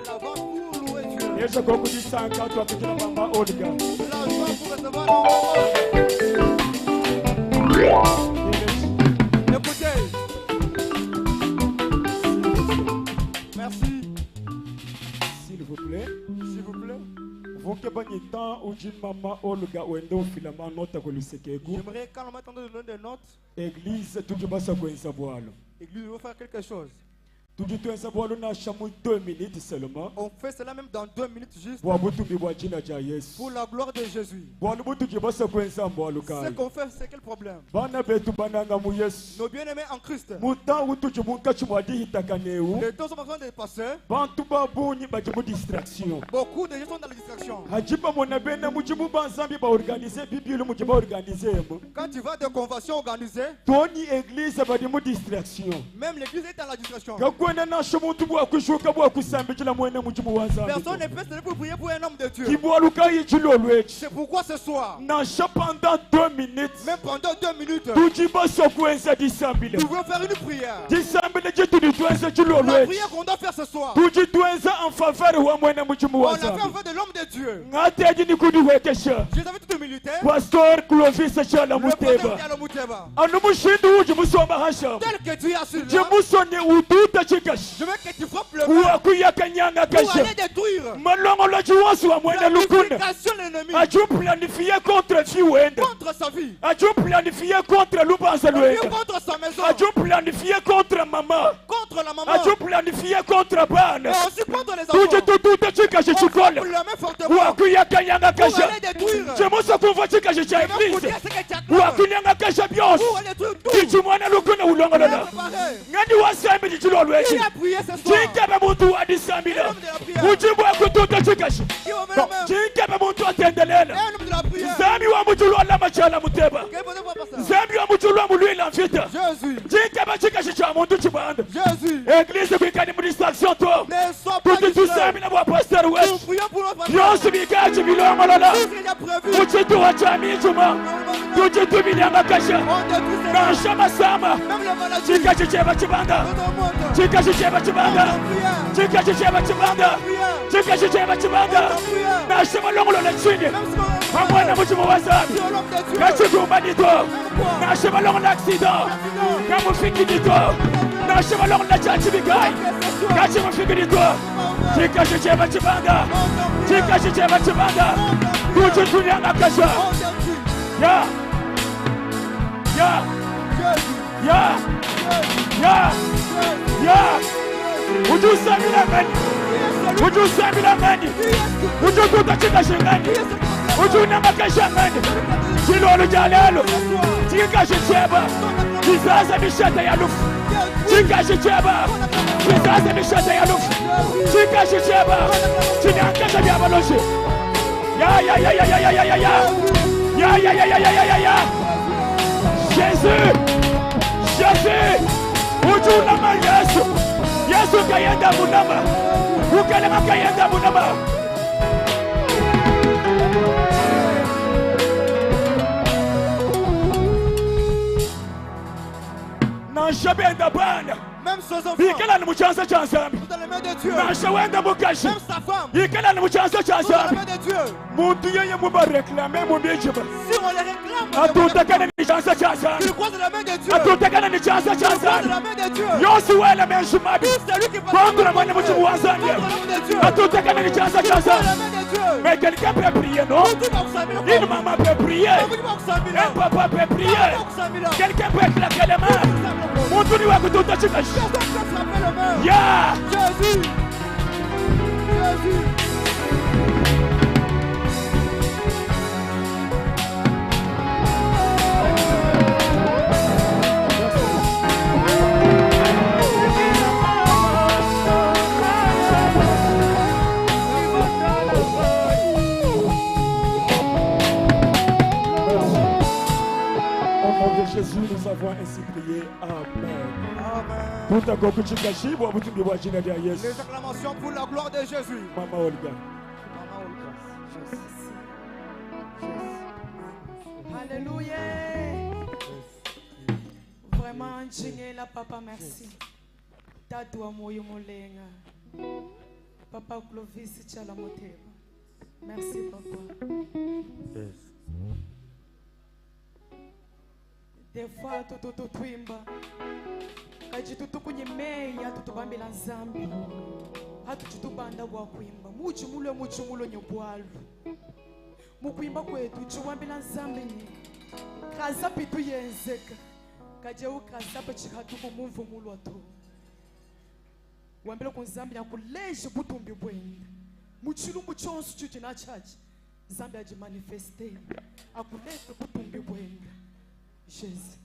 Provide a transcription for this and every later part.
C'est la vente pour louer Dieu. Et je crois que tu sens quand tu as fait la maman Olga. C'est la joie pour recevoir la Écoutez. Merci. S'il vous plaît. S'il vous plaît. Vous qui avez temps où dit maman Olga ou endo filament note que le sekegu. J'aimerais quand on m'attend de donner des notes. Église tout le monde ça connaît savoir. Église veut faire quelque chose. Tout le monde savoir on a chamou 2 minutes seulement. On fait cela même dans 2 minutes juste. Pour la gloire de Jésus. Ce qu'on fait, c'est quel problème? Nos bien-aimés en Christ. Les temps sont en train de passer. Beaucoup de gens sont dans la distraction. Quand tu vas de convention organisée, même l'église est dans la distraction. Personne n'est prêt pour prier pour un homme de Dieu. C'est pourquoi ce soir, pendant 2 minutes, même pendant 2 minutes, nous devons faire une prière. La prière qu'on doit faire ce soir, on a fait en faveur de l'homme de Dieu. Je savais tout humilité. Pasteur Clovis Chalamuteba. Tel que tu as su là, je veux que tu frappes le mur pour aller détruire la multiplication de l'ennemi contre sa vie, contre sa maison, contre la maman, contre et aussi contre les enfants. On frappe le main fortement pour aller détruire. Pour aller détruire. Qui a prié ce soir? Même ses enfants, dans les mains de Dieu. Même sa femme, dans les mains de Dieu. Si on les réclame, il croit de la main de Dieu. Il croit de la main de Dieu. Celui qui va contre l'homme de Dieu. Mais quelqu'un peut prier, non? Une maman peut prier. Un papa peut prier. Quelqu'un peut claquer les mains. Mon Dieu, yeah. Jésus. Jésus, nous avons ainsi prié. Amen. Amen. Les acclamations pour la gloire de Jésus. Maman Olga. Alléluia. Vraiment, Dieu la papa, merci. Tatou amoyo molenga. Papa Clovis Tchalamoteba. Merci, papa. Yes. Des fois, tout twimba. Kaji tutukunye meya tutubambela nzambi. Hatu tutubanda wa kuimba. Muchumulo nyobwalu. Mukuimba kwetu chuwambela nzambi ni. Kaza pitu yenzeka. Kaje ukaza pa chikatuko mumvu mulo atu. Wambela kunzambi na kuleje butumbi bwenda. Muchilumbu chonsu chuchi na chachi. Zambi aji manifeste. Akulete butumbi bwenda. Jesus.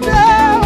Tell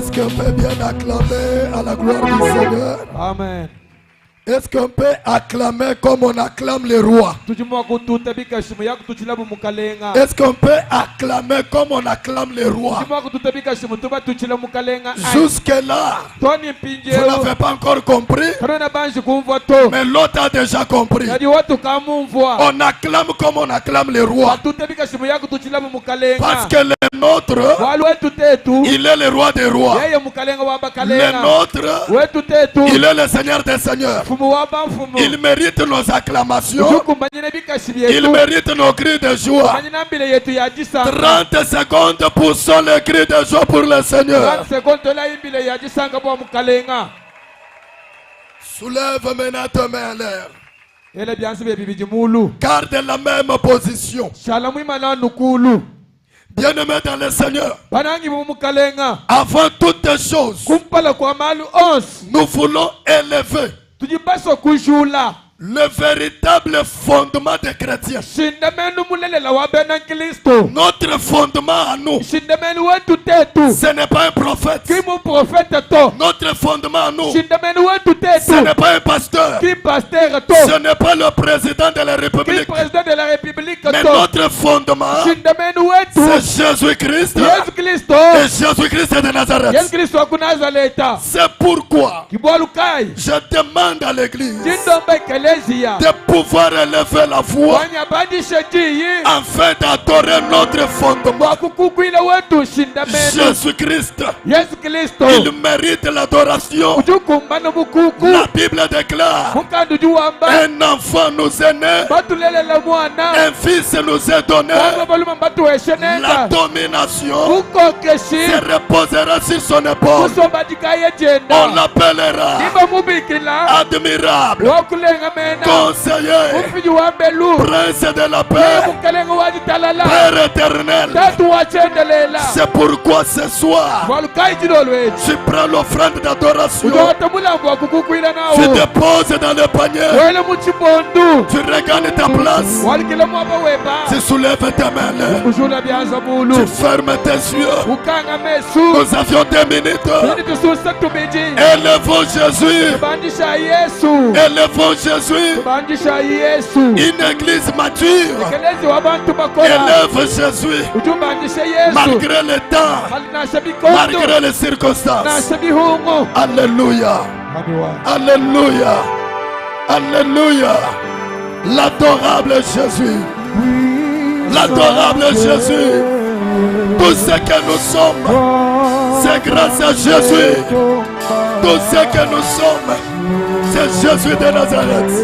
Est-ce qu'on peut bien acclamer à la gloire du Seigneur? Amen. Est-ce qu'on peut acclamer comme on acclame les rois? Est-ce qu'on peut acclamer comme on acclame les rois? Jusque-là, vous n'avez pas encore compris, mais l'autre a déjà compris. On acclame comme on acclame les rois. Parce que le nôtre, il est le roi des rois. Le nôtre, il est le Seigneur des seigneurs. Il mérite nos acclamations. Il mérite nos cris de joie. 30 secondes pour son les cris de joie pour le Seigneur. Soulève maintenant tes mains en l'air. Garde la même position. Bien-aimé dans le Seigneur, avant toutes choses, nous voulons élever le véritable fondement des chrétiens. Notre fondement à nous, ce n'est pas un prophète. Notre fondement à nous, ce n'est pas un pasteur. Ce n'est pas le président de la République. Mais notre fondement, c'est Jésus-Christ et Jésus-Christ de Nazareth. C'est pourquoi je demande à l'Église de pouvoir élever la voix afin d'adorer notre fondement. Jésus-Christ, il mérite l'adoration. La Bible déclare: un enfant nous est né, un fils nous est donné, la domination se reposera sur son épaule. On l'appellera admirable, conseiller, prince de la paix, Père éternel. C'est pourquoi ce soir, tu prends l'offrande d'adoration, tu déposes dans le panier, tu regagnes ta place, tu soulèves ta main, tu fermes tes yeux. Nous avions 2 minutes. Élevons Jésus. Élevons Jésus. Une église mature élève Jésus malgré le temps, malgré les circonstances. Alléluia. Alléluia. Alléluia. L'adorable Jésus. L'adorable Jésus. Tout ce que nous sommes, c'est grâce à Jésus. Tout ce que nous sommes, c'est Jésus de Nazareth.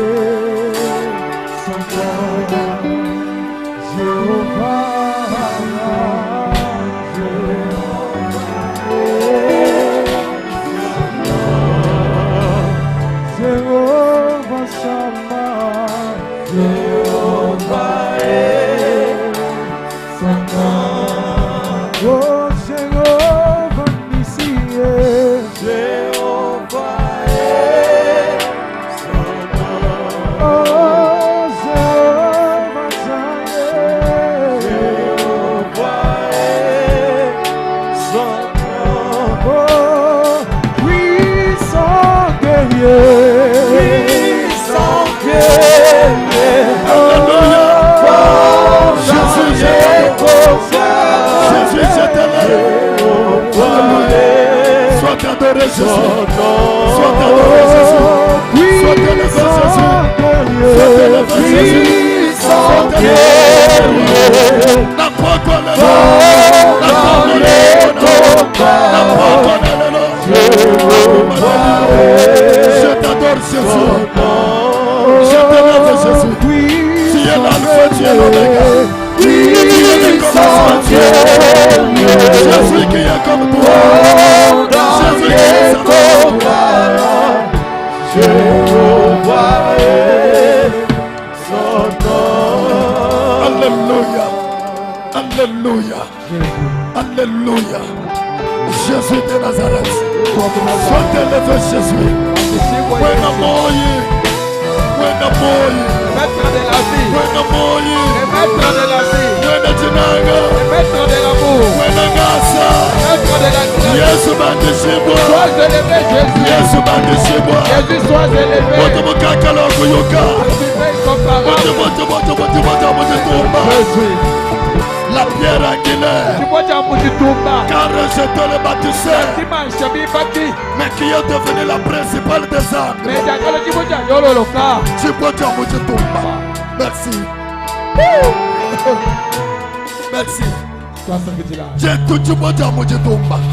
Je t'adore Jésus. Je t'adore Jésus. Tu es l'alpha, tu es l'oméga. Tu es le commencement, tu es Jésus qui est comme toi. Jésus qui est comme toi. Alléluia. Alléluia. Alléluia. Jésus de Nazareth. Sois élevé Jésus. Wena moyi. Wena moyi. Maître de la vie. Wena moyi. Maître de la vie. Wena jinanga. Maître de l'amour. Wena gasa. Maître de la grâce. Yesu bandishibwa. Sois élevé, Jésus. Yesu bandishibwa. Jésus, sois élevé. Moto mukakala okuyoka. Jésus. La pierre angulaire. Car rejeté le bâtisseur. Mais qui est devenu la principale des âmes. Merci. Merci.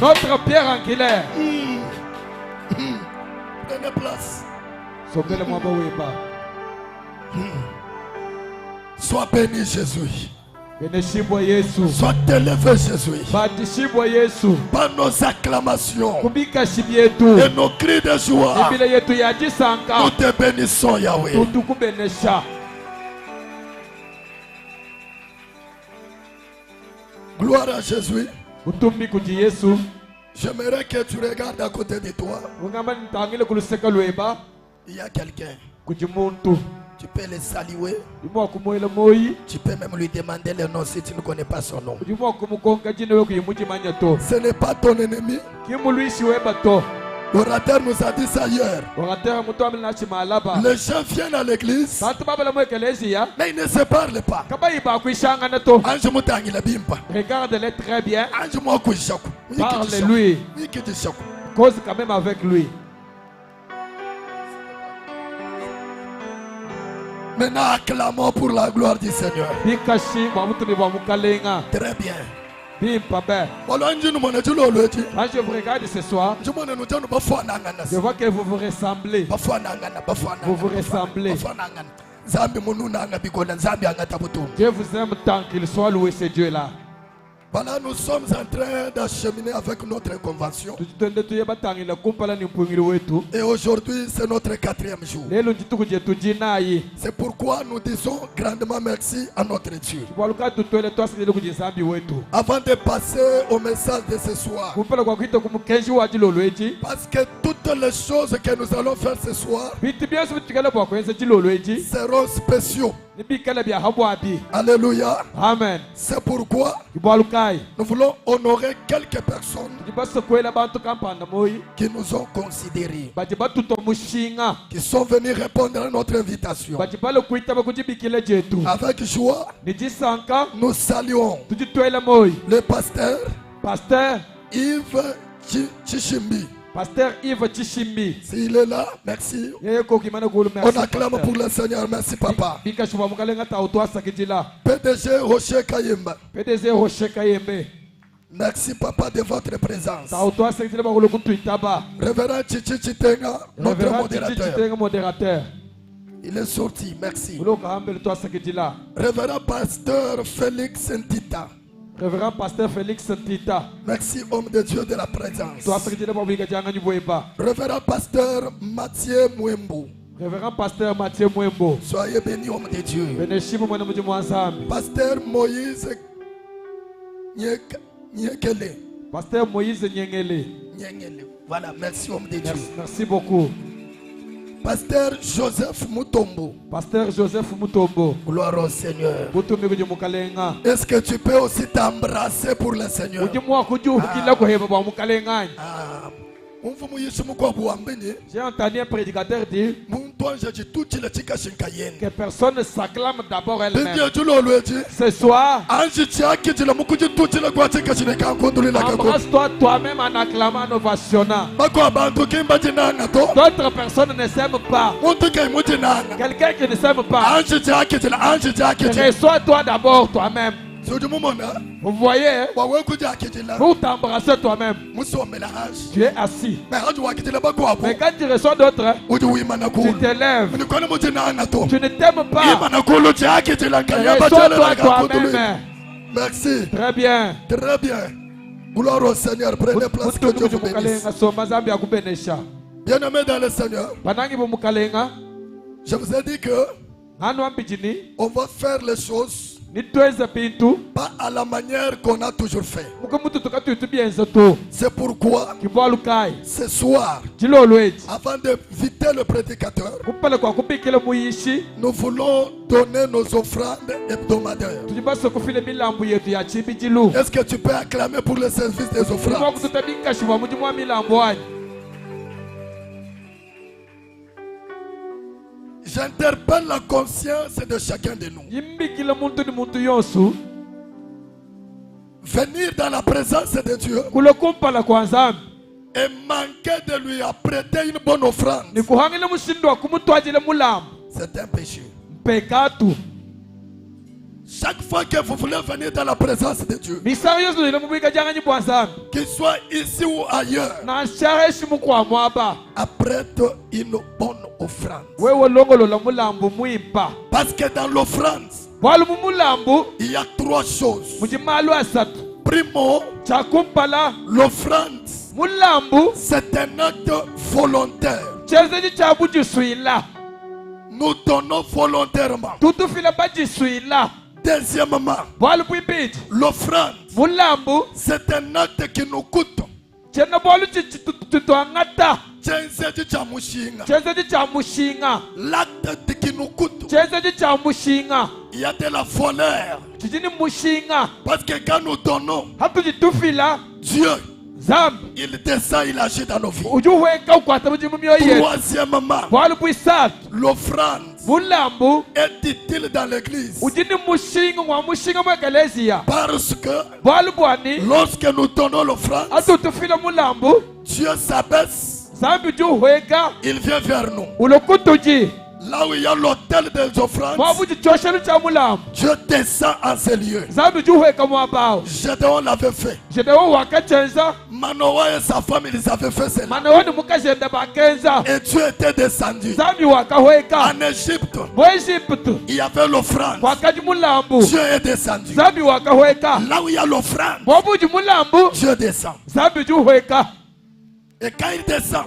Notre pierre angulaire. Prenez place. Sois béni Jésus. Sois élevé Jésus. Par nos acclamations et nos cris de joie, nous te bénissons Yahweh. Gloire à Jésus. J'aimerais que tu regardes à côté de toi. Il y a quelqu'un. Tu peux le saluer. Tu peux même lui demander le nom si tu ne connais pas son nom. Ce n'est pas ton ennemi. L'orateur nous a dit ça hier. Les gens viennent à l'église, mais ils ne se parlent pas. Regarde-les très bien. Parle-lui. Cause quand même avec lui. Maintenant, acclamons pour la gloire du Seigneur. Très bien. Quand je vous regarde ce soir, je vois que vous vous ressemblez. Vous vous ressemblez. Dieu vous aime tant qu'il soit loué, ce Dieu-là. Voilà, nous sommes en train d'acheminer avec notre convention. Et aujourd'hui, c'est notre 4e jour. C'est pourquoi nous disons grandement merci à notre Dieu. Avant de passer au message de ce soir, parce que toutes les choses que nous allons faire ce soir seront spéciaux. Alléluia. Amen. C'est pourquoi nous voulons honorer quelques personnes qui nous ont considérés, qui sont venus répondre à notre invitation. Avec joie, nous saluons le pasteur Yves Chichimbi. Pasteur Yves Chichimbi. S'il est là, merci. On acclame pour le Seigneur. Merci, papa. PDG Rocher Kayemba. PDG Rocher Kayembe. Merci, papa, de votre présence. Révérend Chichi Chitenga, notre modérateur. Il est sorti, merci. Révérend pasteur Félix Ntita. Révérend pasteur Félix Ntita. Merci, homme de Dieu de la présence. Révérend pasteur Mathieu Mwembo. Révérend pasteur Mathieu Mwembo. Soyez béni, homme de Dieu. Pasteur Moïse Nyekele. Pasteur Moïse Nyengele. Voilà, merci, homme de Dieu. Merci beaucoup. Pasteur Joseph Mutombo. Pasteur Joseph Mutombo. Gloire au Seigneur. Est-ce que tu peux aussi t'embrasser pour le Seigneur? J'ai entendu un prédicateur dire que personne ne s'acclame d'abord elle-même. Ce soir, embrasse-toi toi-même en acclamant, en ovationnant. D'autres personnes ne s'aiment pas. Quelqu'un qui ne s'aime pas, reçois-toi d'abord toi-même. Vous voyez, hein? Pour t'embrasser toi-même, tu es assis. Mais quand tu reçois d'autres, tu t'élèves. Tu ne t'aimes pas. Reçois-toi toi-même. Merci. Très bien. Très bien. Gloire au Seigneur. Prenez place, que Dieu vous bénisse. Bien-aimés dans le Seigneur, je vous ai dit que on va faire les choses pas à la manière qu'on a toujours fait. C'est pourquoi ce soir, avant d'inviter le prédicateur, nous voulons donner nos offrandes hebdomadaires. Est-ce que tu peux acclamer pour le service des offrandes? J'interpelle la conscience de chacun de nous. Venir dans la présence de Dieu et manquer de lui apprêter une bonne offrande, c'est un péché. Chaque fois que vous voulez venir dans la présence de Dieu, qu'il soit ici ou ailleurs, apprête une bonne offrande. Parce que dans l'offrande, il y a trois choses. Primo, l'offrande, c'est un acte volontaire. Nous donnons volontairement. Deuxièmement, l'offrande, c'est un acte qui nous coûte. L'acte qui nous coûte. Il y a de la voleur. Parce que quand nous donnons, Dieu, il descend, il agit dans nos vies. Troisièmement, l'offrande est utile dans l'église. Parce que lorsque nous donnons l'offrande, Dieu s'abaisse, il vient vers nous. Là où il y a l'autel des offrandes, Dieu descend en ces lieux. Gédéon l'avait fait. Manoah et sa femme, ils avaient fait cela. Et Dieu était descendu. En Égypte, il y avait l'offrande. Dieu est descendu. Là où il y a l'offrande, Dieu descend. Et quand il descend,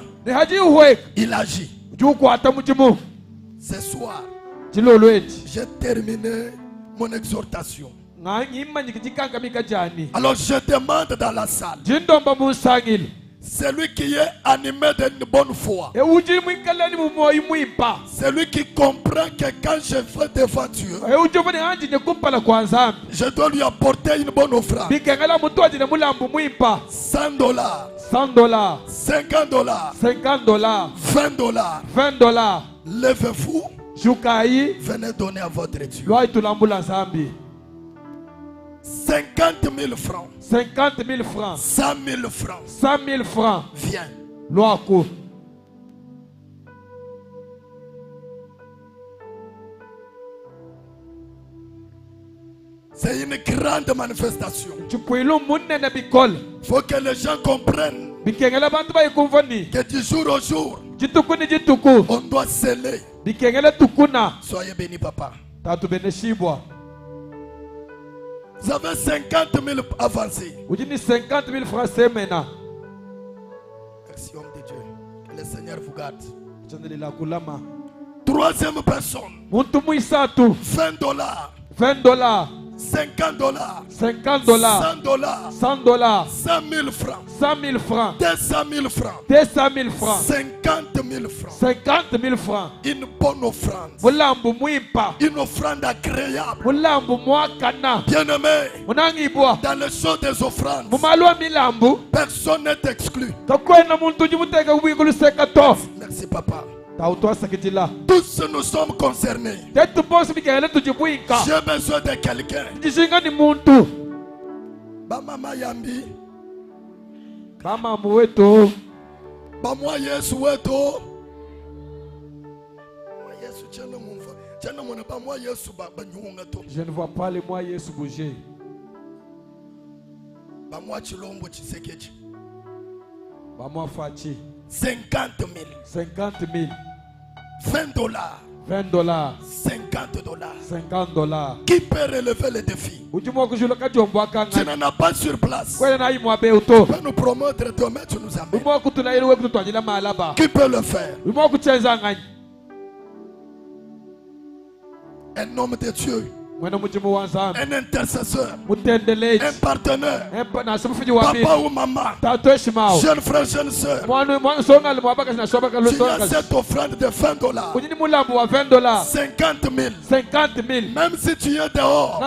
il agit. Ce soir, j'ai terminé mon exhortation. Alors je demande dans la salle, celui qui est animé d'une bonne foi, celui qui comprend que quand je vais devant Dieu, je dois lui apporter une bonne offrande. $100, $50, $20. Levez-vous, venez donner à votre Dieu. 50 000 francs, 100 000 francs, viens. C'est une grande manifestation. Il faut que les gens comprennent que du jour au jour, on doit sceller. Soyez bénis, papa. Vous avez 50 000 avancés. Merci, homme de Dieu. Que le Seigneur vous garde. Troisième personne, $20, $50, $100, $100, $100 000 francs, 200 000 francs, 50 000 francs. Une bonne offrande. Une offrande agréable. Bien-aimé, dans le show des offrandes, personne n'est exclu. Merci, papa. Tous nous sommes concernés. J'ai besoin de quelqu'un. Bamama Yambi. Bamwa Yesu weto. Je ne vois pas les moi Yesu bouger. Bamwa Chilombo Chisekechi. Bamwa Fachi. 50 000. $50,000. $20. $20. $50. Qui peut relever le défi? Tu n'en as pas sur place. Tu peux nous promettre demain, tu nous amènes. Qui peut le faire? Un homme de Dieu un intercesseur, un partenaire, papa ou maman, jeune frère, jeune soeur, tu as cette offrande de $20, 50 000, même si tu es dehors,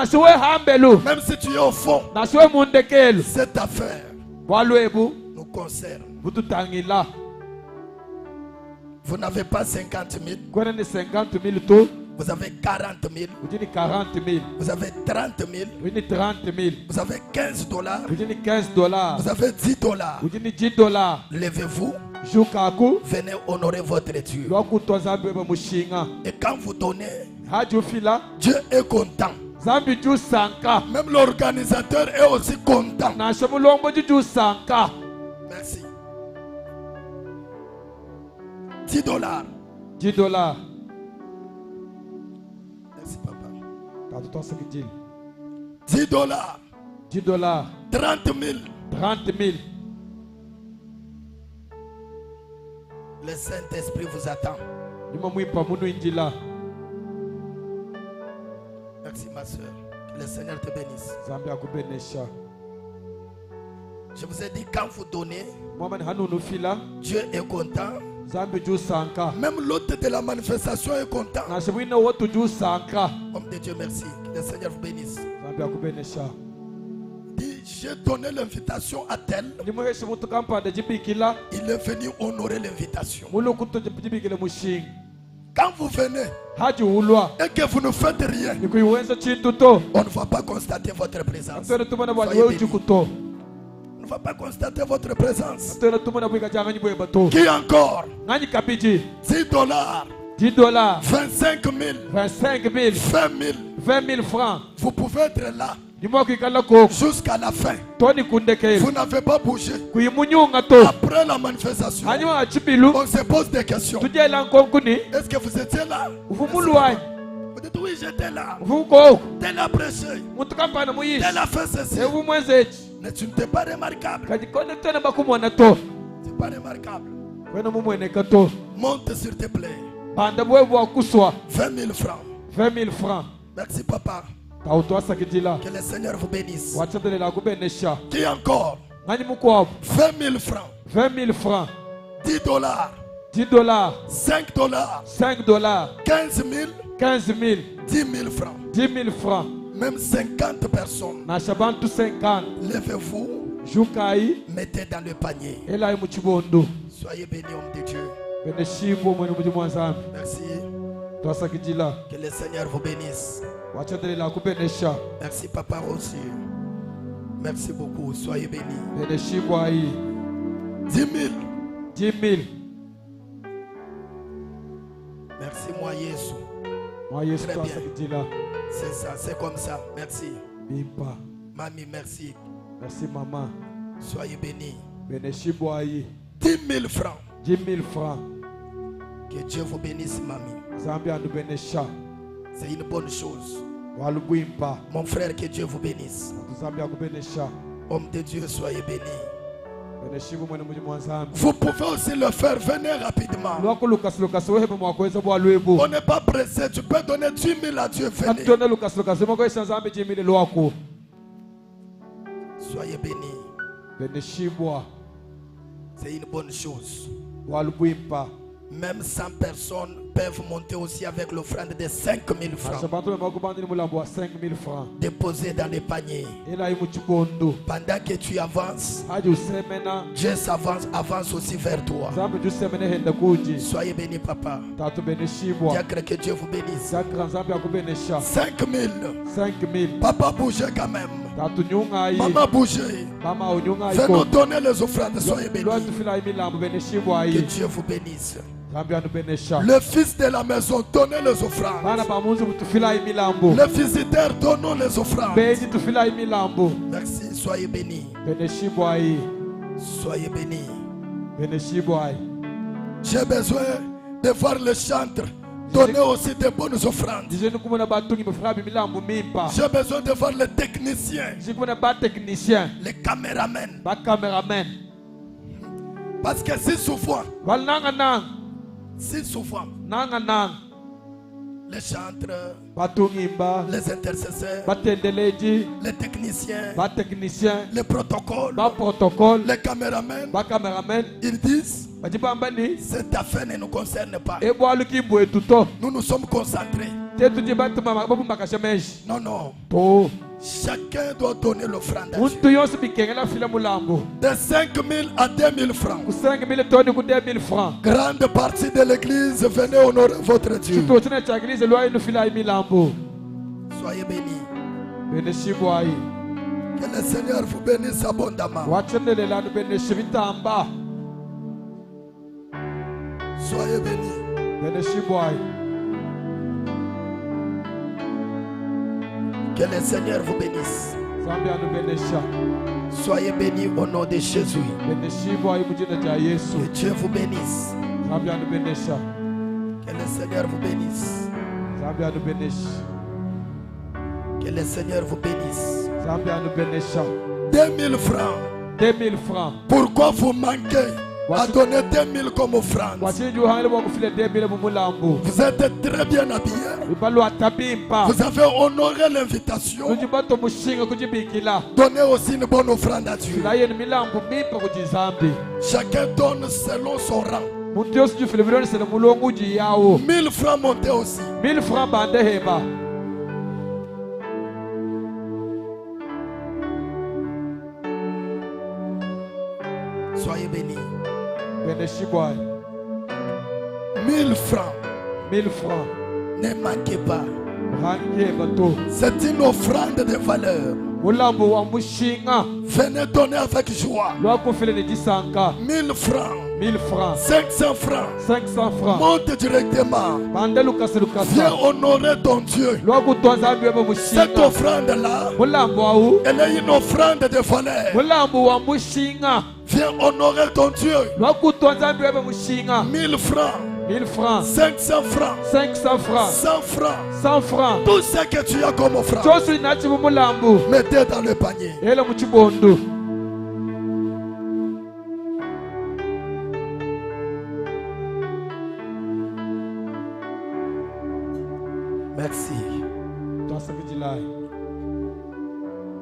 même si tu es au fond, cette affaire nous concerne. Vous n'avez pas 50 000, vous avez 40 000, vous avez 30 000, vous avez $15, vous avez $10. Levez-vous, venez honorer votre Dieu. Et quand vous donnez, Dieu est content. Même l'organisateur est aussi content. Merci. $10. Merci papa. $10. 30 000. Le Saint-Esprit vous attend. Merci ma soeur. Que le Seigneur te bénisse. Je vous ai dit, quand vous donnez, Dieu est content. Même l'hôte de la manifestation est content. Homme de Dieu, merci. Que le Seigneur vous bénisse. Dis, j'ai donné l'invitation à tel. Il est venu honorer l'invitation. Quand vous venez et que vous ne faites rien, on ne va pas constater votre présence. On ne va pas constater votre présence. Qui encore? $10, 25 000, 20 000 francs. Vous pouvez être là jusqu'à la fin. Vous n'avez pas bougé. Après la manifestation, on se pose des questions. Est-ce que vous étiez là? Vous dites oui, j'étais là. Tel a prêché, tel a fait ceci. Mais tu n'es pas remarquable. C'est pas remarquable. Monte s'il te plaît. 20 000 francs. Merci papa. Que le Seigneur vous bénisse. Qui encore? 20 000 francs. $10. $5. 15 000. 10 000 francs. Même 50 personnes. Levez-vous. Mettez dans le panier. Soyez bénis, homme de Dieu. Merci. Que le Seigneur vous bénisse. Merci papa Rossi. Merci beaucoup. Soyez bénis. 10 000. Merci moi Jésus. Très bien. C'est ça, c'est comme ça. Merci. Mamie, merci. Merci maman. Soyez bénis. 10 000 francs. Que Dieu vous bénisse, mamie. C'est une bonne chose. Mon frère, que Dieu vous bénisse. Homme de Dieu, soyez bénis. Vous pouvez aussi le faire, venez rapidement. On n'est pas pressé, tu peux donner 10 000 à Dieu, venez. Soyez bénis. C'est une bonne chose. Même 100 personnes peuvent monter aussi avec l'offrande de 5 000 francs. Déposé dans les paniers. Pendant que tu avances, Dieu avance aussi vers toi. Soyez bénis, papa. Diacre, que Dieu vous bénisse. 5 000. Papa bougeait quand même. Maman bougeait. Fais-nous donner les offrandes. Soyez bénis. Que Dieu vous bénisse. Le fils de la maison, donnez les offrandes. Les visiteurs, donnons les offrandes. Merci, soyez bénis. Soyez bénis. J'ai besoin de voir les chantres. Donnez aussi de bonnes offrandes. J'ai besoin de voir les techniciens. Les caméramens. Parce que si souvent les chantres, les intercesseurs, les techniciens, les protocoles, les caméramens, ils disent cette affaire ne nous concerne pas. Nous nous sommes concentrés. Non, non. Chacun doit donner l'offrande à Dieu. De 5 000 à 2 000 francs. Grande partie de l'église, venez honorer votre Dieu. Soyez bénis. Que le Seigneur vous bénisse abondamment. Soyez bénis. Que le Seigneur vous bénisse. Soyez bénis au nom de Jésus. Que Dieu vous bénisse. Que le Seigneur vous bénisse. Que le Seigneur vous bénisse. 2000 francs. 2000 francs. Pourquoi vous manquez à donner 2000 comme offrande? Vous êtes très bien habillés. Vous avez honoré l'invitation. Donnez aussi une bonne offrande à Dieu. Chacun donne selon son rang. 1000 francs montez aussi. 1000 francs bandeheba. Soyez bénis. 1000 francs. 1000 francs. Ne manquez pas. C'est une offrande de valeur. Venez donner avec joie. 1000 francs. 1000 francs. 500 francs. 500 francs. Monte directement. Viens honorer ton Dieu. Cette offrande-là, elle est une offrande de valeur. Viens honorer ton Dieu. 1000 francs. 1000 francs. 500 francs. 500 francs. 100 francs. 100 francs. Tout ce que tu as comme offrande, mettez dans le panier. Merci.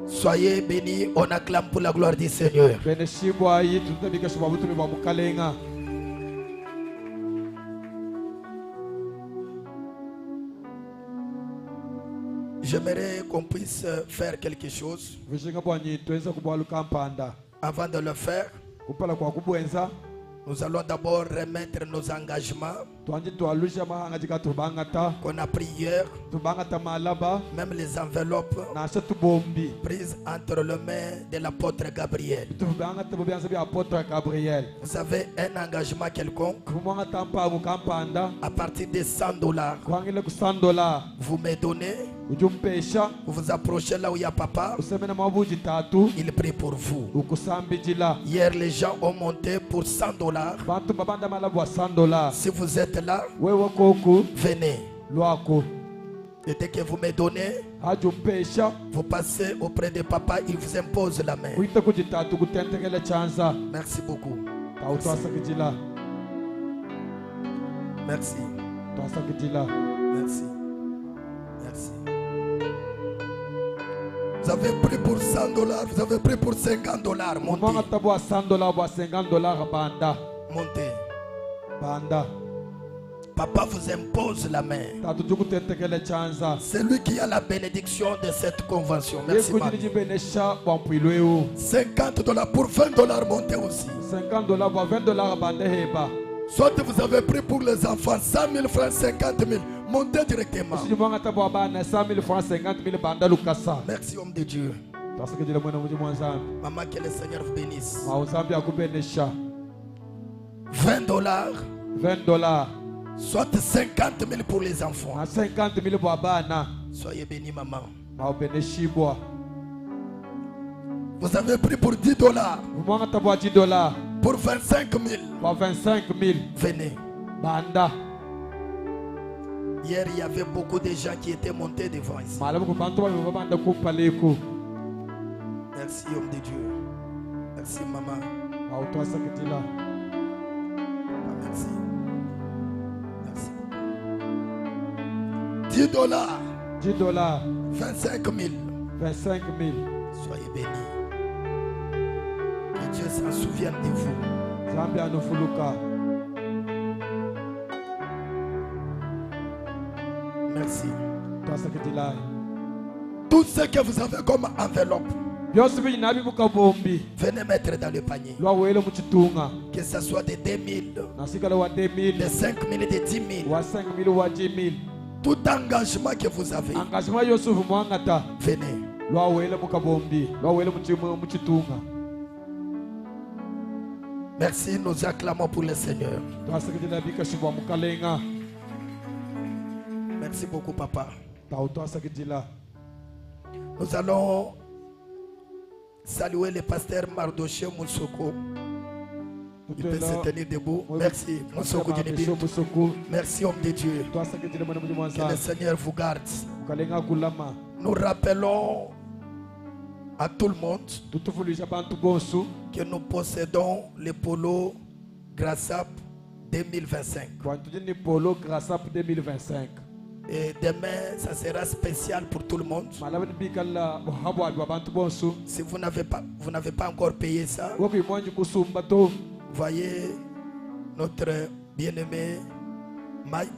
Soyez bénis, on acclame pour la gloire du Seigneur. J'aimerais qu'on puisse faire quelque chose. Avant de le faire, nous allons d'abord remettre nos engagements qu'on a pris hier, même les enveloppes prises entre les mains de l'apôtre Gabriel. Vous avez un engagement quelconque à partir de $100. Vous me donnez, vous vous approchez là où il y a papa, il prie pour vous. Hier les gens ont monté pour $100. Si vous êtes là, venez. Et dès que vous me donnez, vous passez auprès de papa, il vous impose la main. Merci beaucoup. Merci. Merci. Merci. Vous avez pris pour $100, vous avez pris pour $50. Montez. Papa vous impose la main. C'est lui qui a la bénédiction de cette convention. Merci. $50 pour $20, montez aussi. $50 pour $20 Soit vous avez pris pour les enfants 100 000 francs, 50 000. Montez directement. Merci homme de Dieu. Maman, que le Seigneur vous bénisse. $20. $20. Soit 50 000 pour les enfants. 50 000 pour abana. Soyez bénis maman. Vous avez pris pour $10. $10. Pour 25 000. Pour 25 000. Venez. Banda. Hier, il y avait beaucoup de gens qui étaient montés devant ici. Merci, homme de Dieu. Merci, maman. Merci. Merci. 10 dollars. 10 dollars. 25 000. 25 000. Soyez bénis. Que Dieu s'en souvienne de vous. Zambia no fuluka. Merci. Tout ce que vous avez comme enveloppe, venez mettre dans le panier. Que ce soit de 2 000, de 5 000, de 10 000. Tout engagement que vous avez, venez. Merci, nous acclamons pour le Seigneur. Merci beaucoup, papa. Nous allons saluer le pasteur Mardoché Moussoko. Il peut se tenir debout. Merci, Moussoko Djenibi. Merci, homme de Dieu. Que le Seigneur vous garde. Nous rappelons à tout le monde que nous possédons le polo Grassap 2025. Et demain, ça sera spécial pour tout le monde. Si vous n'avez pas encore payé ça, voyez notre bien-aimé Mike.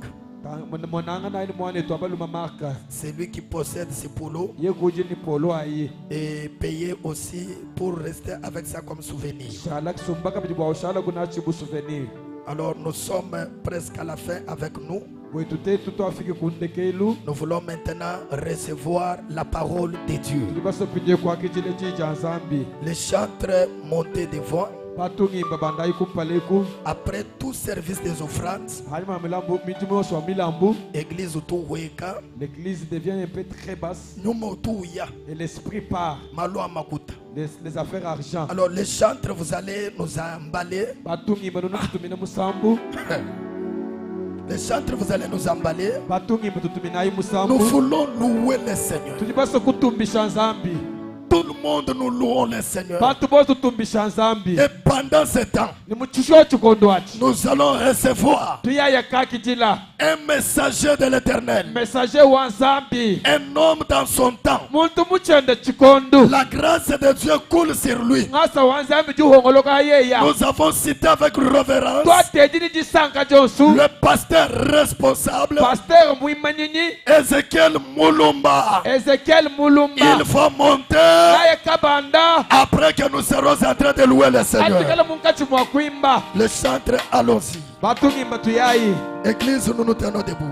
C'est lui qui possède ce polo. Et payer aussi pour rester avec ça comme souvenir. Alors nous sommes presque à la fin avec nous. Nous voulons maintenant recevoir la parole de Dieu. Les chantres montés devant. Après tout service des offrandes, l'église devient un peu très basse et l'esprit part. Les affaires argent. Alors les chantres, vous allez nous emballer. Les chantres, vous allez nous emballer. Nous voulons louer le Seigneur. Tout le monde nous louons le Seigneur. Et pendant ce temps, nous allons recevoir un messager de l'Éternel, un homme dans son temps. La grâce de Dieu coule sur lui. Nous avons cité avec révérence le pasteur responsable, Ezekiel Moulumba. Il faut monter après que nous serons en train de louer le Seigneur. Le chantre, allons-y. Église, nous nous tenons debout.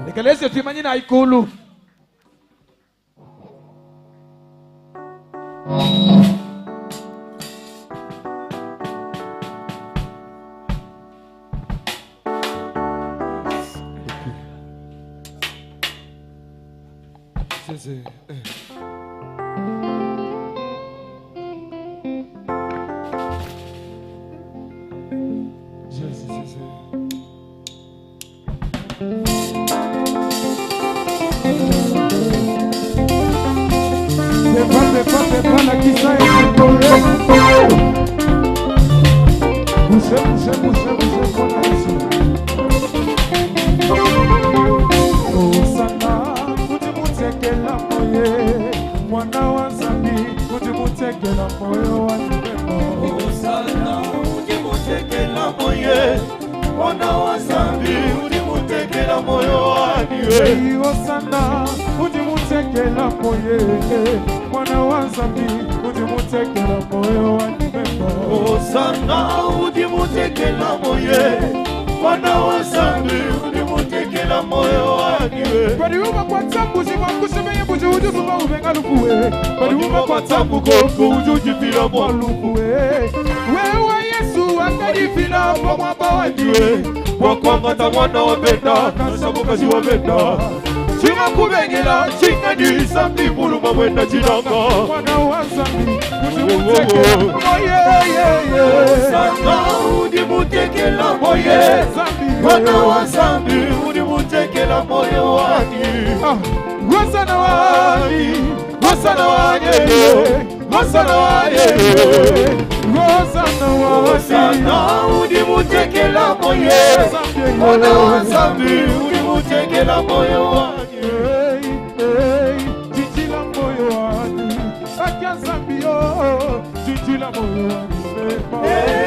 Chijila moyo wangu. Hey,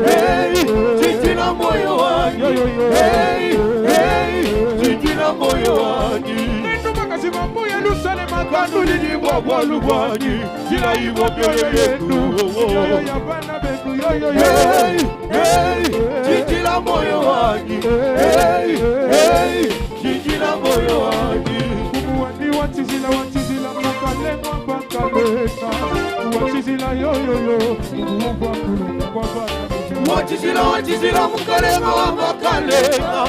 hey, chijila moyo wangu. Hey, hey, chijila moyo wangu. Nendo makasima moya lusale makanu lini wabwalu wangu. Jila iwo byoye yetu. Yoyo yabana betu yoyo. Hey, hey, chijila moyo wangu. Hey, hey, chijila moyo wangu. Kumuwani wachizila makale mwabakaleka. Wachizila yoyoyo. Kumuwa kwa bana. Wachizila mukalema wabakaleka.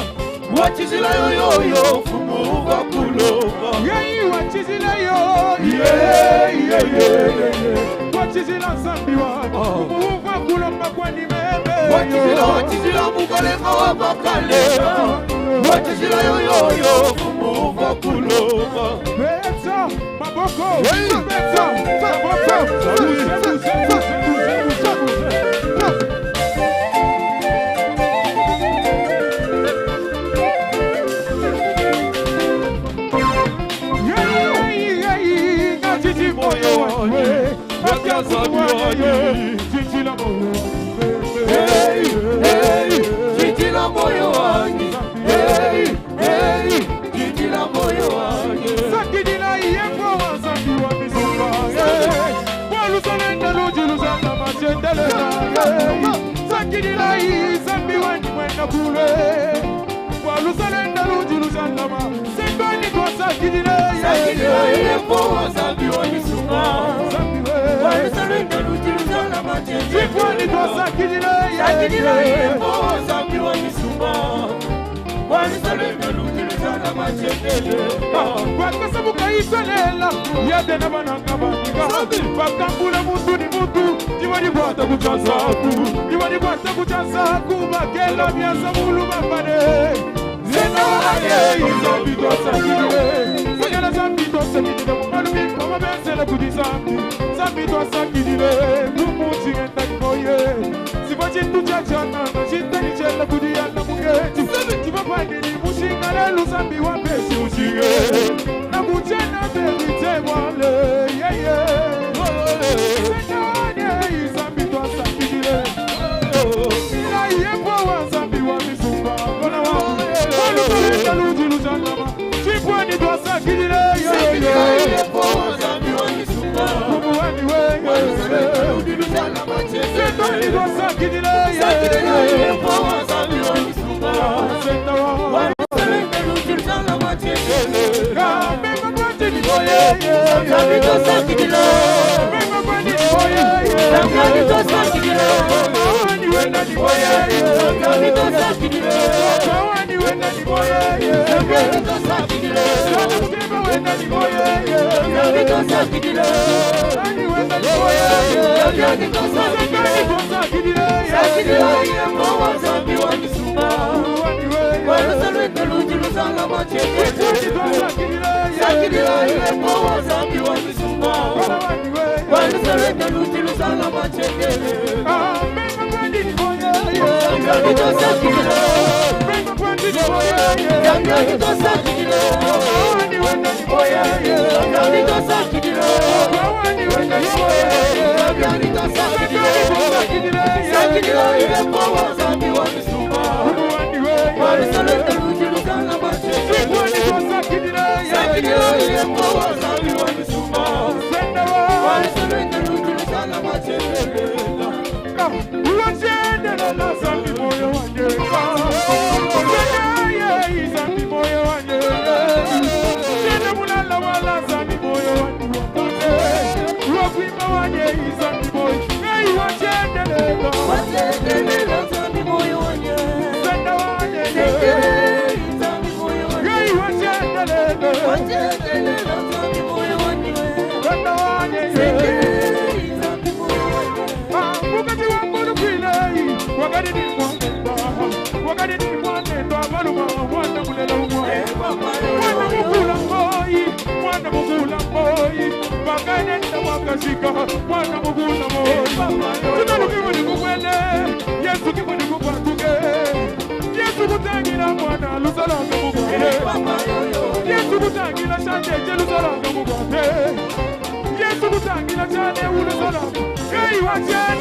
Wachizila yoyoyo kumuva kuloka. Yei wachizila yo. Wachizila sambiwa. Kumuva kuloka kwa ni mebe. Wachizila mukalema wabakaleka. Wachizila yoyoyo kumuva kuloka. Beta maboko. Beta maboko. Hey, hey, chijila moyo wangu. Hey, hey, chijila moyo wangu. Sakidila yepo wasambi wa misumba. Walusalenda lujiluzana machendele. Sakidila isambi wani mwenda kule. Walusalenda lujiluzana machendele. Sakidila yepo wasambi wa misumba. Walusalenda lujiluzana machendele. Sakidila yepo wasambi wa misumba. Walusalenda lujiluzana machendele. Wakasabuka isolela yade na bananga banga bakambula mutu ni mutu jibani bwata kuchasaku bakela myasa mulu bambane zena waye izambi twasakidile sagala zambi twasakidile mumalumi kama bensele zambi twasakidile tumuchi ngenda kimoye sifa chintu chachana na chinta nichela kudiyana mungeti sifa pandini mushingale luzambi wapesi ushige na kuchena baby tewale Senane izambi twasakidile ila yepo wazambi wa misumba kona walukalenda lujiluzanama chipwani twasakidile yepo wazambi wa misumba. Kumuwani we Walusalenda lujiluzana machendele. Senani twasakidile yepo wazambi wa misumba. Walusalenda lujiluzana machendele. Zambi twasakidile. Zambi twasakidile. Zambi twasakidile. Sakidila yepo wazambi wa misumba. Walusalenda lujiluzana machendele. Sakidila yepo wazambi wa misumba. Walusalenda lujiluzana machendele. Zambi twasakidile. Zambi twasakidile. Zambi twasakidile. Sakidila yepo wazambi wa misumba. Walusalenda lujiluzana machendele. Sakidila yepo wazambi wa misumba. Walusalenda lujiluzana machendele. Uwachendela zambi moyo wanje. Zambi moyo wanje. Tene mulala wala zambi moyo wanje. Wakwimba wanje zambi moyo. Hey wachendelela. Wachendelela zambi moyo wanje. Senda wanje. Zambi moyo wanje. Hey wachendelela. Wachendelela zambi moyo wanje. Senda wanje. Zambi moyo wanje. Mukati wangulu kwile. Wakati ni mwanendo amaluma mwana mulela umwa. Mwana mukula moyi. Bakanenda wakashika. Mwana mukula moyi. Tunalukimu ni kukwele. Yesu kimu ni kukwatuke. Yesu kutangira mwana lusalanga mugwate. Yesu kutangira shante lusalanga mugwate. Yesu kutangira chane ulusalanga. Hey wachene.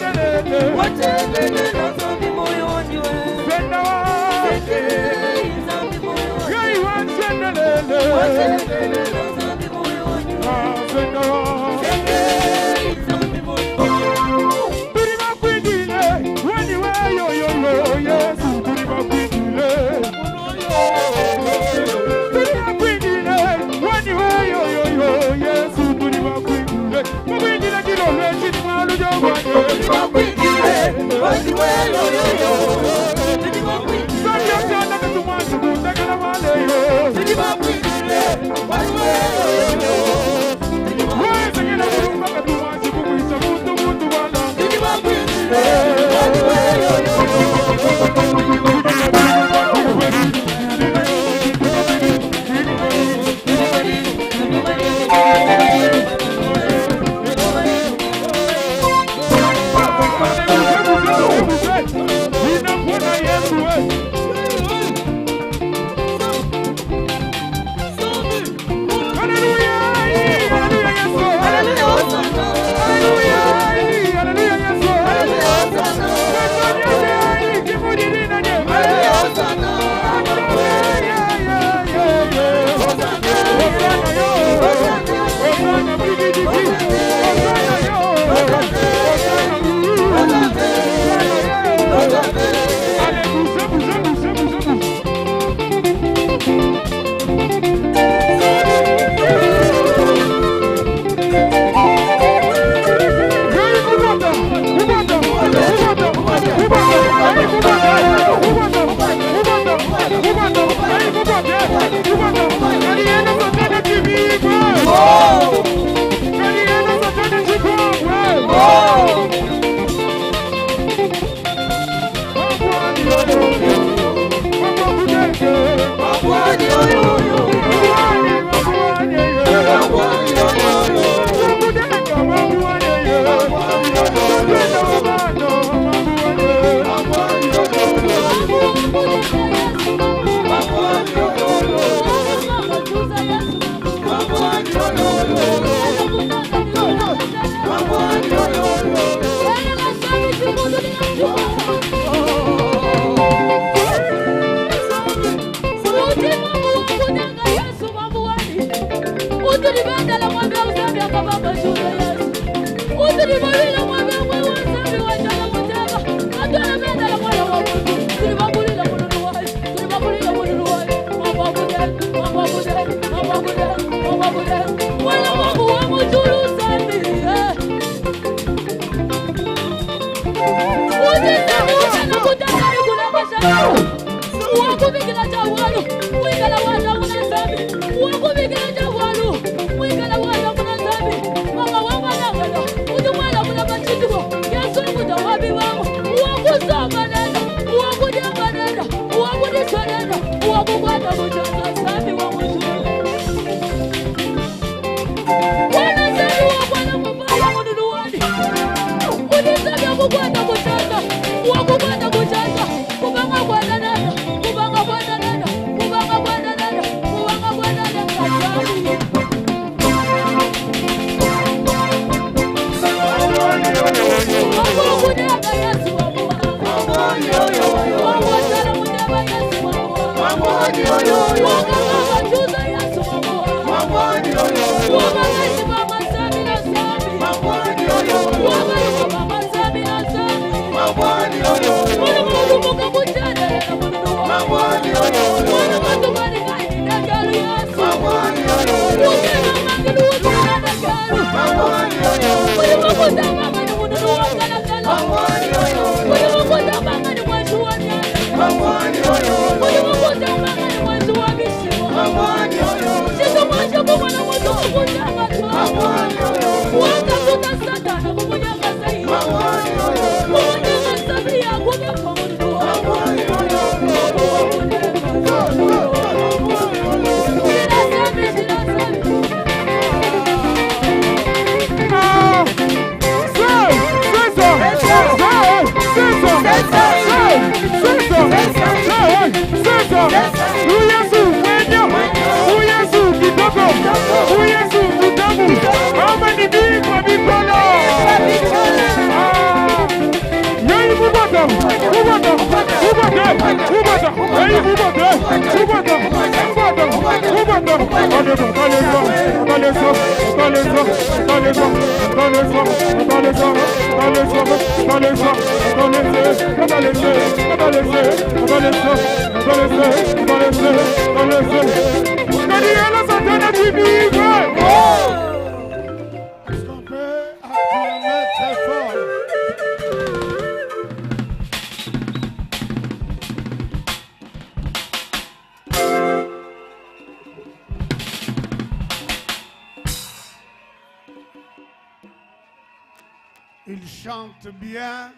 Il chante bien.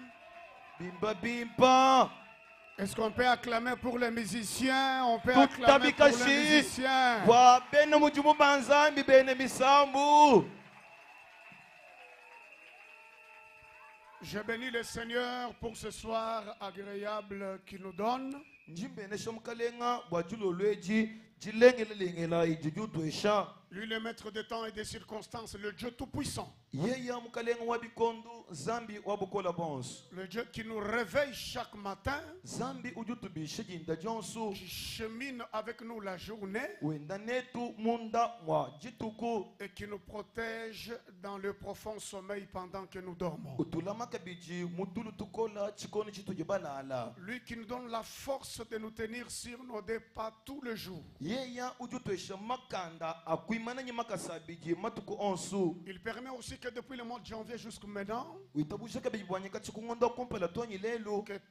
Bimba bimba. Est-ce qu'on peut acclamer pour les musiciens? On peut acclamer pour les musiciens. Je bénis le Seigneur pour ce soir agréable qu'il nous donne. Lui, le maître des temps et des circonstances, le Dieu tout-puissant. Le Dieu qui nous réveille chaque matin, qui chemine avec nous la journée et qui nous protège dans le profond sommeil pendant que nous dormons. Lui qui nous donne la force de nous tenir sur nos deux pas tout le jour. Il permet aussi que depuis le mois de janvier jusqu'à maintenant, que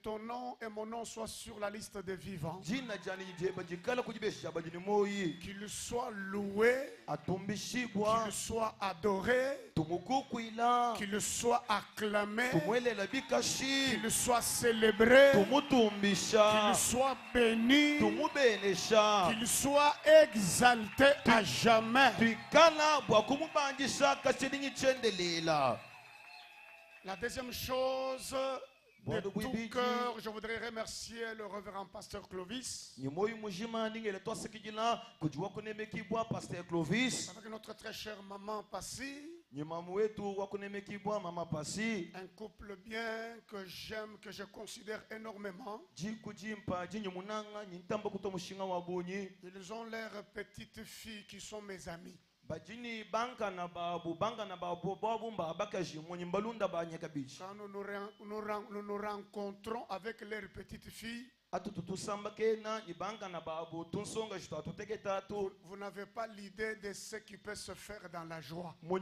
ton nom et mon nom soient sur la liste des vivants. Qu'il soit loué, qu'il soit adoré, qu'il soit acclamé, qu'il soit célébré, qu'il soit béni, qu'il soit exalté à jamais. La deuxième chose, de tout cœur, je voudrais remercier le révérend pasteur Clovis, avec notre très chère maman Passy, un couple bien que j'aime, que je considère énormément. Ils ont leurs petites filles qui sont mes amies. Quand nous nous rencontrons avec leurs petites filles, vous n'avez pas l'idée de ce qui peut se faire dans la joie. Nous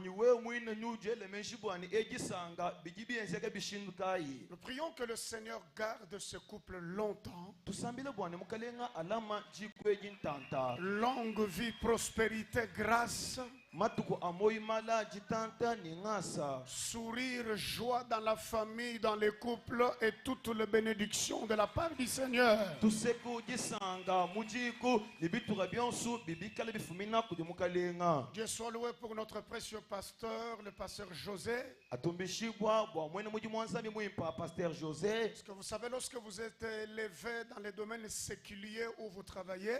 prions que le Seigneur garde ce couple longtemps. Longue vie, prospérité, grâce. Sourire, joie dans la famille, dans les couples et toutes les bénédictions de la part du Seigneur. Dieu soit loué pour notre précieux pasteur, le pasteur José. Parce que vous savez, lorsque vous êtes élevé dans les domaines séculiers où vous travaillez,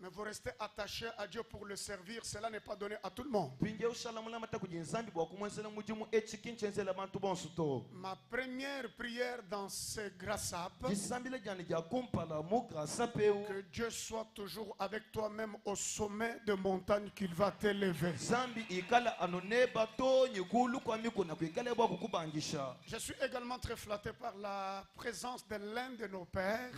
mais vous restez attaché à Dieu pour le servir, cela n'est pas donné à tout le monde. Ma première prière dans ce grâce-app, que Dieu soit toujours avec toi-même au sommet de montagne qu'il va t'élever. Je suis également très flatté par la présence de l'un de nos pères.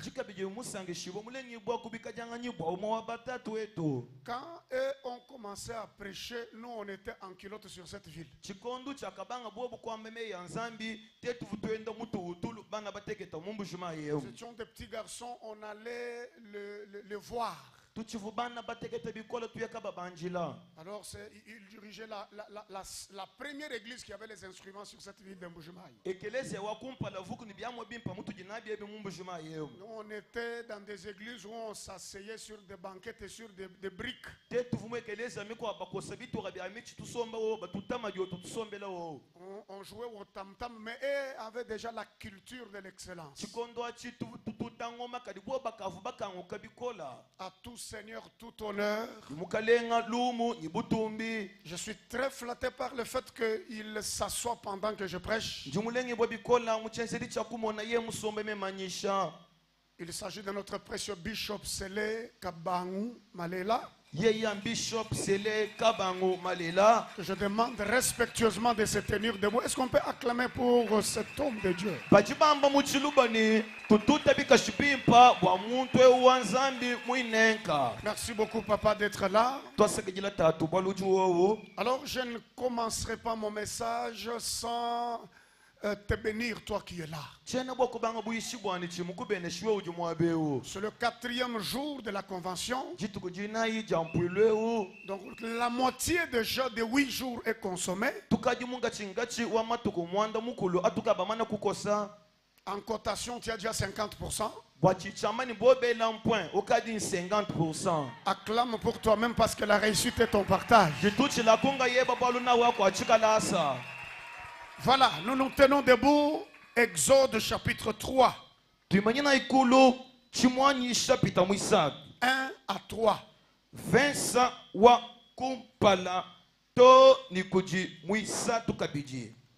Quand eux ont commencé à prêcher, nous on était en culotte sur cette ville. Nous étions des petits garçons, on allait le voir. Alors il dirigeait la première église qui avait les instruments sur cette ville de Mbujimaï. Nous on était dans des églises où on s'asseyait sur des banquettes et sur des briques. On jouait au tam-tam, mais eux avaient déjà la culture de l'excellence. À tous Seigneur tout honneur. Je suis très flatté par le fait qu'il s'assoit pendant que je prêche. Il s'agit de notre précieux bishop Sele Kabangu Malela. Bishop Sele Kabangu Malela. Je demande respectueusement de se tenir debout. Est-ce qu'on peut acclamer pour cet homme de Dieu? Merci beaucoup, papa, d'être là. Alors, je ne commencerai pas mon message sans te bénir, toi qui es là. C'est le 4e jour de la convention. Donc la moitié déjà de 8 jours est consommée. En cotation, tu as déjà 50%. Acclame pour toi-même parce que la réussite est ton partage. Voilà, nous nous tenons debout. Exode chapitre 3. 1 à 3.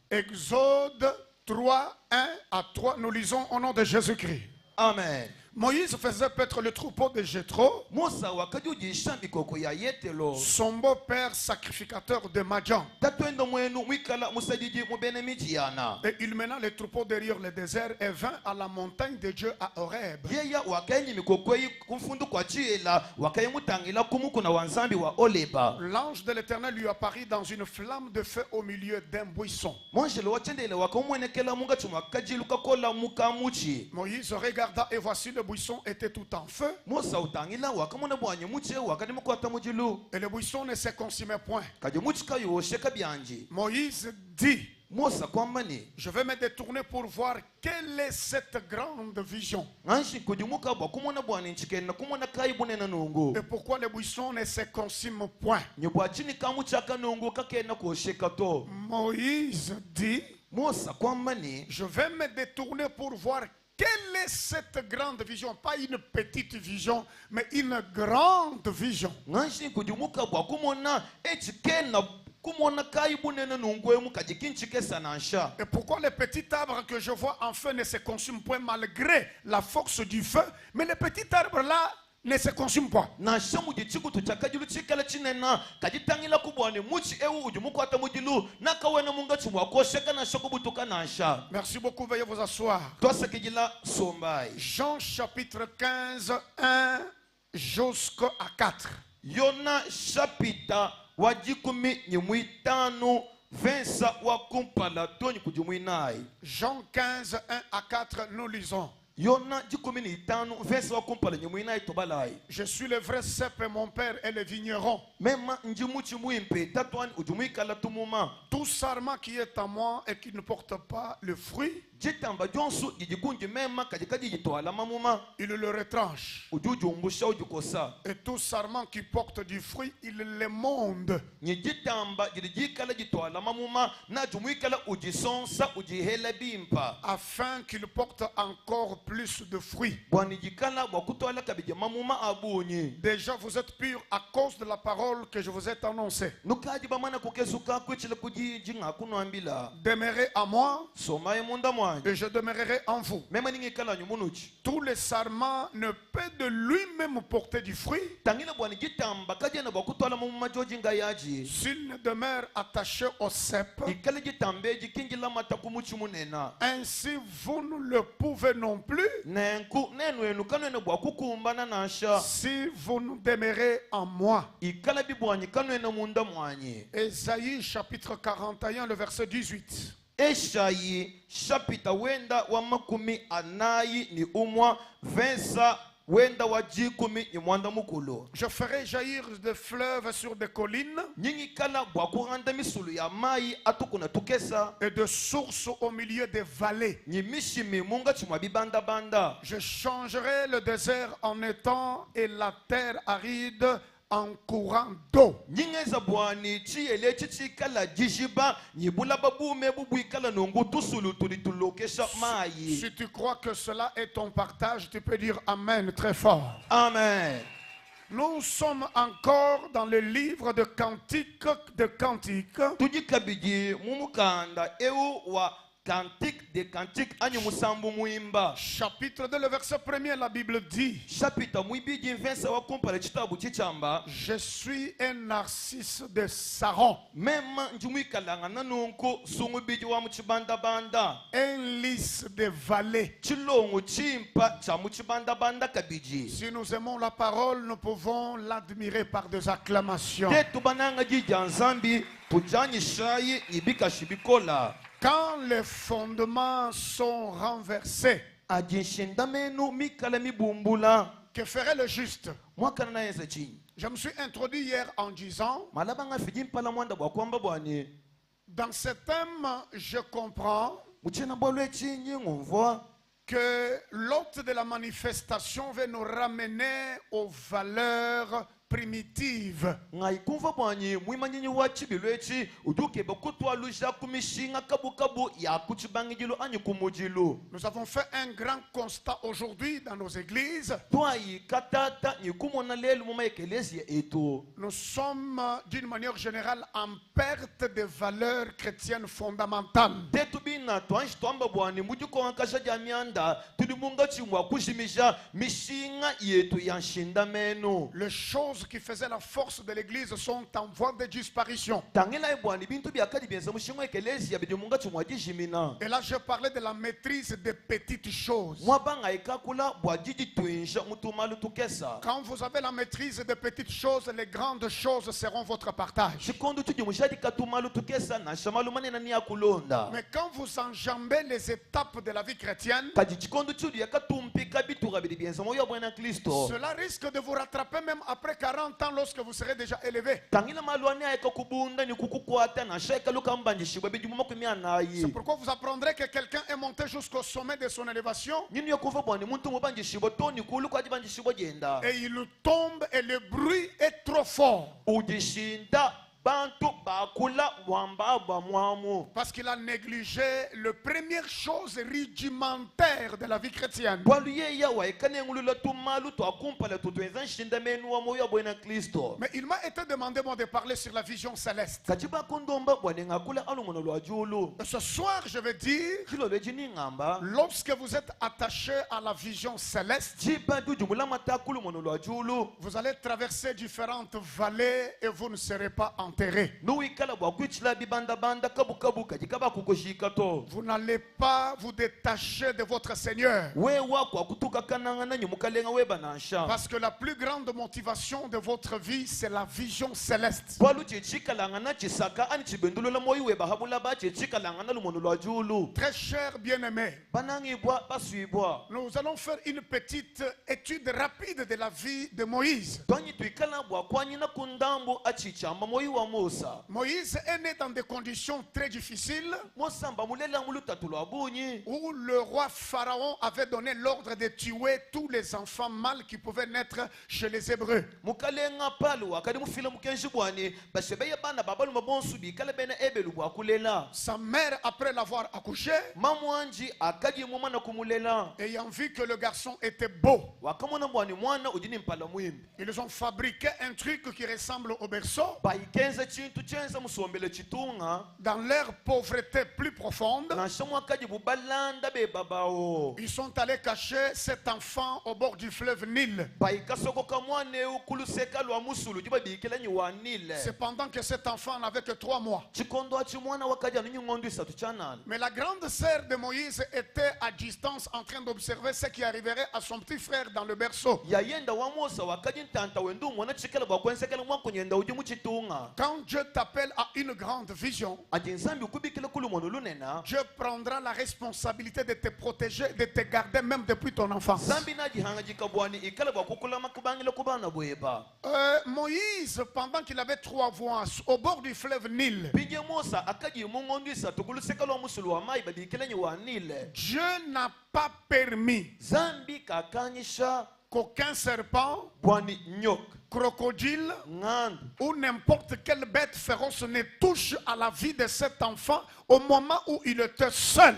Exode 3, 1 à 3. Nous lisons au nom de Jésus-Christ. Amen. Moïse faisait paître le troupeau de Jéthro, son beau-père sacrificateur de Madian. Et il mena les troupeaux derrière le désert et vint à la montagne de Dieu à Horeb. L'ange de l'Éternel lui apparut dans une flamme de feu au milieu d'un buisson. Moïse regarda et voici le buisson était tout en feu. Et le buisson ne se consumait point. Moïse dit: je vais me détourner pour voir quelle est cette grande vision. Et pourquoi le buisson ne se consume point. Moïse dit: je vais me détourner pour voir quelle est cette grande vision. Pas une petite vision, mais une grande vision. Et pourquoi les petits arbres que je vois en feu ne se consument point malgré la force du feu, mais les petits arbres là ne se consument pas. Merci beaucoup, veuillez vous asseoir. Jean chapitre 15, 1 jusqu'à 4. Yona chapita wajikumi nyimwitano vensa wakumpala toni kujumuinai. Jean 15, 1 à 4, nous lisons. Je suis le vrai cep et mon père est le vigneron. Tout sarment qui est à moi et qui ne porte pas le fruit, il le retranche. Et tout sarment qui porte du fruit, il le monde, afin qu'il porte encore plus de fruits. Déjà vous êtes purs à cause de la parole que je vous ai annoncée. Demeurez à moi et je demeurerai en vous. Tout le sarment ne peut de lui-même porter du fruit s'il ne demeure attaché au cep. Ainsi vous ne le pouvez non plus si vous ne demeurez en moi. Ésaïe chapitre 41, le verset 18. Eshayi chapita wenda wa makumi anayi ni umwa vensa wenda wa jikumi ni mwanda mukulu. Je ferai jaillir des fleuves sur des collines nyingi kala bwakuranda misulu ya mai atukuna tukesa et de sources au milieu des vallées. Nyimishimi munga chuma bibanda banda. Je changerai le désert en étang et la terre aride en courant d'eau. Si tu crois que cela est ton partage, tu peux dire Amen très fort. Amen. Nous sommes encore dans le livre de Cantiques de Cantiques. Cantique des cantiques, chapitre 2, le verset 1er, la Bible dit: je suis un narcisse de Saron, un lys de vallée. Si nous aimons la parole, nous pouvons l'admirer par des acclamations. Quand les fondements sont renversés, que ferait le juste? Je me suis introduit hier en disant, dans ce thème, je comprends que l'hôte de la manifestation veut nous ramener aux valeurs primitive. Nous avons fait un grand constat aujourd'hui dans nos églises. Nous sommes d'une manière générale en perte de valeurs chrétiennes fondamentales. Les choses qui faisaient la force de l'église sont en voie de disparition. Et là, je parlais de la maîtrise des petites choses. Quand vous avez la maîtrise des petites choses, les grandes choses seront votre partage. Mais quand vous enjambez les étapes de la vie chrétienne, cela risque de vous rattraper même après 40 ans lorsque vous serez déjà élevé. C'est pourquoi vous apprendrez que quelqu'un est monté jusqu'au sommet de son élévation et il tombe et le bruit est trop fort. Parce qu'il a négligé la première chose rudimentaire de la vie chrétienne. Mais il m'a été demandé moi de parler sur la vision céleste. Ce soir, je vais dire, lorsque vous êtes attaché à la vision céleste, vous allez traverser différentes vallées et vous ne serez pas enterré. Vous n'allez pas vous détacher de votre Seigneur. Parce que la plus grande motivation de votre vie, c'est la vision céleste. Très cher bien-aimé, nous allons faire une petite étude rapide de la vie de Moïse. Moïse est né dans des conditions très difficiles où le roi Pharaon avait donné l'ordre de tuer tous les enfants mâles qui pouvaient naître chez les Hébreux. Sa mère, après l'avoir accouché, ayant vu que le garçon était beau, ils ont fabriqué un truc qui ressemble au berceau. Dans leur pauvreté plus profonde, ils sont allés cacher cet enfant au bord du fleuve Nil. Cependant que cet enfant n'avait que 3 mois. Mais la grande sœur de Moïse était à distance en train d'observer ce qui arriverait à son petit frère dans le berceau. Quand Dieu t'appelle à une grande vision, Dieu prendra la responsabilité de te protéger, de te garder même depuis ton enfance. Moïse, pendant qu'il avait 3 mois au bord du fleuve Nil, Dieu n'a pas permis qu'aucun serpent, crocodile ou n'importe quelle bête féroce ne touche à la vie de cet enfant au moment où il était seul.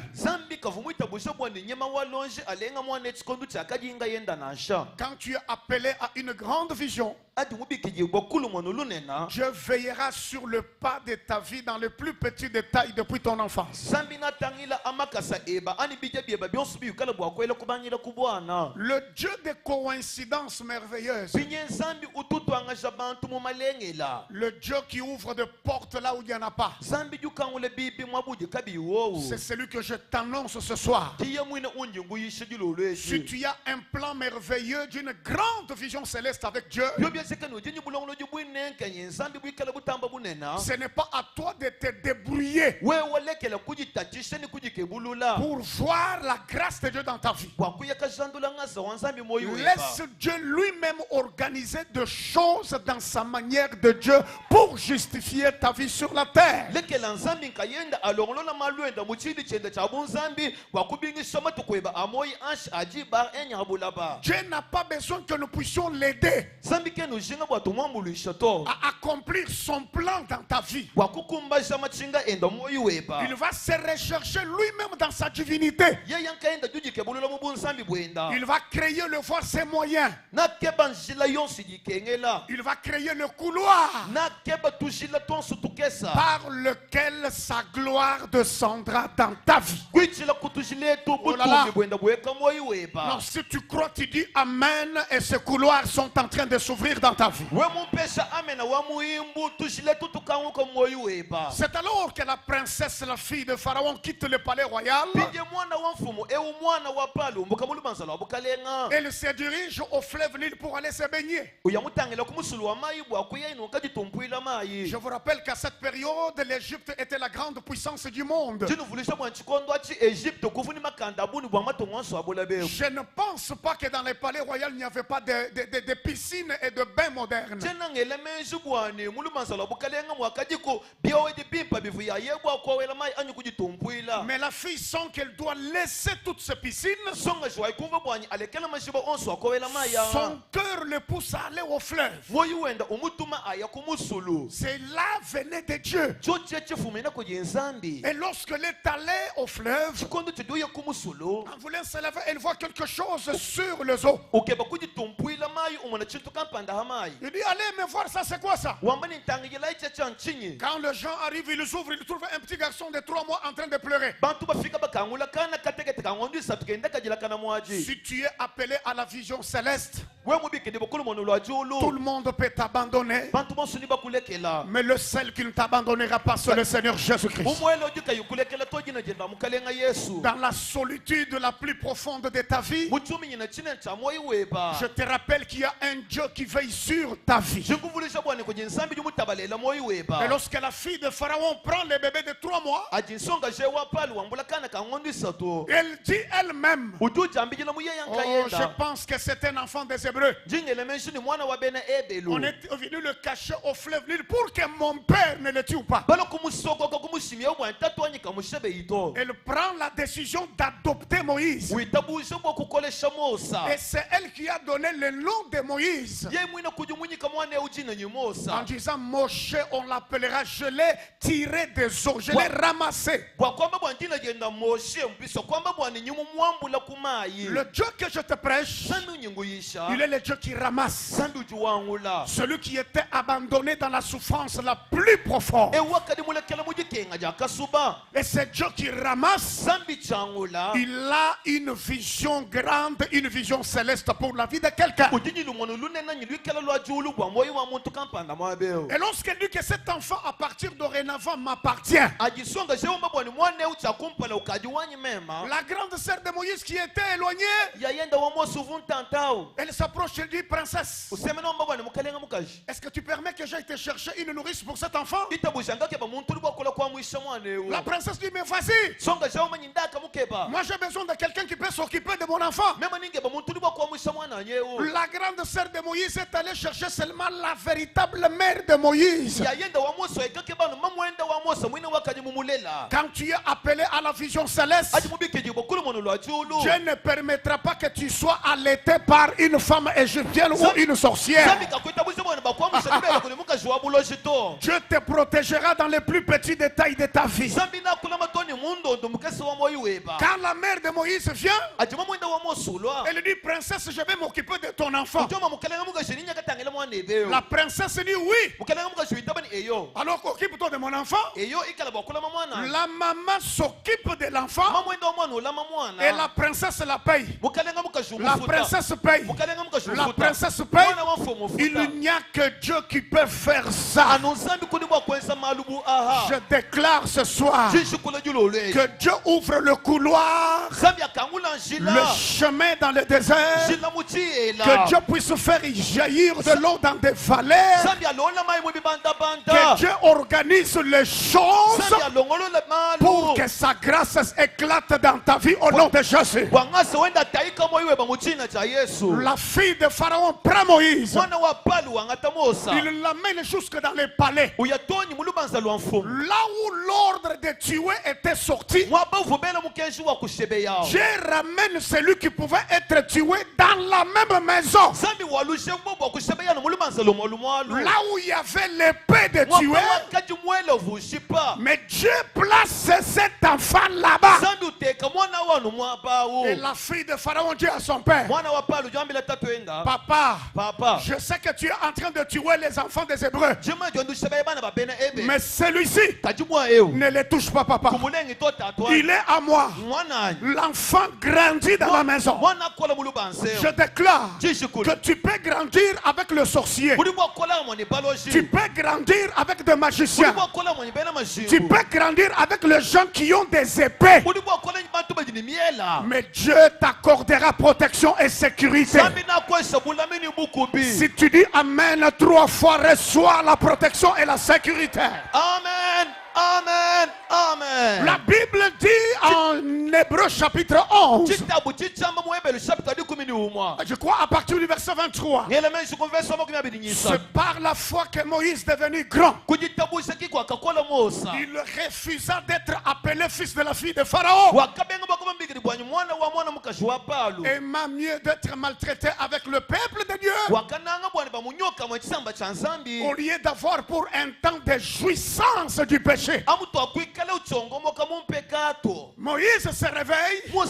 Quand tu es appelé à une grande vision, Dieu veillera sur le pas de ta vie dans les plus petits détails depuis ton enfance. Le Dieu des coïncidences merveilleuses. Le Dieu qui ouvre des portes là où il n'y en a pas. C'est celui que je t'annonce ce soir. Si tu as un plan merveilleux d'une grande vision céleste avec Dieu, ce n'est pas à toi de te débrouiller pour voir la grâce de Dieu dans ta vie. Laisse Dieu lui-même organiser des choses dans sa manière de Dieu pour justifier ta vie sur la terre. Dieu n'a pas besoin que nous puissions l'aider à accomplir son plan dans ta vie. Il va se rechercher lui-même dans sa divinité. Il va créer le voie, ses moyens. Il va créer le couloir par lequel sa gloire descendra dans ta vie. Oh là là. Non, si tu crois, tu dis Amen et ces couloirs sont en train de s'ouvrir dans ta vie. C'est alors que la princesse, la fille de Pharaon, quitte le palais royal. Elle se dirige au fleuve Nil pour aller se baigner. Je vous rappelle qu'à cette période, l'Égypte était la grande puissance du monde. Je ne pense pas que dans les palais royaux, il n'y avait pas de piscines et de bains modernes. Mais la fille sent qu'elle doit laisser toutes ces piscines. Son cœur le pousse à aller au fleuve. C'est là venait de Dieu. Et lorsqu'elle est allée au fleuve, en voulant se laver, elle voit quelque chose sur les eaux. Il dit, allez me voir ça, c'est quoi ça? Quand les gens arrivent, ils ouvrent, ils trouvent un petit garçon de 3 mois en train de pleurer. Si tu es appelé à la vision céleste, tout le monde peut t'abandonner, mais le seul qui ne t'abandonnera pas, c'est le Seigneur Jésus-Christ. Dans la solitude la plus profonde de ta vie, je te rappelle qu'il y a un Dieu qui veille sur ta vie. Et lorsque la fille de Pharaon prend le bébé de 3 mois, elle dit elle-même, oh, je pense que c'est un enfant des Hébreux. On est venu le cacher au fleuve Nil pour que mon père ne le tue pas. Elle prend la décision d'adopter Moïse. Et c'est elle qui a donné le nom de Moïse. En disant Moshe, on l'appellera, je l'ai tiré des eaux, je l'ai ramassé. Le Dieu que je te prêche, il est le Dieu qui ramasse. Celui qui était abandonné dans la souffrance la plus profonde. Et c'est Dieu qui ramasse. Il a une vision grande, une vision céleste pour la vie de quelqu'un. Et lorsqu'elle dit que cet enfant à partir dorénavant m'appartient, la grande sœur de Moïse qui était éloignée, elle s'approche et dit, princesse, est-ce que tu permets que j'aille te chercher une nourrice pour cet enfant? La princesse dit, mais vas-y. Moi j'ai besoin de quelqu'un qui peut s'occuper de mon enfant. La grande sœur de Moïse est allée chercher seulement la véritable mère de Moïse. Quand tu es appelé à la vision céleste, Dieu ne permettra pas que tu sois allaité par une femme égyptienne ou une sorcière. Dieu te protégera dans les plus petits détails de ta vie. Quand la mère de Moïse vient, elle dit: princesse, je vais m'occuper de ton enfant. La princesse dit: oui. Alors occupe-toi de mon enfant. La maman s'occupe de l'enfant et la princesse la paye. La princesse paye. La princesse paye. Il n'y a que Dieu qui peut faire ça. Je déclare ce soir que Dieu ouvre le couloir, le chemin dans le désert, que Dieu puisse faire jaillir de l'eau dans des vallées, que Dieu organise les choses pour que sa grâce éclate dans ta vie au nom de Jésus. La fille de Pharaon prend Moïse, il l'amène jusque dans les palais, là où l'ordre de tuer était sorti. Dieu ramène celui qui pouvait être tué dans la même maison, là où il y avait l'épée de tuer. Mais Dieu place cet enfant là-bas. Et la fille de Pharaon dit à son père: Papa, je sais que tu es en train de tuer les enfants des Hébreux, mais celui-ci, ne les touche pas, papa. Il est à moi. L'enfant grandit dans la maison. Je déclare que tu peux grandir avec le sorcier. Tu peux grandir avec des magiciens. Tu peux grandir avec les gens qui ont des épées. Mais Dieu t'accordera protection et sécurité. Si tu dis Amen 3 fois, reçois la protection et la sécurité. Amen. Amen. Amen. La Bible dit en Hébreux chapitre 11, je crois à partir du verset 23, c'est par la foi que Moïse est devenu grand. Il refusa d'être appelé fils de la fille de Pharaon. Et m'a mieux d'être maltraité avec le peuple de Dieu, au lieu d'avoir pour un temps de jouissance du péché. Moïse se réveille. Il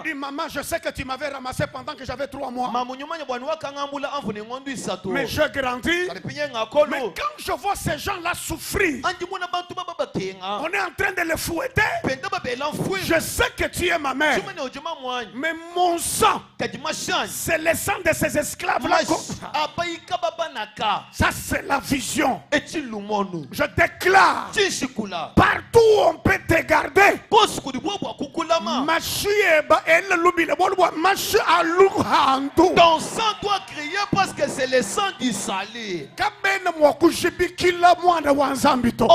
dit: maman, je sais que tu m'avais ramassé pendant que j'avais 3 mois, mais je grandis. Mais quand je vois ces gens-là souffrir, on est en train de les fouetter. Je sais que tu es ma mère, mais mon sang, c'est le sang de ces esclaves-là. Ça, c'est la vision. Je déclare: partout où on peut te garder, ton sang doit crier parce que c'est le sang du salut. On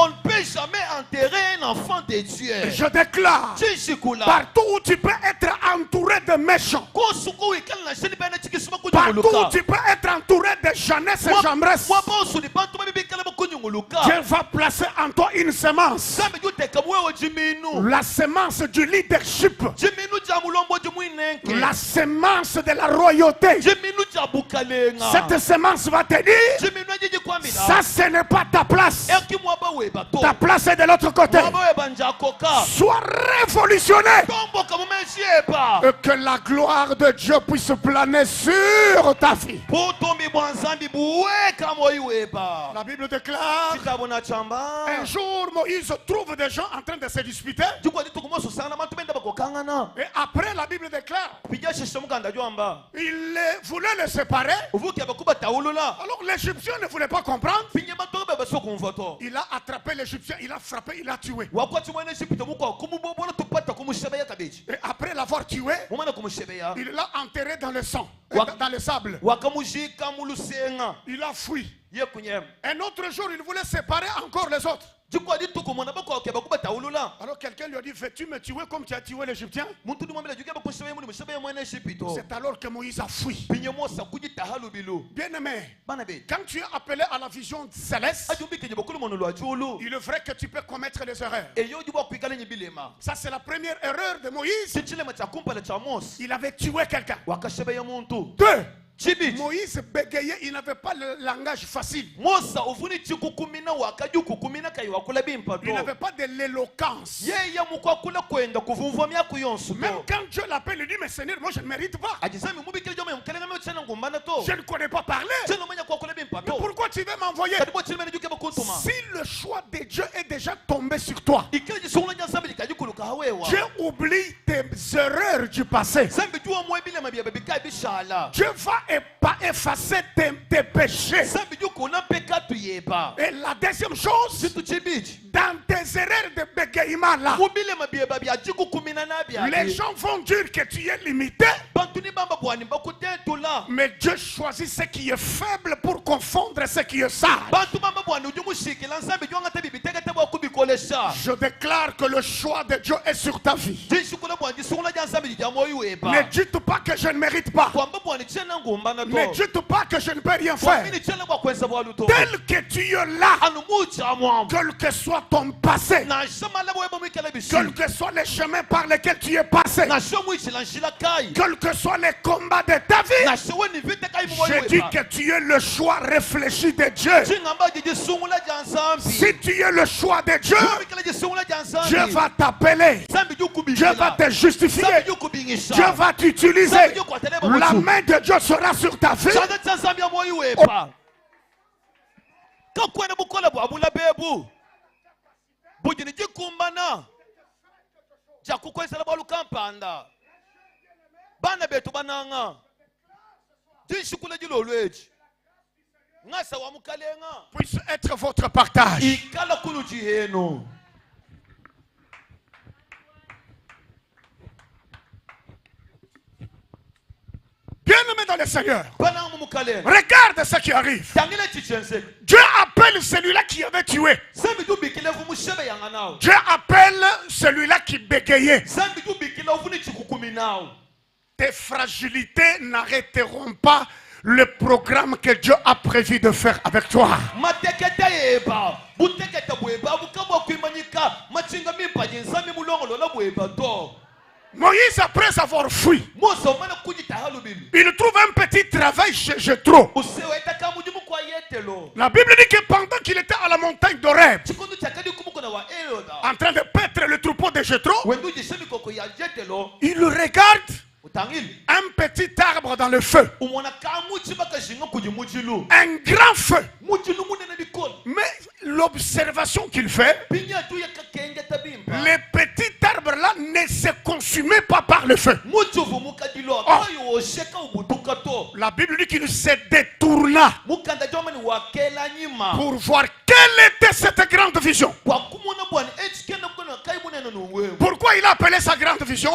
ne peut jamais enterrer un enfant de Dieu. Je déclare: partout où tu peux être entouré de méchants, partout où tu peux être entouré de jeunesse et jambresse, Dieu va placer en toi une semence. La semence du leadership. La semence de la royauté. Cette semence va te dire: ça, ce n'est pas ta place. Ta place est de l'autre côté. Sois révolutionné. Et que la gloire de Dieu puisse planer sur ta vie. La Bible déclare: un jour, Moïse trouve des gens en train de se disputer. Et après, la Bible déclare: il voulait les séparer. Alors l'Égyptien ne voulait pas comprendre. Il a attrapé l'Égyptien, il a frappé, il a tué. Et après l'avoir tué, il l'a enterré dans le sang, dans le sable. Il a fui. Un autre jour, il voulait séparer encore les autres. Alors quelqu'un lui a dit, veux-tu me tuer comme tu as tué l'Égyptien? C'est alors que Moïse a fui. Bien aimé, quand tu es appelé à la vision céleste, il est vrai que tu peux commettre les erreurs. Ça c'est la première erreur de Moïse. Il avait tué quelqu'un. Deux, Moïse bégayait, il n'avait pas le langage facile. Il n'avait pas de l'éloquence. Même quand Dieu l'appelle, il dit, mais Seigneur, moi je ne mérite pas. Je ne connais pas parler. Mais pourquoi tu veux m'envoyer? Si le choix de Dieu est déjà tombé sur toi, Dieu oublie tes erreurs du passé. Dieu va pas effacer tes péchés. Et la deuxième chose, dans tes erreurs de bégaiement là, les gens vont dire que tu es limité. Mais Dieu choisit ce qui est faible pour confondre ce qui est sage. Je déclare que le choix de Dieu est sur ta vie. Ne dites pas que je ne mérite pas. Ne dites pas que je ne peux rien faire. Tel que tu es là, quel que soit ton passé, quel que soit les chemins par lesquels tu es passé, quel que soit les combats de ta vie, je dis que tu es le choix réfléchi de Dieu. Si tu es le choix de Dieu, Dieu va t'appeler, Dieu va te justifier, Dieu va t'utiliser. La main de Dieu sera sur ta vie. Puisse être votre partage. Bien-aimé dans le Seigneur, regarde ce qui arrive. Dieu appelle celui-là qui avait tué. Dieu appelle celui-là qui bégayait. Tes fragilités n'arrêteront pas le programme que Dieu a prévu de faire avec toi. Moïse, après avoir fui, il trouve un petit travail chez Jéthro. La Bible dit que pendant qu'il était à la montagne d'Horeb, en train de paître le troupeau de Jéthro, il regarde un petit arbre dans le feu, un grand feu. Mais l'observation qu'il fait, les petits arbres là ne se consumaient pas par le feu. La Bible dit qu'il se détourna pour voir quelle était cette grande vision. Pourquoi il a appelé sa grande vision?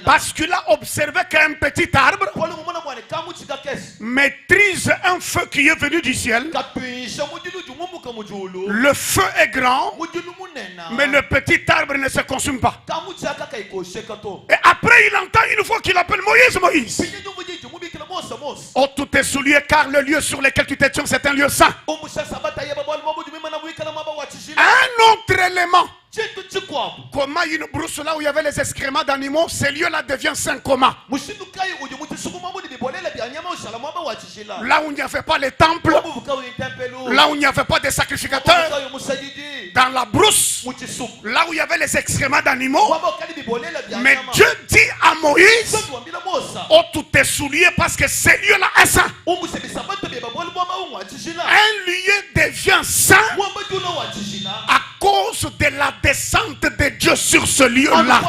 Parce qu'il a observé qu'un petit arbre maîtrise un feu qui est venu du ciel. Le feu est grand, mais le petit arbre ne se consume pas. Et après il entend une voix qui l'appelle Moïse, Moïse. Oh, tous tes souliers, car le lieu sur lequel tu te tiens, c'est un lieu saint. Un autre élément. Comment une brousse là où il y avait les excréments d'animaux, ce lieu-là devient saint comment? Là où il n'y avait pas les temples, là où il n'y avait pas de sacrificateurs, dans la brousse, là où il y avait les excréments d'animaux. Mais Dieu dit à Moïse, oh, tous tes souliers, parce que ce lieu-là est saint. Un lieu devient saint à cause de la descente de Dieu sur ce lieu-là.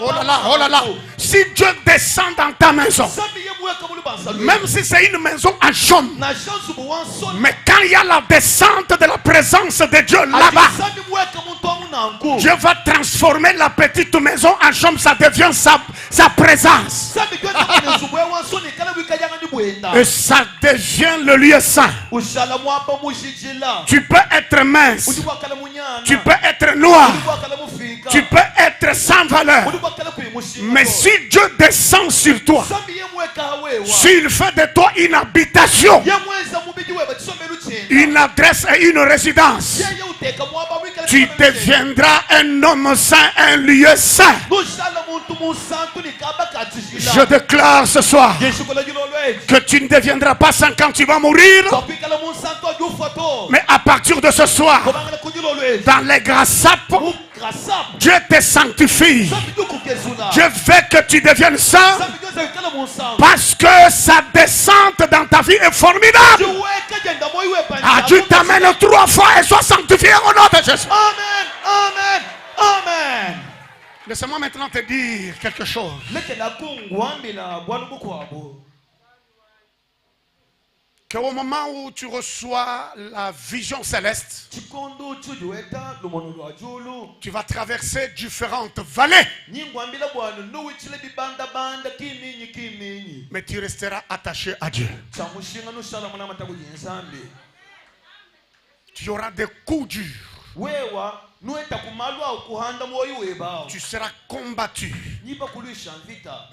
Oh là là, oh là là. Si Dieu descend dans ta maison, même si c'est une maison en chaume, mais quand il y a la descente de la présence de Dieu là-bas, Dieu va transformer la petite maison en chaume, ça devient sa présence. Et ça devient le lieu saint. Tu peux être mince. Tu peux être noir. Tu peux être sans valeur. Mais si Dieu descend sur toi, s'il fait de toi une habitation, une adresse et une résidence, tu deviendras un homme saint, un lieu saint. Je déclare ce soir que tu ne deviendras pas saint quand tu vas mourir, mais à partir de ce soir, dans les grassapes, Dieu te sanctifie. Dieu veut que tu deviennes saint parce que sa descente dans ta vie est formidable. Ah, Dieu t'amène 3 fois et sois sanctifié au nom de Jésus. Amen, amen, amen. Laisse-moi maintenant te dire quelque chose. Qu'au moment où tu reçois la vision céleste, tu vas traverser différentes vallées. Mais tu resteras attaché à Dieu. Tu auras des coups durs. Tu seras combattu,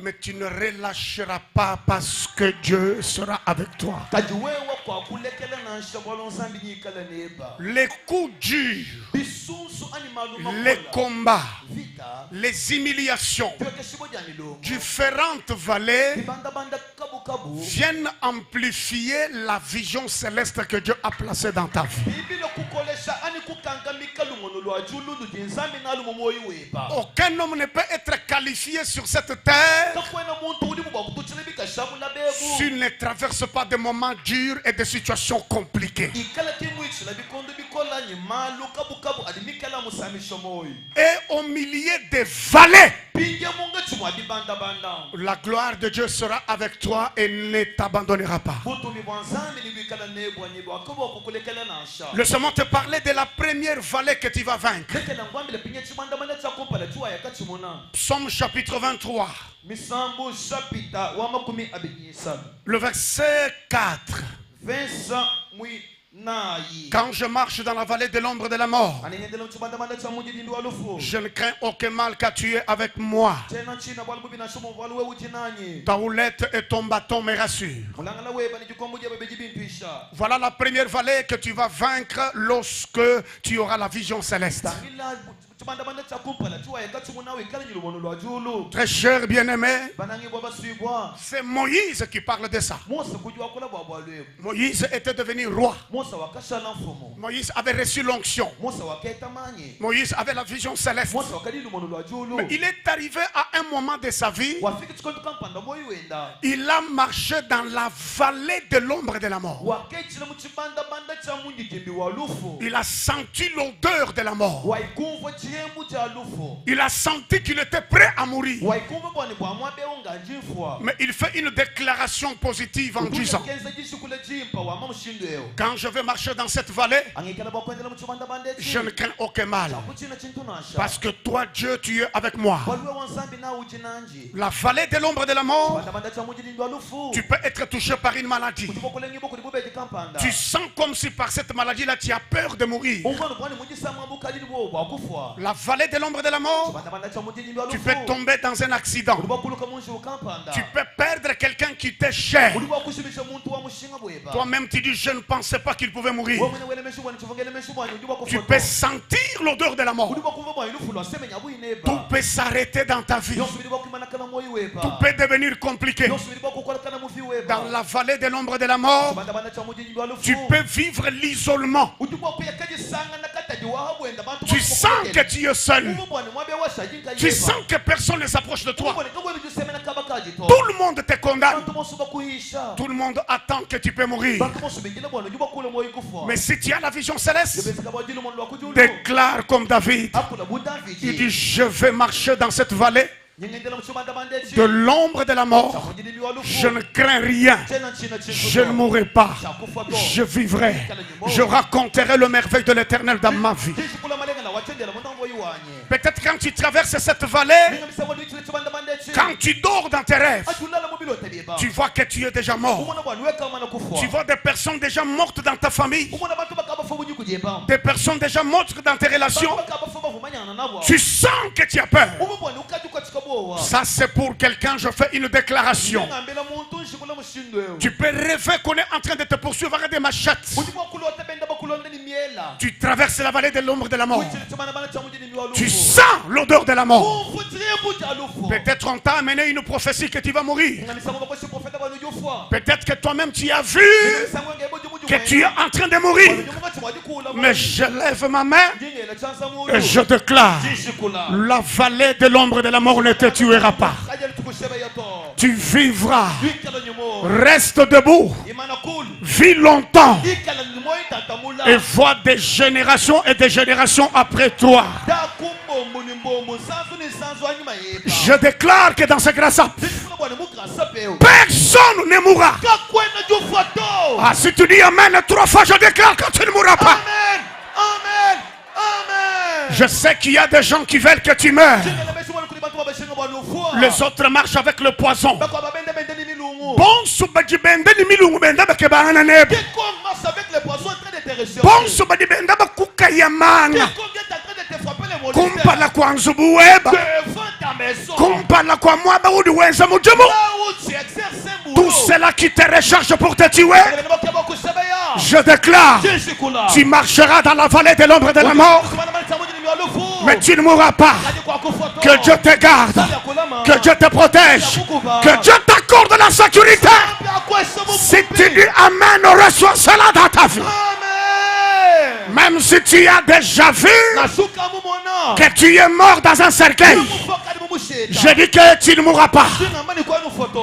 mais tu ne relâcheras pas parce que Dieu sera avec toi. Les coups durs, les combats, les humiliations, différentes vallées viennent amplifier la vision céleste que Dieu a placée dans ta vie. Aucun homme ne peut être qualifié sur cette terre s'il ne traverse pas des moments durs et des situations compliquées. Et au milieu des vallées, la gloire de Dieu sera avec toi et ne t'abandonnera pas. Laisse-moi te parler de la première vallée que tu vas vaincre. Psaume chapitre 23. Le verset 4. Quand je marche dans la vallée de l'ombre de la mort, je ne crains aucun mal car tu es avec moi. Ta houlette et ton bâton me rassurent. Voilà la première vallée que tu vas vaincre lorsque tu auras la vision céleste. Très cher bien-aimé, c'est Moïse qui parle de ça. Moïse était devenu roi. Moïse avait reçu l'onction. Moïse avait la vision céleste. Mais il est arrivé à un moment de sa vie, il a marché dans la vallée de l'ombre de la mort. Il a senti l'odeur de la mort. Il a senti qu'il était prêt à mourir. Mais il fait une déclaration positive en disant: quand je vais marcher dans cette vallée, je ne crains aucun mal. Parce que toi, Dieu, tu es avec moi. La vallée de l'ombre de la mort, tu peux être touché par une maladie. Tu sens comme si par cette maladie-là, tu as peur de mourir. La vallée de l'ombre de la mort, tu peux tomber dans un accident. Tu peux perdre quelqu'un qui t'est cher. Toi-même tu dis: je ne pensais pas qu'il pouvait mourir. Tu peux sentir l'odeur de la mort. Tout peut s'arrêter dans ta vie. Tout peut devenir compliqué. Dans la vallée de l'ombre de la mort, tu peux vivre l'isolement. Tu sens que tu es seul. Tu sens que personne ne s'approche de toi. Tout le monde te condamne. Tout le monde attend que tu peux mourir. Mais si tu as la vision céleste, déclare comme David. Il dit: je vais marcher dans cette vallée de l'ombre de la mort. Je ne crains rien. Je ne mourrai pas. Je vivrai. Je raconterai le merveille de l'Éternel dans ma vie. Peut-être quand tu traverses cette vallée, quand tu dors dans tes rêves, Tu vois que tu es déjà mort. Tu vois des personnes déjà mortes dans ta famille. Des personnes déjà mortes dans tes relations. Tu sens que tu as peur. Ça c'est pour quelqu'un, je fais une déclaration. Tu peux rêver qu'on est en train de te poursuivre avec des machettes. Tu traverses la vallée de l'ombre de la mort. Tu sens l'odeur de la mort. Peut-être on t'a amené une prophétie que tu vas mourir. Peut-être que toi-même tu as vu que tu es en train de mourir. Mais je lève ma main et je déclare: la vallée de l'ombre de la mort ne te tuera pas. Tu vivras. Reste debout. Vis longtemps. Et vois des générations et des générations après toi. Je déclare que dans ce grâce, personne ne mourra. Ah, si tu dis Amen 3 fois, je déclare que tu ne mourras pas. Amen. Amen. Amen. Je sais qu'il y a des gens qui veulent que tu meurs. Les autres marchent avec le poison. Bon, subadi bende ni milungu benda bakebana nebe. Bon, subadi benda bakuka yamanga. Kumpala kwa nzubuweba. Kumpala kwa mwaba udi wenza mujumu. Tout cela qui te recherche pour te tuer, je déclare, tu marcheras dans la vallée de l'ombre de la mort, mais tu ne mourras pas. Que Dieu te garde, que Dieu te protège, que Dieu t'accorde la sécurité. Si tu dis Amen, reçois cela dans ta vie. Même si tu as déjà vu que tu es mort dans un cercueil, je dis que tu ne mourras pas.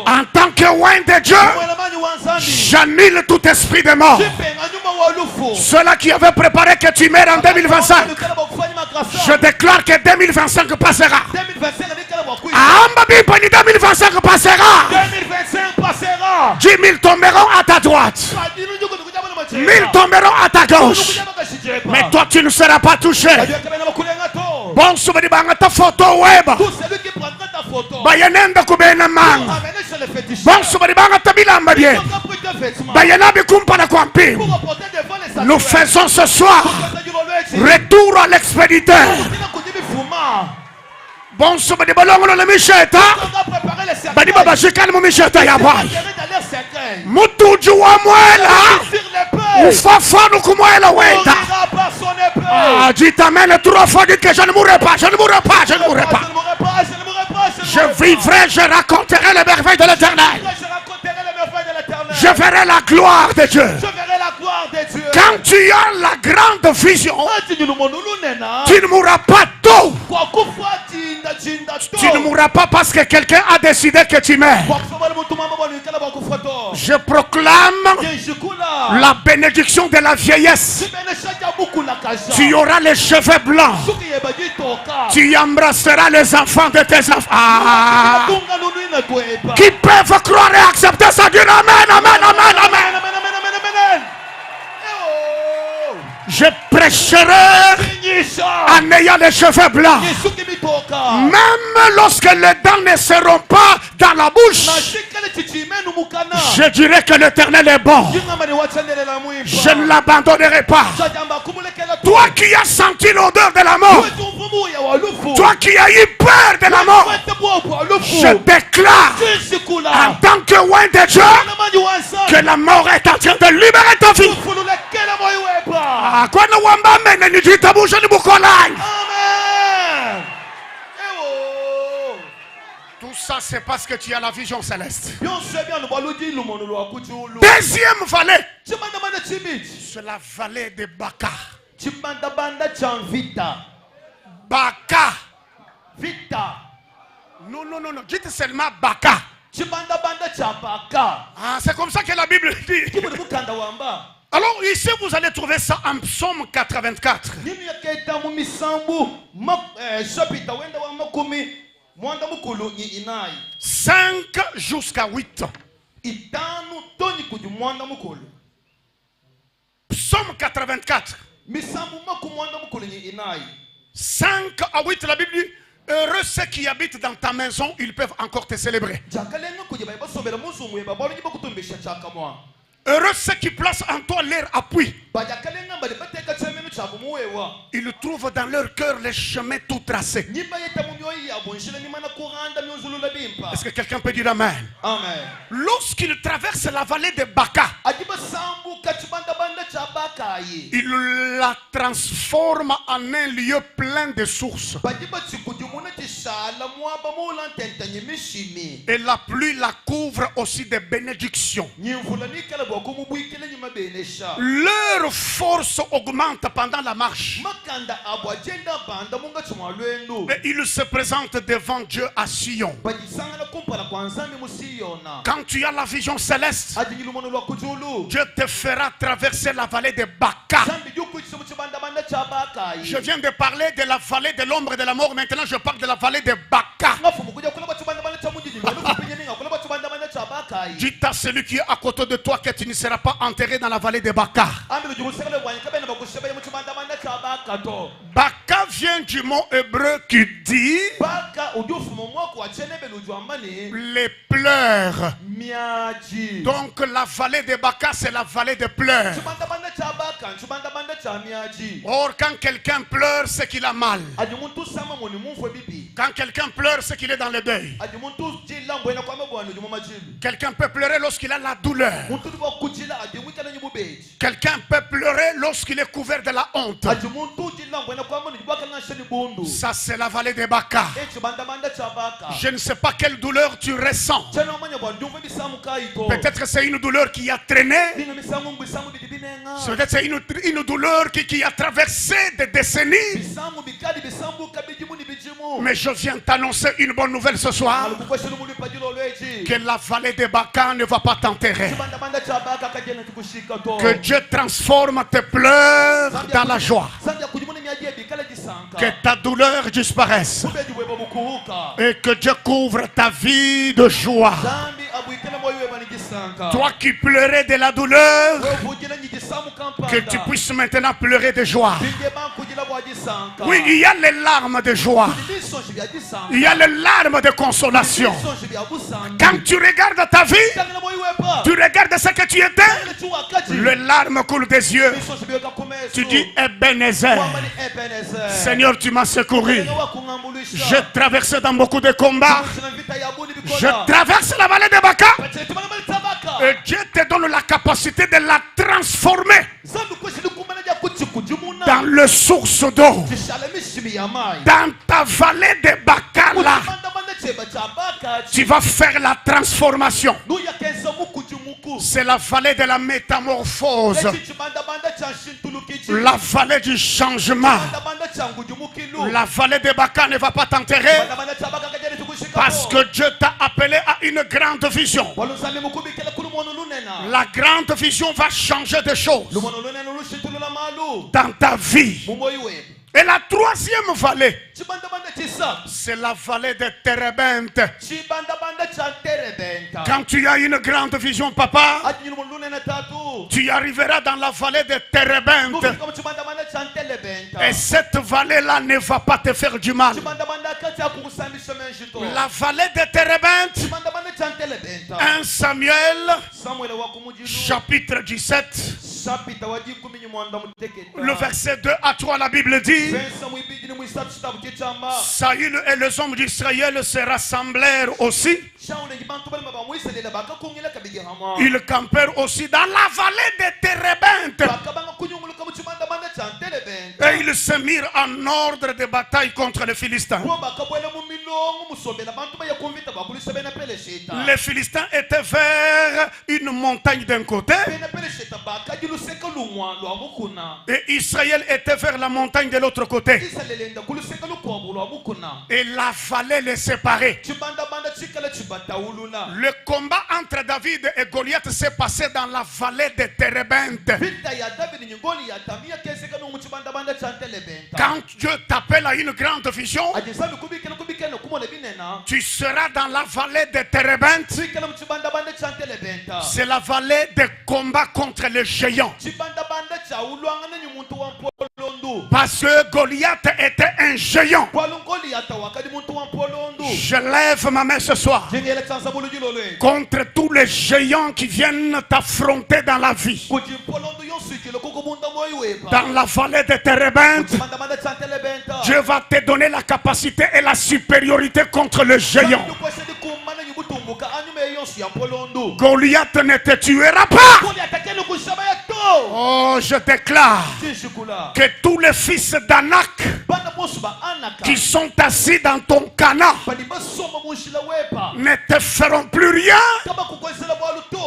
En tant que oint de Dieu, j'annule tout esprit de mort. Ceux-là qui avaient préparé que tu meurs en 2025, je déclare que 2025 passera. 2025 passera. 10 000 tomberont à ta droite. 1000 tomberont à ta gauche. Mais toi tu ne seras pas touché. Bon, souveni banga ta photo web. Bayanenda kubena manga. Bon, souveni banga ta bilamba bien. Bayana bikumpa na kwampi. Nous faisons ce soir retour à l'expéditeur. Bon, souveni balongolo le micheta. Badi baba shikani mu micheta ya boy. Mutuju wa mwela. Ufafanu kumwela weta. Ah, dis t'amène 3 fois, dis que je ne mourrai pas, je ne mourrai pas, je ne mourrai pas. Je vivrai, je raconterai les merveilles de l'Éternel. Je verrai la gloire de Dieu. Quand tu as la grande vision, tu ne mourras pas tôt. Tu ne mourras pas parce que quelqu'un a décidé que tu meurs. Je proclame la bénédiction de la vieillesse. Tu auras les cheveux blancs. Tu embrasseras les enfants de tes enfants. Ah. Qui peuvent croire et accepter ça? Dire Amen, Amen, Amen, Amen. Je prêcherai en ayant les cheveux blancs. Même lorsque les dents ne seront pas dans la bouche, je dirai que l'Éternel est bon. Je ne l'abandonnerai pas. Toi qui as senti l'odeur de la mort, toi qui as eu peur de la mort, je déclare en tant que oint de Dieu que la mort est en train de libérer ta vie. Tout ça c'est parce que tu as la vision céleste. Deuxième vallée, c'est la vallée de Baka. Baka. Vita. Non, non, non, non, dites seulement Baka. Ah, c'est comme ça que la Bible dit. Alors ici vous allez trouver ça en Psaume 84. 5 jusqu'à 8. Psaume 84. 5 à 8, la Bible dit: Heureux ceux qui habitent dans ta maison, ils peuvent encore te célébrer. Heureux ceux qui placent en toi leur appui. Ils trouvent dans leur cœur les chemins tout tracés. Est-ce que quelqu'un peut dire Amen? Amen. Lorsqu'ils traversent la vallée de Baka, il la transforme en un lieu plein de sources. Et la pluie la couvre aussi de bénédictions. Leur force augmente pendant la marche. Et ils se présentent devant Dieu à Sion. Quand tu as la vision céleste, Dieu te fera traverser la vallée de Baka. Je viens de parler de la vallée de l'ombre et de la mort. Maintenant je parle de la vallée de Baka. Dites à celui qui est à côté de toi que tu ne seras pas enterré dans la vallée de Baka. Baka vient du mot hébreu qui dit les pleurs. Donc la vallée de Baka, c'est la vallée de pleurs. Or quand quelqu'un pleure, c'est qu'il a mal. Quand quelqu'un pleure, c'est qu'il est dans le deuil. Quelqu'un peut pleurer lorsqu'il a la douleur. Quelqu'un peut pleurer lorsqu'il est couvert de la honte. Ça c'est la vallée de Baka. Je ne sais pas quelle douleur tu ressens. Peut-être c'est une douleur qui a traîné. Peut-être c'est une douleur qui a traversé des décennies. Mais je viens t'annoncer une bonne nouvelle ce soir. Que la vallée de Baka ne va pas t'enterrer. Que Dieu transforme tes pleurs dans la joie. Que ta douleur disparaisse. Et que Dieu couvre ta vie de joie. Toi qui pleurais de la douleur, que tu puisses maintenant pleurer de joie. Oui, il y a les larmes de joie. Il y a les larmes de consolation. Quand tu regardes ta vie, tu regardes ce que tu étais, les larmes coulent des yeux. Tu dis Ebenezer. Seigneur, tu m'as secouru. J'ai traversé dans beaucoup de combats. Je traverse la vallée de Baka. Et Dieu te donne la capacité de la transformer dans le source d'eau. Dans ta vallée de Baka là, tu vas faire la transformation. C'est la vallée de la métamorphose. La vallée du changement. La vallée de Baka ne va pas t'enterrer. Parce que Dieu t'a appelé à une grande vision. La grande vision va changer des choses dans ta vie. Et la troisième vallée, c'est la vallée de Térébenthe. Quand tu as une grande vision, papa, tu arriveras dans la vallée de Térébenthe. Et cette vallée-là ne va pas te faire du mal. La vallée de Térébenthe, 1 Samuel, chapitre 17. Le verset 2 à 3, la Bible dit: Saül et les hommes d'Israël se rassemblèrent aussi. Ils campèrent aussi dans la vallée de Térébenthe. Et ils se mirent en ordre de bataille contre les Philistins. Les Philistins étaient vers une montagne d'un côté. Et Israël était vers la montagne de l'autre côté. Et la vallée les séparait. Le combat entre David et Goliath s'est passé dans la vallée de Térébenthe. Quand Dieu t'appelle à une grande vision, tu seras dans la vallée de Térébenthe. C'est la vallée des combats contre les géants. Parce que Goliath était un géant. Je lève ma main ce soir contre tous les géants qui viennent t'affronter dans la vie. Dans la vallée de Térébinthe, Dieu va te donner la capacité et la supériorité contre le géant. Goliath ne te tuera pas. Oh, je déclare que tous les fils d'Anak qui sont assis dans ton canal ne te feront plus rien,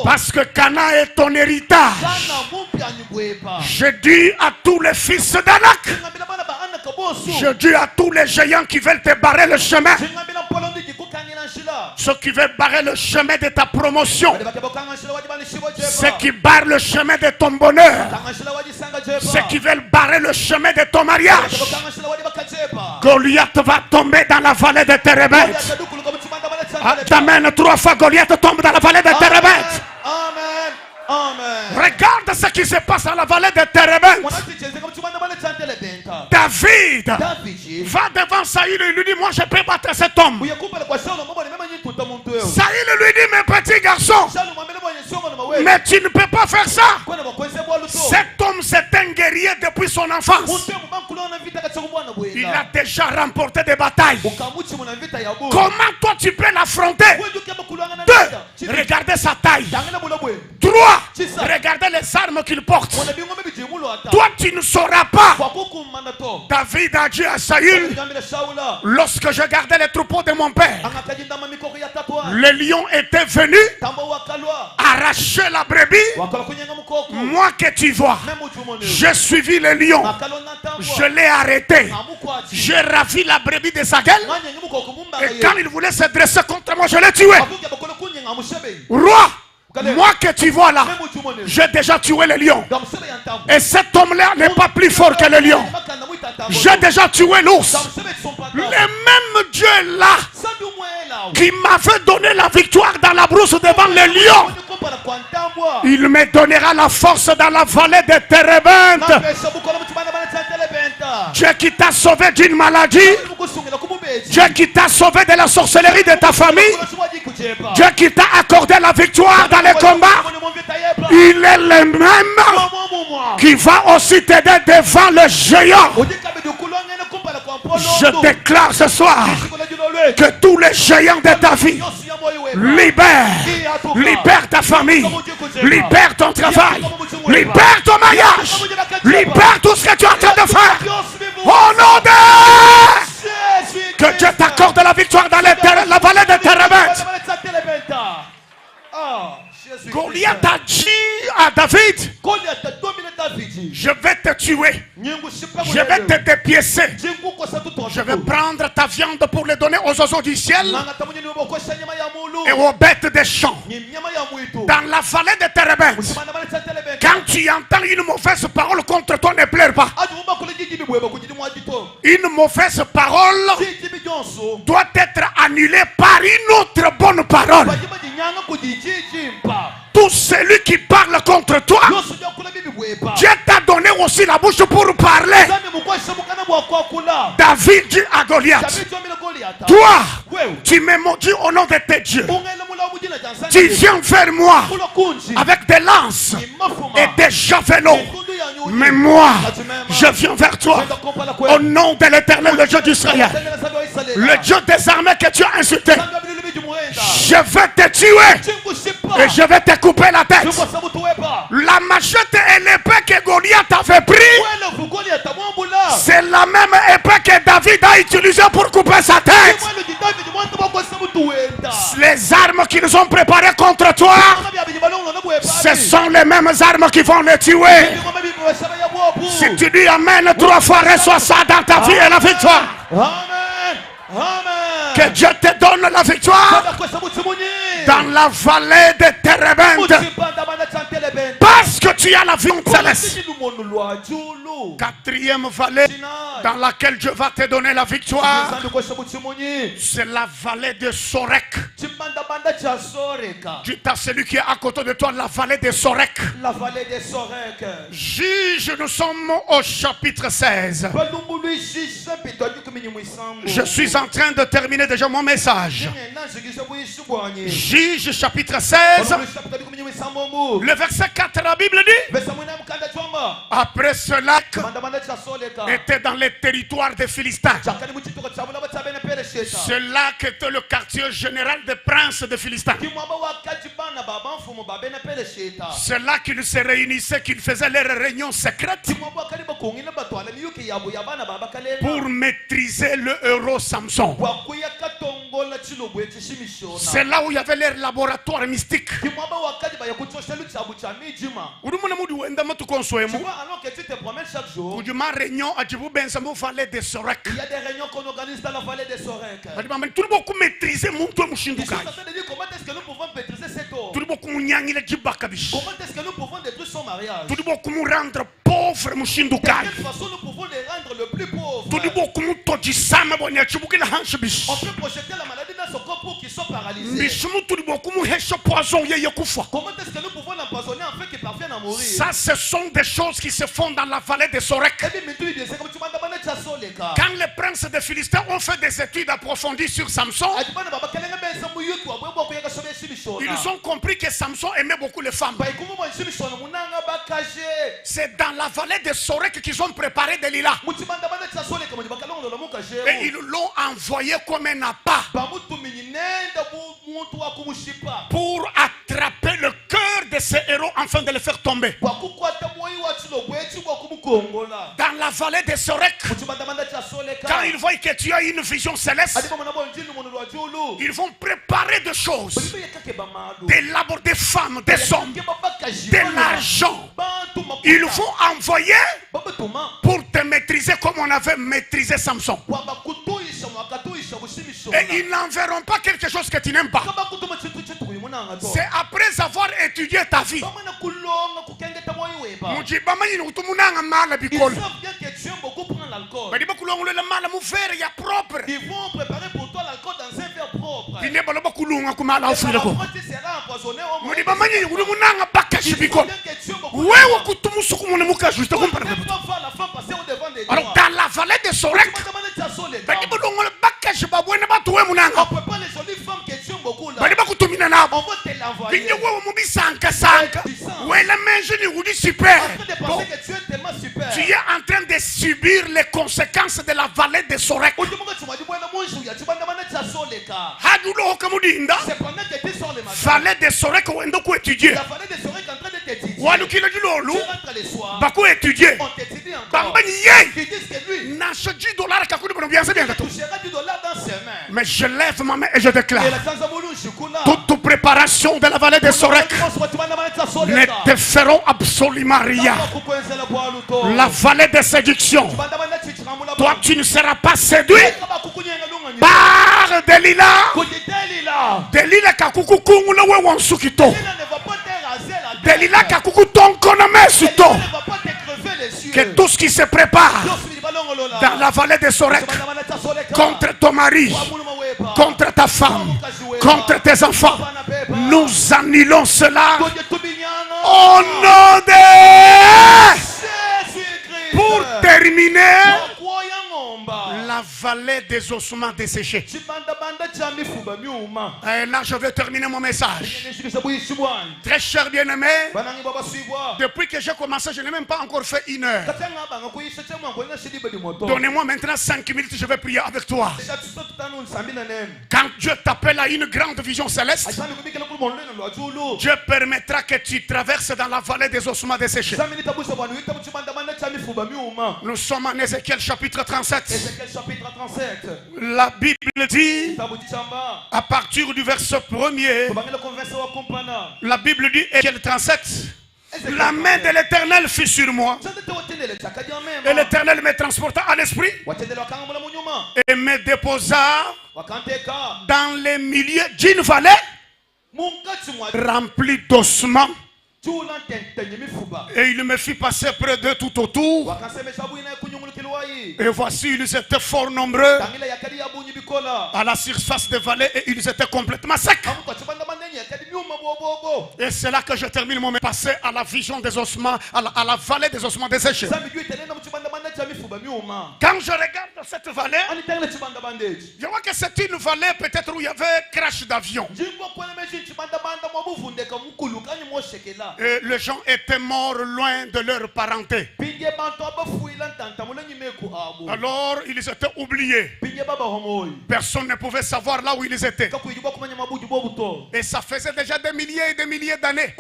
parce que Cana est ton héritage. Je dis à tous les fils d'Anak, je dis à tous les géants qui veulent te barrer le chemin, ceux qui veulent barrer le chemin de ta promotion, ceux qui barrent le chemin de ton bonheur, ceux qui veulent barrer le chemin de ton mariage, Goliath va tomber dans la vallée de Térébinthe. Amen. 3 fois Goliath tombe dans la vallée de Térébinthe. Amen. Amen. Regarde ce qui se passe dans la vallée de Térébinthe. David va devant Saül et lui dit, moi je peux battre cet homme. Saül lui dit, mais petit garçon, mais tu ne peux pas faire ça. Cet homme c'est un guerrier depuis son enfance. Il a déjà remporté des batailles. Comment toi tu peux l'affronter? 2. Regardez sa taille. 3. Regardez les armes qu'il porte. Toi tu ne sauras pas. David a dit à Saül, lorsque je gardais les troupeaux de mon père, le lion était venu arracher la brebis. Moi que tu vois, j'ai suivi le lion, je l'ai arrêté, j'ai ravi la brebis de sa gueule, et quand il voulait se dresser contre moi, je l'ai tué. Roi, moi que tu vois là, j'ai déjà tué le lion. Et cet homme-là n'est pas plus fort que le lion. J'ai déjà tué l'ours. Le même Dieu là qui m'avait donné la victoire dans la brousse devant le lion, il me donnera la force dans la vallée de Térébinthe. Dieu qui t'a sauvé d'une maladie, Dieu qui t'a sauvé de la sorcellerie de ta famille, Dieu qui t'a accordé la victoire dans les combats, il est le même qui va aussi t'aider devant le géant. Je déclare ce soir que tous les géants de ta vie, libère ta famille, libère ton travail, libère ton mariage, libère tout ce que tu es en train de faire. Au nom de... Que Dieu t'accorde la victoire dans la vallée de Térébinthe. Goliath a dit à David, je vais te tuer, je vais te dépiécer, je vais prendre ta viande pour les donner aux oiseaux du ciel et aux bêtes des champs. Dans la vallée de Térébinthe, quand tu entends une mauvaise parole contre toi, ne pleure pas. Une mauvaise parole doit être annulée par une autre bonne parole. Tout celui qui parle contre toi, Dieu t'a donné aussi la bouche pour parler. David dit à Goliath, toi, tu me maudis au nom de tes dieux. Tu viens vers moi avec des lances et des javelots. Mais moi, je viens vers toi au nom de l'Éternel, le Dieu d'Israël, le Dieu des armées que tu as insulté. Je vais te tuer et je vais te couper la tête. La machette et l'épée que Goliath avait pris, c'est la même épée que David a utilisée pour couper sa tête. Les armes qu'ils ont préparées contre toi, ce sont les mêmes armes qui vont le tuer. Si tu dis Amen 3 fois, reçois ça dans ta vie et la victoire. Que Dieu te donne la victoire dans la vallée de Térébinthe, parce que tu as la vie céleste. 4e vallée dans laquelle Dieu va te donner la victoire, c'est la vallée de Sorek. Dis à celui qui est à côté de toi, la vallée des Sorek. La vallée des Sorek. Juge, nous sommes au chapitre 16. Je suis en train de terminer déjà mon message. Juge chapitre 16. Le verset 4, la Bible dit: après cela était dans les territoires des Philistins. Ce lac était le quartier général des princes des Philistins. C'est là qu'ils se réunissaient, qu'ils faisaient leurs réunions secrètes pour maîtriser le héros Samson. C'est là où il y avait leur laboratoire mystique. Tu vois, alors que tu te promènes chaque jour, il y a des réunions qu'on organise dans la vallée des Sorek. Comment est-ce que nous pouvons maîtriser cet homme? Comment est-ce que nous pouvons détruire son mariage? De quelle façon nous pouvons les rendre le plus pauvres? On peut projeter la maladie dans son corps pour qu'il soit paralysé. Comment est-ce que nous pouvons l'empoisonner afin qu'il parvienne à mourir? Ça, ce sont des choses qui se font dans la vallée des Sorek. Quand les princes des Philistins ont fait des études approfondies sur Samson, ils ont compris que Samson aimait beaucoup les femmes. C'est dans la vallée des Sorek qu'ils ont préparé des lilas. Et ils l'ont envoyé comme un appât pour attraper le cœur de ces héros afin de les faire tomber. Dans la vallée des Sorek, quand ils voient que tu as une vision céleste, ils vont préparer des choses, des femmes, des hommes, de l'argent. Ils vont envoyer pour te maîtriser comme on avait maîtrisé Samson. Et ils n'enverront pas quelque chose que tu n'aimes pas. C'est après avoir étudié ta vie. Ils savent bien que tu aimes beaucoup prendre l'alcool. Ils vont préparer pour toi l'alcool dans un verre propre. Et la parole sera empoisonnée au monde. Alors dans la vallée de Sorek, on ne peut pas les jolies femmes que tu aimes beaucoup là. On va te l'envoyer. Tu es en train de subir les conséquences de la vallée de Sorek. Vallée de Sorek où on doit étudier. Beaucoup étudier. Mais je lève ma main et je déclare: toute préparation de la vallée de Sorek ne te feront absolument rien. La vallée de séduction, toi tu ne seras pas séduit par Delilah. Delilah kakuku kungula we wansukito. Delilah kakuku tonkoname suto. Que tout ce qui se prépare dans la vallée de Sorek contre ton mari, contre ta femme, contre tes enfants, nous annulons cela au nom de... Pour terminer, la vallée des ossements desséchés. Et là, je vais terminer mon message. Très cher bien-aimé, depuis que j'ai commencé, je n'ai même pas encore fait 1 heure. Donnez-moi maintenant 5 minutes, je vais prier avec toi. Quand Dieu t'appelle à une grande vision céleste, Dieu permettra que tu traverses dans la vallée des ossements desséchés. Nous sommes en Ézéchiel chapitre 37. La Bible dit, à partir du verset 1er, la Bible dit, Ézéchiel 37, la main de l'Éternel fut sur moi, et l'Éternel me transporta à l'esprit et me déposa dans les milieux d'une vallée remplie d'ossements. Et il me fit passer près d'eux tout autour. Et voici, ils étaient fort nombreux à la surface des vallées et ils étaient complètement secs. Et c'est là que je termine mon passé à la vision des ossements, à la vallée des ossements desséchés. Quand je regarde cette vallée, je vois que c'est une vallée peut-être où il y avait crash d'avion. Et les gens étaient morts loin de leur parenté. Alors ils étaient oubliés. Personne ne pouvait savoir là où ils étaient. Et ça faisait déjà des milliers et des milliers d'années.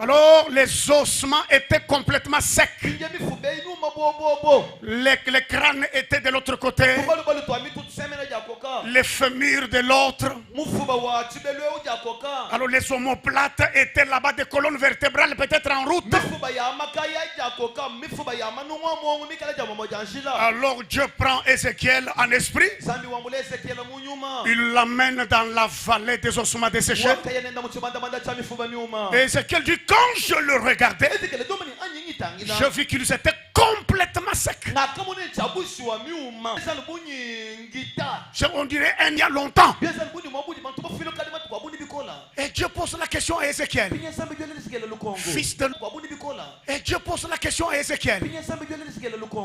Alors les ossements étaient complètement secs. Les crânes étaient de l'autre côté. Les fémurs de l'autre. Alors les omoplates étaient là-bas, des colonnes vertébrales peut-être en route. Alors Dieu prend Ézéchiel en esprit. Il l'amène dans la vallée des ossements desséchés. Et Ézéchiel dit, quand je le regardais, je vis qu'ils étaient complètement secs. On dirait il y a longtemps. Et Dieu pose la question à Ézéchiel. Fils de l'homme. Et Dieu pose la question à Ézéchiel.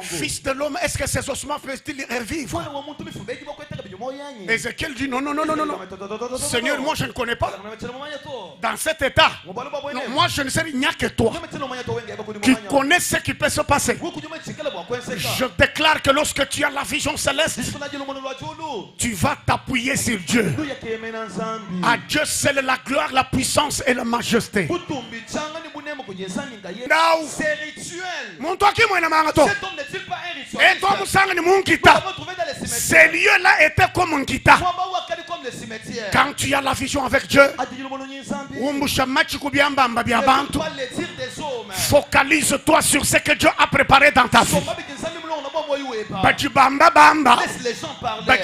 Fils de l'homme, est-ce que ces ossements peuvent-ils revivre? Ézéchiel dit non, non, non, non, non, non. Seigneur, moi je ne connais pas. Dans cet état, non, moi je ne sais, il n'y a que toi qui connais ce qui peut se passer. Je déclare que lorsque tu as la vision céleste, tu vas t'appuyer sur Dieu. À Dieu seul la gloire, la puissance et la majesté. C'est rituel. Cet homme n'est-il pas un rituel? Ces lieux-là étaient comme un guitare. Quand tu as la vision avec Dieu, focalise-toi sur ce que Dieu a préparé dans ta vie. Laisse les gens parler.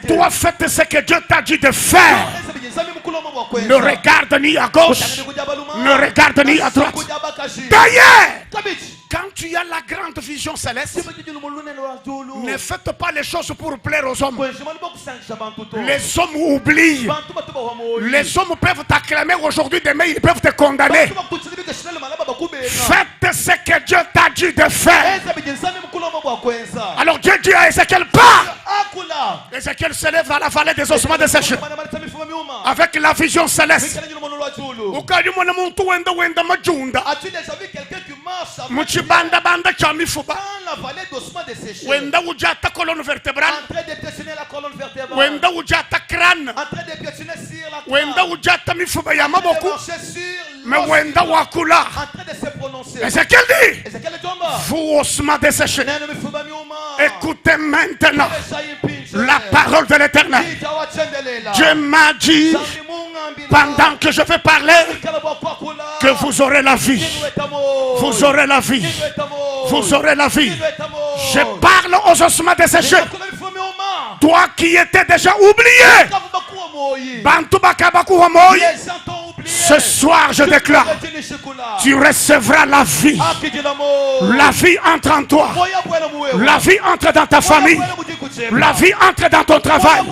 Toi, fais ce que Dieu t'a dit de faire. Ne regarde ni à gauche, ne regarde ni à droite. D'ailleurs, quand tu as la grande vision céleste, ne faites pas les choses pour plaire aux hommes. Les hommes oublient. Les hommes peuvent t'acclamer aujourd'hui, demain ils peuvent te condamner. Faites ce que Dieu t'a dit de faire. Alors Dieu dit à Ézéchiel, pars. Ézéchiel se lève dans la vallée des ossements desséchés avec la vision céleste. As-tu déjà vu quelqu'un qui marche dans la vallée d'ossements desséchés, en train de piétiner la colonne vertébrale, en train de piétiner sur la croix, en train de marcher sur l'os, en train de se prononcer? Ézéchiel dit, vous ossements desséchés, écoutez maintenant la parole de l'Éternel. Dieu m'a dit, pendant que je vais parler, que vous aurez la vie. Vous aurez la vie. Vous aurez la vie. Je parle aux ossements desséchés. Toi qui étais déjà oublié, ce soir je déclare, tu recevras la vie. La vie entre en toi. La vie entre dans ta famille. La vie entre dans ton travail.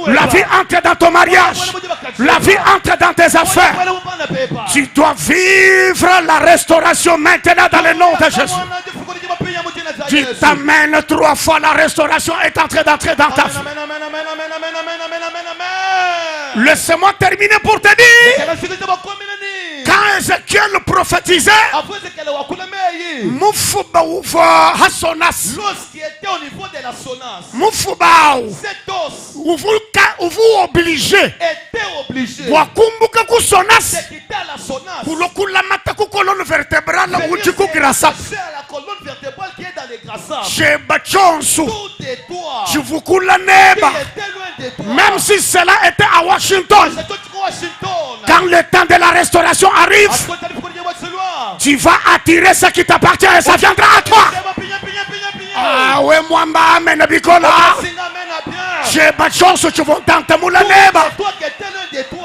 La vie entre dans ton mariage. La vie entre dans tes affaires. Tu dois vivre la restauration maintenant dans le nom de Jésus. Tu t'amènes 3 fois, la restauration est en train d'entrer dans ta vie. Laisse-moi terminer pour te dire, quand Ézéchiel prophétisait, lorsqu'il était au niveau de la sonasse, cet os vous obligé était obligé de quitter la sonasse pour la colonne vertébrale à la colonne vertébrale qui est dans les grassats. Tout est toi qui était loin de toi. Même si cela était à Washington, quand le temps de la restauration arrive, tu vas attirer ce qui t'appartient et ça viendra à toi. Ah ouais, moi, amen, Bikola. J'ai pas de chance, tu vas dans ta moula neba.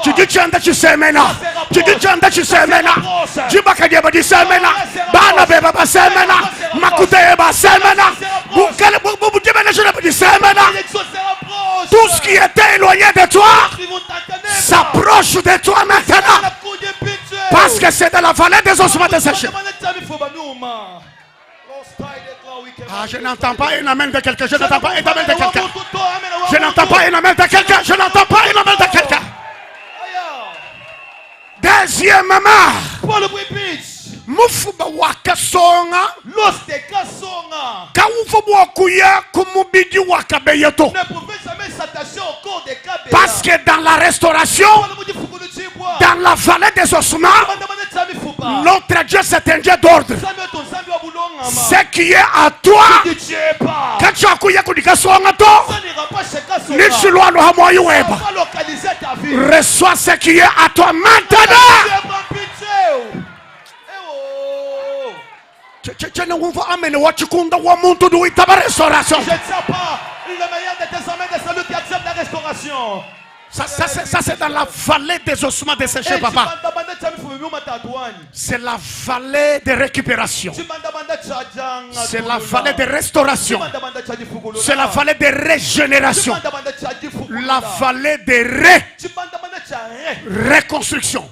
Tu dis Chigichanda Chisemena. Chigichanda Chisemena. Jibakadia Badisemena. Bana Beba Basemena. Makute Basemena. Bukale Bubudimena Badisemena. Tout ce qui était éloigné de toi s'approche de toi maintenant. Parce que c'est dans la vallée des ossements desséchés. Ah, je n'entends pas un amen de quelqu'un. Je n'entends pas un amen de quelqu'un. Je n'entends pas un amen de quelqu'un. Je n'entends pas un amen de quelqu'un. Deuxièmement, mufuba wakasonga kaufubu wakuya kumubidi wakabeyeto. Parce que dans la restauration, dans la vallée des ossements, notre Dieu c'est un Dieu d'ordre. Ce qui est à toi, quand tu as couillé à toi, reçois ce qui est à toi maintenant. Je ne sais pas le meilleur de tes hommes de salut qui acceptent la restauration. Ça c'est dans la vallée des ossements desséchés, papa. C'est la vallée de récupération. C'est la vallée de restauration. C'est la vallée de régénération. La vallée de reconstruction,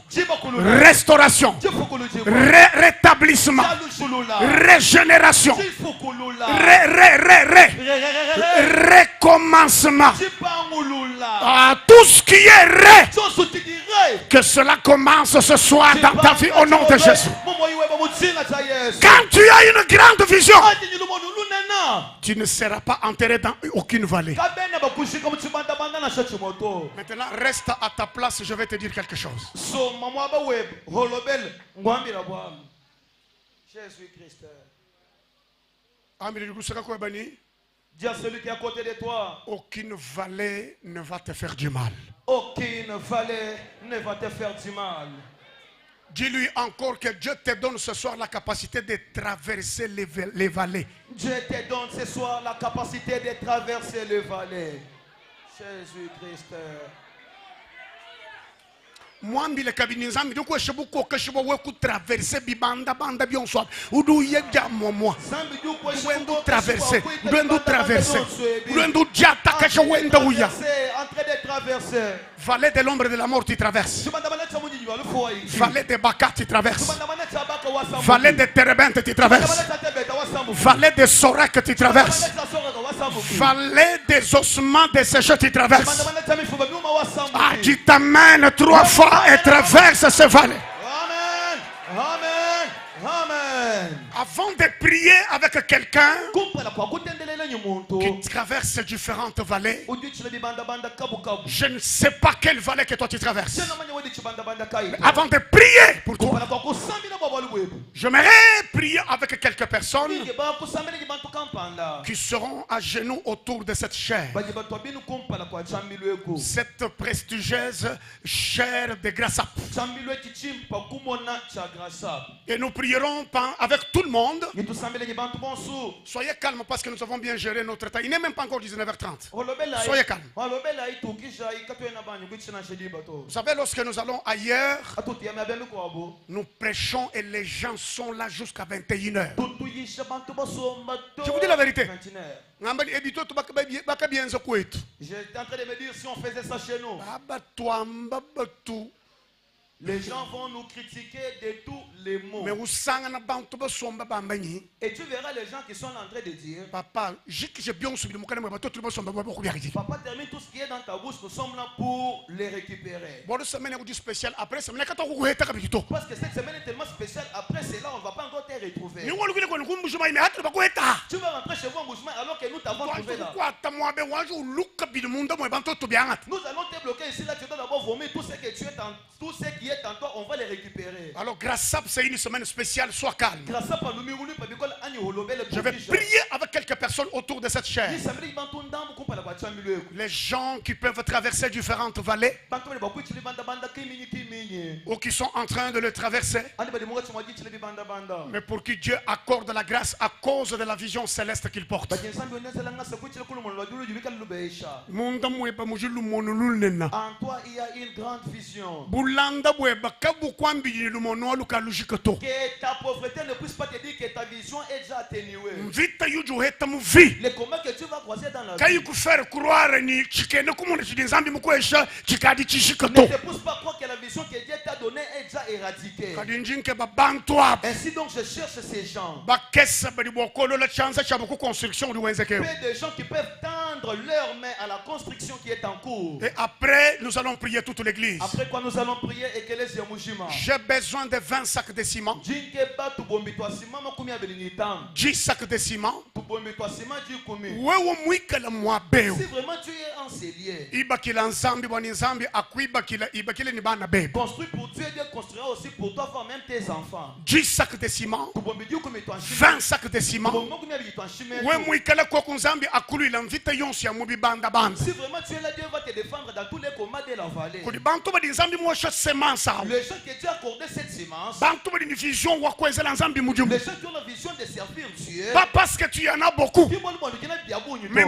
restauration, rétablissement, régénération, recommencement. Tout ce qui est vrai, que cela commence ce soir dans ta vie au nom de Jésus. Quand tu as une grande vision, tu ne seras pas enterré dans aucune vallée. Maintenant, reste à ta place, je vais te dire quelque chose. Jésus-Christ. Dis à celui qui est à côté de toi, aucune vallée ne va te faire du mal. Aucune vallée ne va te faire du mal. Dis-lui encore que Dieu te donne ce soir la capacité de traverser les vallées. Dieu te donne ce soir la capacité de traverser les vallées. Jésus-Christ. Mwambi le kabinizambi doko shebuko kashibo weku traverser bibanda banda bionso udu yeja momo wendo traverser wendo jata kasha wenda uya en train de traverser vallée de l'ombre de la mort tu traverses vallée de Bakat tu traverses vallée de Terebente tu traverses vallée de Sorak tu traverses vallée des ossements desséchés tu traverses. Ah, tu t'amènes 3 fois et traverse ce vallée. Amen. Amen. Amen. Avant de prier avec quelqu'un qui traverse différentes vallées, je ne sais pas quelle vallée que toi tu traverses. Mais avant de prier pour toi, j'aimerais prier avec quelques personnes qui seront à genoux autour de cette chair. Cette prestigieuse chair de Grassap. Et nous prierons avec tout le monde. Soyez calme parce que nous avons bien géré notre temps. Il n'est même pas encore 19h30. Soyez calme. Vous savez, lorsque nous allons ailleurs, nous prêchons et les gens sont là jusqu'à 21h. Je vous dis la vérité. J'étais en train de me dire si on faisait ça chez nous. Les gens vont nous critiquer de tous les mots. Et tu verras les gens qui sont en train de dire Papa, termine tout ce qui est dans ta bouche, nous sommes là pour les récupérer. Parce que cette semaine est tellement spéciale, après cela on ne va pas encore te retrouver. Tu vas rentrer chez vous en Mouchma alors que nous t'avons trouvé là. Nous allons te bloquer ici, là tu dois d'abord vomir tout ce que tu es tout ce qui est en toi, on va les récupérer. Alors grâce à c'est une semaine spéciale, sois calme. Je vais prier avec quelques personnes autour de cette chaire. Les gens qui peuvent traverser différentes vallées ou qui sont en train de le traverser, mais pour qui Dieu accorde la grâce à cause de la vision céleste qu'il porte. En toi, il y a une grande vision. Que ta pauvreté ne puisse pas te dire que ta vision est déjà atténuée. Les combats que tu vas croiser dans la vie ne te pousse pas à croire que la vision que Dieu t'a donnée est déjà éradiquée. Ainsi donc je cherche ces gens. Peu de gens qui peuvent tendre leurs mains à la construction qui est en cours. Et après, nous allons prier toute l'église. Après quoi nous allons prier et que les j'ai besoin de 20 sacs de ciment. 10 sacs de ciment. Si vraiment tu es un cellier, construis pour Dieu et Dieu construira aussi pour toi, faire même tes enfants. 10 sacs de ciment. 20 sacs de ciment. Si vraiment tu es là, Dieu va te défendre dans tous les combats de la vallée. Les gens que Dieu a accordé cette semence, les gens qui ont la vision de servir Dieu, pas parce que tu en as beaucoup, mais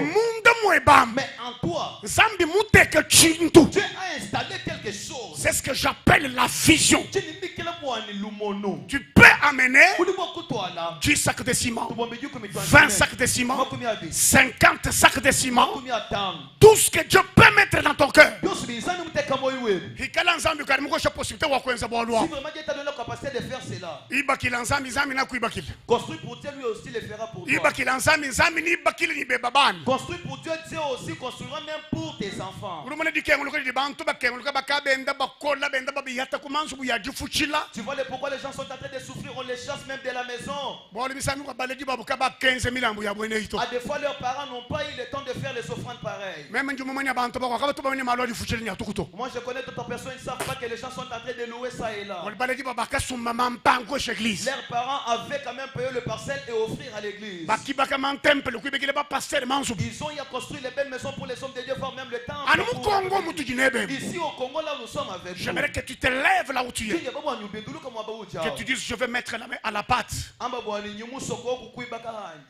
en toi, Dieu a installé quelque chose. C'est ce que j'appelle la vision. Tu peux amener 10 sacs de ciment, 20 sacs de ciment, 50 sacs de ciment, tout ce que Dieu peut mettre dans ton cœur. Si vraiment Dieu t'a donné la capacité de faire cela, construis pour Dieu, lui aussi le fera pour toi. Construis pour Dieu, Dieu aussi construira même pour tes enfants. Tu vois pourquoi les gens sont en train de souffrir, on les chasse même de la maison. À des fois leurs parents n'ont pas eu le temps de faire les offrandes pareilles. Moi je connais d'autres personnes, ils ne savent pas que les gens sont en train de louer ça et là. Leurs parents avaient quand même payé le parcelle et offrir à l'église. Ils ont construit les belles maisons pour les hommes de Dieu, voire même le temple. Ici au Congo, là nous sommes avec vous. J'aimerais que tu te lèves là où tu es. Que tu dises, je vais mettre la main à la pâte.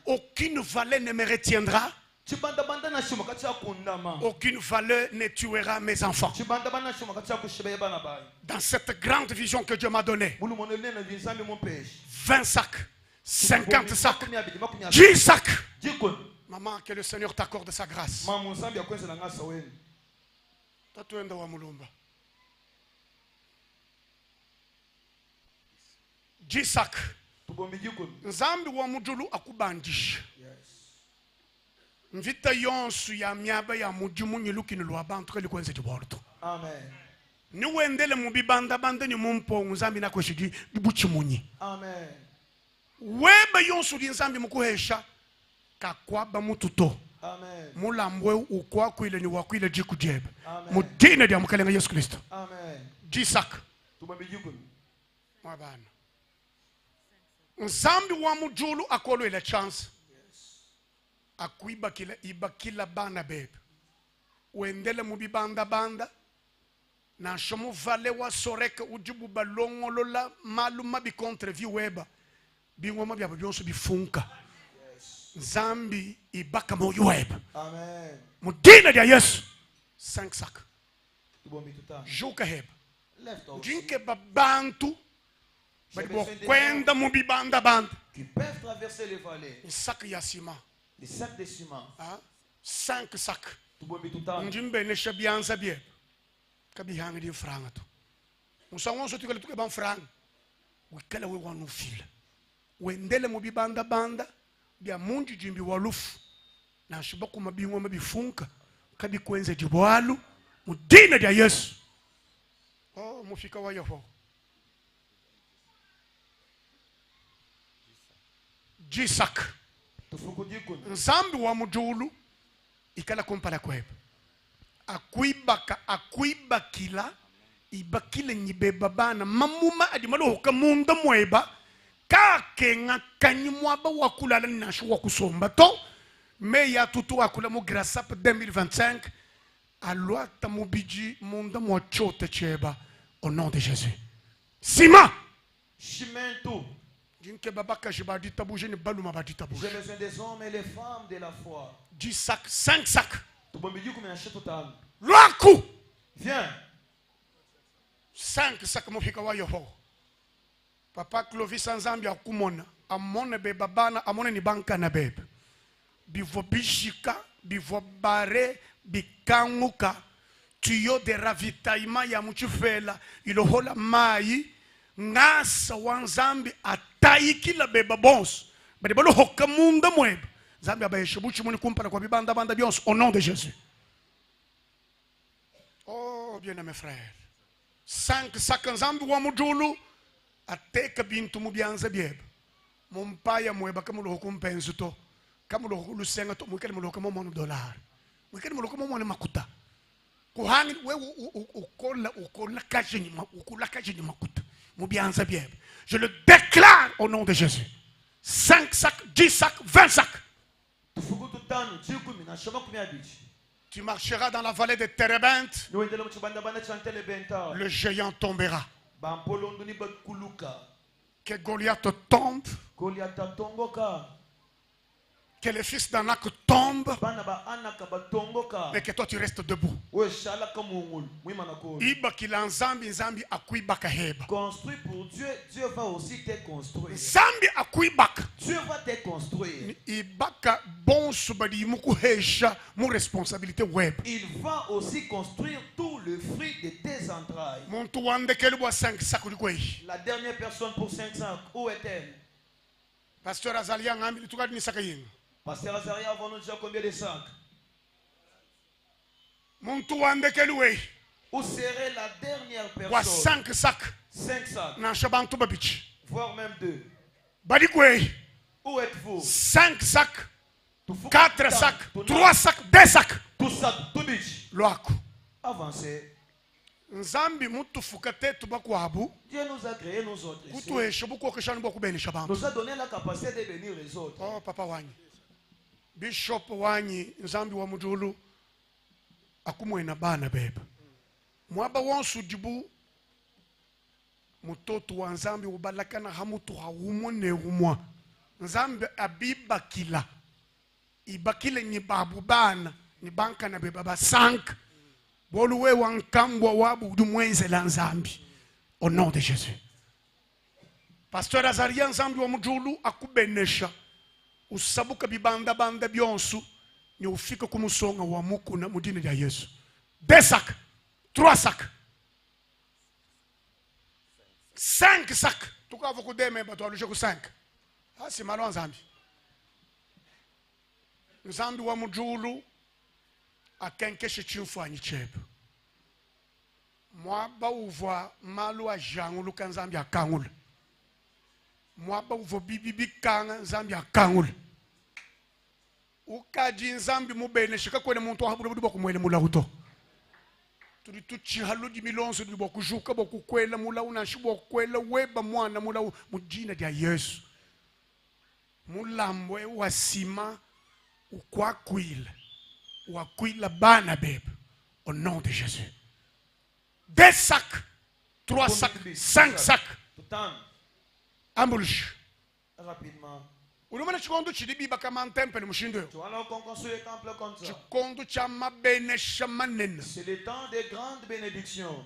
Aucune vallée ne me retiendra. Aucune vallée ne tuera mes enfants. Dans cette grande vision que Dieu m'a donnée, 20 sacs, 50 sacs, 10 sacs. Maman, que le Seigneur t'accorde sa grâce. 10 sacs. Nzambi wa mujulu akubandisha. Mvita yonsu ya miaba ya mujimu nyilukini luaba entre likwenze jiborto. Amen. Ni wendele mubibanda banda ni mumpo nzambi na kweshidi buchimunyi. Amen. Weba yonsu di nzambi mukuhesha kakwaba mututo. Amen. Mulambwe ukwa kuile ni wakuile jiku jebe. Mudine dia mukalenga Yesu Kristo. Amen. 10 sacs. Mwabana. Nzambi wa mujulu akolo ile chance. Akuibakila ibakila bana bebe. Wendele mubibanda banda. Na shomu vale wa soreka ujubu balongo lola maluma bi contre vi weba. Bingoma bya byonso bifunka. Nzambi ibaka mo weba. Amen. Mudina dia Yesu. 5 sacs. Joka heb. Jinke babantu. Qui peuvent traverser les vallées. Les sacs de ciment. Les sacs de ciment. 5 sacs. Njimbe ne shabianza bie. Kabihanga di franga tu. Musango so tukale tuke ban franga. Wikala we wanu fil. Wendele mo bibanda banda bia munji jimbi walufu. Na shibaku mabingo mabifunka. Kabi kwenze jibwalu. Mudina dia Yesu. Oh, mufika wa yafo. 10 sacs. Nzambi wa mujulu ikala kumpala kweba. Akuibakila ibakile nyibeba bana mamuma adimalo hokamunda mweba kake ngakanyi mwaba wakulala nasho wakusomba to me ya tutu wakula mu grâce 2025 alwa tamubiji munda mwachote cheba au nom de Jésus. Sima chemin tout. J'ai besoin des hommes et les femmes de la foi. 10 sacs, 5 sacs. Loaku. Viens. 5 sacs mofika wa yoho. Papa Clovis Nzambi akumona. Amone beba bana, amone ni banka na bebe. Bivo bishika, bivo bare, bikanguka. Tuyo de ravitaillement ya muchufela. Ilohola mai. Ngasa wanzambi ataiki la beba bons. Bade balo hokamunda mweb. Zambi abayeshubuchi muni kumpana kwa bibanda banda bions au nom de Jésus. Oh bien-aimés frères. 5 sacs nzambi wa mujulu ateka bintu mubianza bieb. Mumpaya mweba kamulo hokumpenzu to. Kamulo hokulusenga to mwikele mulo hokamomo $. Mwikele mulo hokamomo makuta. Kuhani we ukola kajini makuta. Je le déclare au nom de Jésus. 5 sacs, 10 sacs, 20 sacs. Tu marcheras dans la vallée de Térébinthe. Le géant tombera. Que Goliath tombe. Que les fils d'Anak tombent, mais que toi tu restes debout. Construis pour Dieu, Dieu va aussi te construire. Dieu va te construire. Il va aussi construire tout le fruit de tes entrailles. La dernière personne pour 500, où est-elle? Pasteur Azalia, Pasteur Azaria, avant nous dire combien de sacs? Où serait la dernière personne? 5 sacs. 5 sacs. Voire même 2. Où êtes-vous? 5 sacs. 4 sacs. 3 sacs. 2 sacs. Tout ça, tout biche. Avancez. Nzambi mutu fukate tubakwabu. Dieu nous a créé nous autres. Nous a donné la capacité de bénir les autres. Oh papa wanyi. Bishop wanyi Nzambi wa mujulu akumwena bana beba. Mwaba wonsu dibu mutoto wa Nzambi ubalakana hamutu hawumwe ne umwa. Nzambi abibakila. Ibakile ni babu bana ni banka na beba ba 5. Boluwe wankambwa wabu dumwenze la Nzambi. Au nom de Jésus. Pasteur Azaria Nzambi wa mujulu akubenesha. Usabuka bibanda banda byonsu ni ufika kumusonga wa muku na mudini ya Yesu. 2 sacs. 3 sacs. 5 sacs. Tukava kudeme bato alushe ku 5. Asi malo Nzambi. Nzambi wa mujulu akenkeshe chimfu anyichebe. Mwaba uva malu a jangu luka Nzambi akangula. Mwaba uva bibi kanga Nzambi akangula. Ukaji Nzambi mubene shika kwene muntu wahabulu boku mwene mula uto. Tuli tuchi haludi milonso tuli boku juka boku kwela mula unashi boku kwela weba mwana mula mujina dia Yesu. Mulambwe wasima ukwakwila. Wakwila bana bebe. Au nom de Jésus. 2 sacs. 3 sacs. 5 sacs. Ambulsh. Rapidement. Ulumana chikondo chidibi bakama temple mushindo. Tu vas construire un temple comme ça. Chikondo cha mabene shamanene. C'est le temps des grandes bénédictions.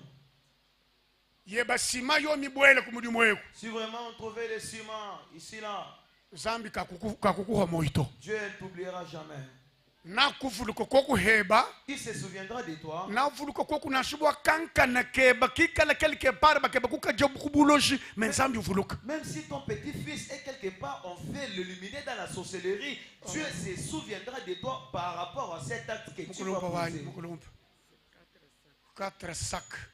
Yeba sima yo mibwele kumudi mweku. Si vraiment on trouvait le ciment ici là. Zambi kakukuha moito. Dieu ne t'oubliera jamais. Na kuvuluko koku heba. Il se souviendra de toi. Na vuluko koku na shibwa kanka na keba kikala quelque part ba keba kuka job kubuloshi menzambi uvuluka. Même si ton petit-fils est quelque part on fait l'illuminer dans la sorcellerie, Dieu se souviendra de toi par rapport à cet acte que tu vas poser. 4 sacs.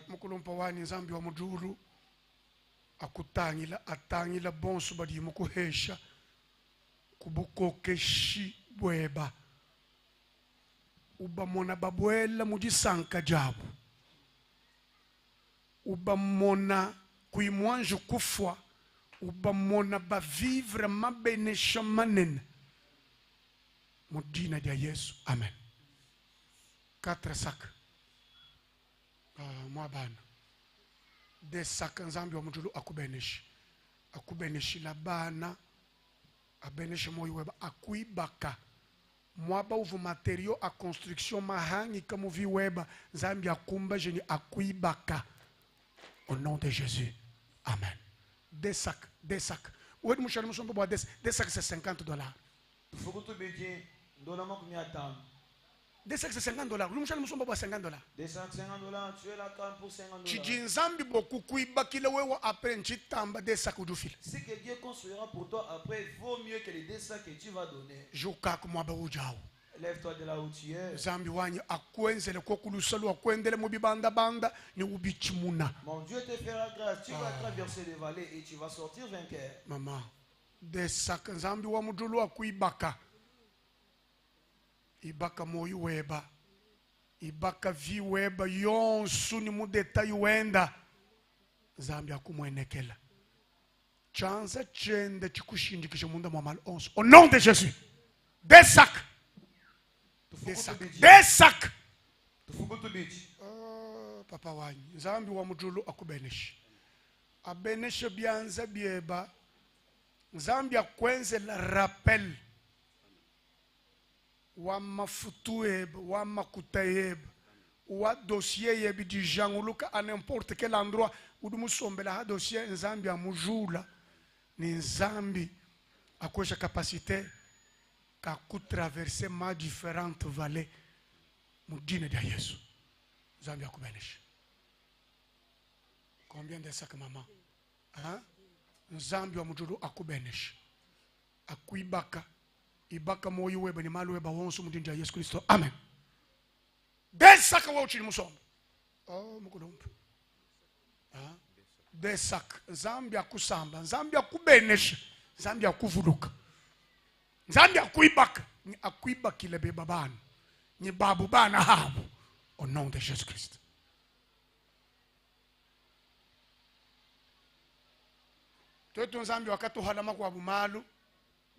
Mukulumpa wani Nzambi wa mujulu akutangila atangila bonsu badi mukuhesha kubukokeshi bweba ubamona babwela mujisanka jabu ubamona kuimwanju kufwa ubamona ba vivre mabenesha manene mudina dia Yesu amen 4 sacs moi bana des sacs nzambi wa mujulu akubeneshi la bana abeneshi moyo weba akuibaka mwaba uvu matériaux à construction mahangi comme vi weba nzambi akumba jeni akuibaka au nom de Jésus amen. Des sacs où est-ce que nous avons des sacs c'est $50. Des sacs c'est $50. Nous avons $50. Des sacs $50, tu es la canne pour $50. Chijinzambi boku kuibakile wewe après nchitamba des sacs du fil. Ce que Dieu construira pour toi après vaut mieux que les 2 sacs que tu vas donner. Joka kuma ba ujao. Lève-toi de là où tu es. Zambi wanyi akwenzele ko kulusalo akwendele mu bibanda banda ni ubichimuna. Mon Dieu te fera grâce, tu vas traverser les vallées et tu vas sortir vainqueur. Maman, des sacs zambi wa mudulu akuibaka. Ibaka moyo weba. Ibaka vi weba yonsu ni mu detail wenda. Zambi akumwenekela. Chanza chende chikushindikisha munda mwamal 11. Au nom de Jésus. Des sacs. Des sacs. Papa wanyi nzambi wa mujulu akubeneshi abeneshe byanza bieba nzambi akwenze la rappel wa mafutu eba wa makuta eba wa dossier yebi du janguluka à n'importe quel endroit où nous sommes ha dossier nzambi amujula ni nzambi akwesha capacité ka traverser ma différentes vallées mudine de Yesu nzambi akubeneshi. Combien de sacs maman? Hein? Nzambi wa mujulu akubeneshi akuibaka ibaka moyo weba ni malu weba wonsu mudinja Yesu Kristo amen. Des sacs wa uchini musomba mukulumpa des sacs nzambi akusamba nzambi akubeneshi nzambi akuvuluka nzambi akuibaka ni akuibakile beba bana ni babu bana habu au nom de Jésus Christ. Toto nzambi wakati halama kwa bumalu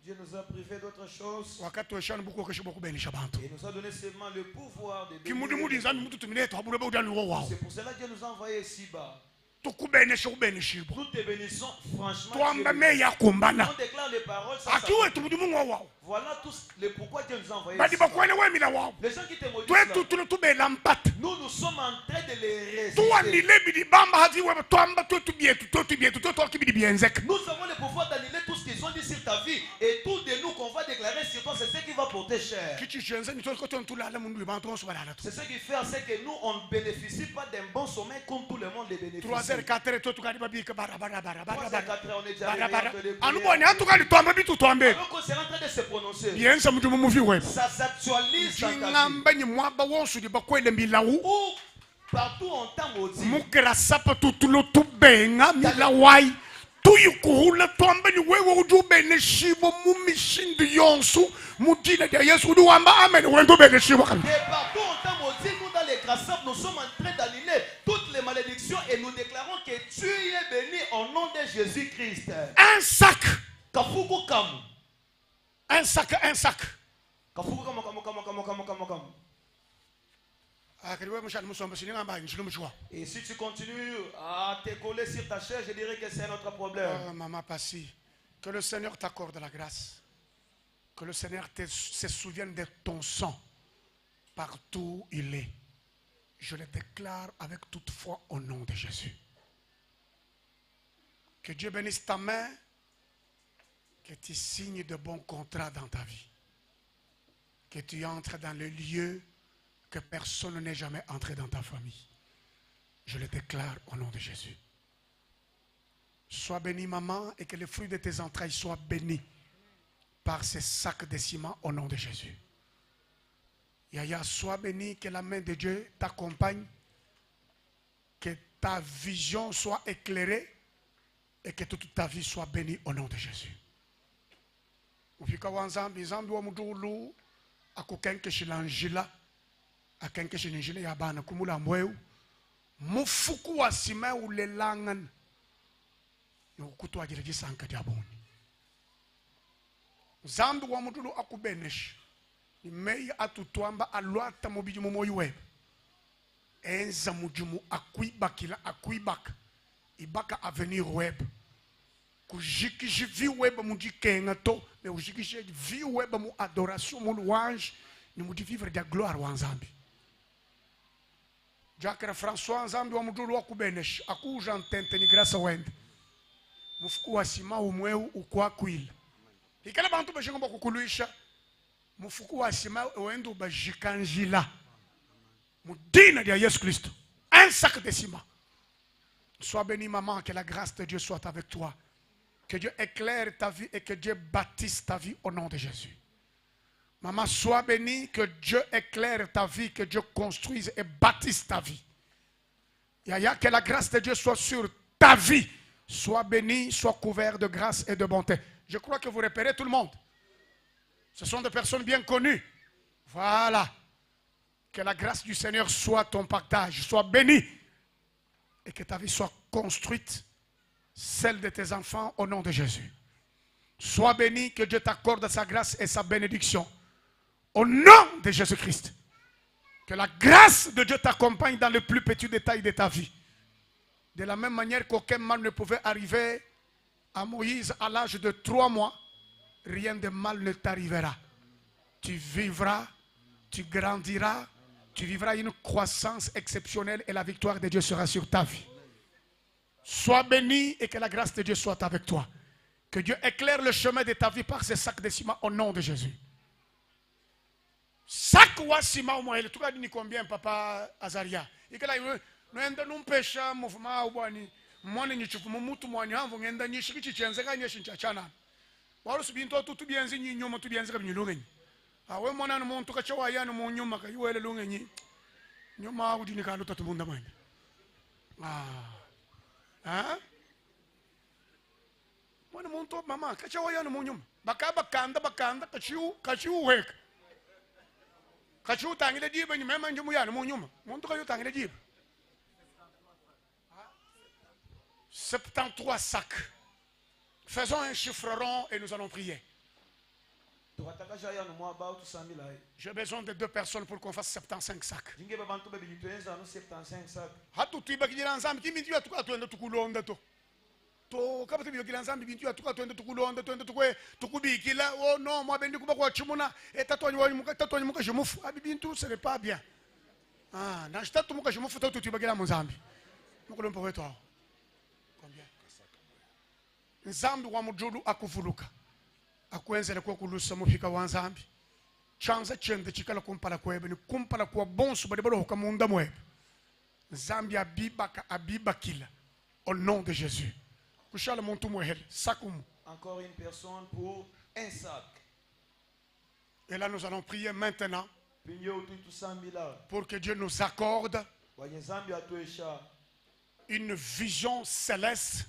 Dieu nous a privé d'autres choses. Wakati weshanu buku kesho kubenisha bantu. Il nous a donné seulement le pouvoir de Kimudi nzambi mutu tumineto habule ba udani wao. C'est pour cela que Dieu nous a envoyé ici-bas. Nous te bénissons franchement. On déclare les paroles sans savoir. Voilà tout le pourquoi Dieu nous a envoyés. Les gens qui te maudissent, nous sommes en train de les résister. Nous avons le pouvoir d'annuler tout ce qu'ils ont dit sur ta vie. Et tout de nous qu'on va déclarer sur toi, c'est ce qui va porter cher. C'est ce qui fait c'est que nous, on ne bénéficie pas d'un bon sommeil comme tout le monde les bénéficie. 3h, 4h, on est déjà arrivé. Alors qu'on s'est en train de se prononcer. Ça s'actualise dans ta vie. Partout on t'a maudit. Tuyikuhula twamba ni wewe ujubene shibo mumishindu yonsu mudile ya Yesu uduamba amen wendo bene shibo kali. Et partout on t'a maudit, nous dans les grâces nous sommes en train d'annuler toutes les malédictions et nous déclarons que tu es béni au nom de Jésus-Christ. Un sac. Kafuku kamu. Un sac. Kafuku kamu. Et si tu continues à te coller sur ta chaise, je dirais que c'est notre problème. Maman Passi, que le Seigneur t'accorde la grâce. Que le Seigneur se souvienne de ton sang partout où il est. Je le déclare avec toute foi au nom de Jésus. Que Dieu bénisse ta main. Que tu signes de bons contrats dans ta vie. Que tu entres dans le lieu que personne n'est jamais entré dans ta famille. Je le déclare au nom de Jésus. Sois béni, maman, et que les fruits de tes entrailles soient bénis par ces sacs de ciment au nom de Jésus. Yaya, sois béni, que la main de Dieu t'accompagne, que ta vision soit éclairée et que toute ta vie soit bénie au nom de Jésus. mufuku wa sima ulelangan nokutwagira gisanka diaboni zambi wa mutulu akubenesh imei atutwamba alwata mubijumu moywe enza mujumu akuibaka ibaka avenir web kujikiji vi web mudikenga to me ujikiji vi web mu adoration mu louange ni mudi vivre de gloire wa nzambi Jacques François nzambi wa mutulu akubenesh akuja ntente ni grâce wende mufuku wa sima umweu ukwakwila ikala bantu bashingomba kukuluisha mufuku wa sima wendo bajikanjila mudina de Jésus Christ un sac de ciment. Sois béni maman, que la grâce de Dieu soit avec toi, que Dieu éclaire ta vie et que Dieu bâtisse ta vie au nom de Jésus. Maman, sois béni, que Dieu éclaire ta vie, que Dieu construise et bâtisse ta vie. Yaya, que la grâce de Dieu soit sur ta vie. Sois béni, sois couvert de grâce et de bonté. Je crois que vous repérez tout le monde. Ce sont des personnes bien connues. Voilà. Que la grâce du Seigneur soit ton partage. Sois béni. Et que ta vie soit construite, celle de tes enfants, au nom de Jésus. Sois béni, que Dieu t'accorde sa grâce et sa bénédiction. Au nom de Jésus-Christ. Que la grâce de Dieu t'accompagne dans les plus petits détails de ta vie. De la même manière qu'aucun mal ne pouvait arriver à Moïse à l'âge de 3 mois, rien de mal ne t'arrivera. Tu vivras, tu grandiras, tu vivras une croissance exceptionnelle et la victoire de Dieu sera sur ta vie. Sois béni et que la grâce de Dieu soit avec toi. Que Dieu éclaire le chemin de ta vie par ces sacs de ciment au nom de Jésus. Sac ou ciment au moins, tu as dit combien, papa Azaria? Et que là, nous pêchons, mouvement, ou boani, moi, nous avons mutu moani, nous avons ni shiki chenza ni shincha chana. Walo subinto tout bien zini nyoma tout bien zini lungeni. Awe mwana no muntu ka chawa yana mo nyuma ka yuele lungeni. Nyoma udini ka lota tumunda mwana. Mwana muntu mama ka chawa yana mo nyuma. Bakanda kachiu weka. Kachiu tangile diba ni mema njumu yana mo nyuma. Muntu ka yu tangile diba. 73 sacs. Faisons un chiffre rond et nous allons prier. J'ai besoin de 2 personnes pour qu'on fasse 75 sacs. Ce n'est pas bien. Nzambi wa mujulu akuvuluka akwenzele kwa kulusa mufika wa nzambi chanza chende chikala kumpala kwebe ni kumpala kwa bonsu badebalo hokamunda mwebe nzambi abibakila au nom de Jésus kushala muntu mwehele sakumu. Encore une personne pour un sac. Et là nous allons prier maintenant pour que Dieu nous accorde une vision céleste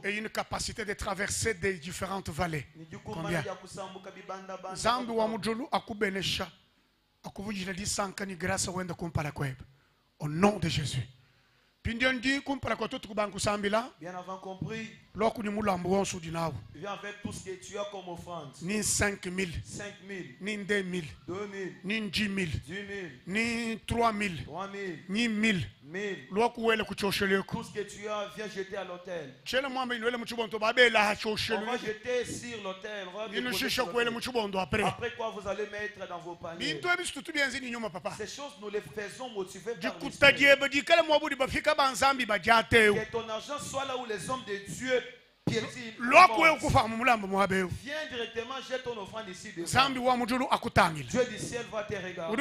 et une capacité de traverser des différentes vallées. Combien? Zambi wa mujulu akubenesha akuvujila disanka ni grâce wenda kumpala kwebe au nom de Jésus. Pindiondi kumpala kwa tutu kubanku sambila. Bien avant compris. Loku ni mulambu wonsu dinawu. Viens avec tout ce que tu as comme offrande. Ni 5000. 5000. Ni 2000. 2000. Ni 10000. 10000. Ni 3000. 3000. Ni 1000. 1000. Loku wele kuchosheleko. Tout ce que tu as, viens jeter à l'autel. Chele mwamba inwele muchubonto babela hachoshelu. On va jeter sur l'autel. Après quoi vous allez mettre dans vos paniers. Ces choses nous les faisons motiver par l'esprit. Que ton argent soit là où les hommes de Dieu piétinent. Viens directement, jette ton offrande ici devant. Dieu du ciel va te regarder.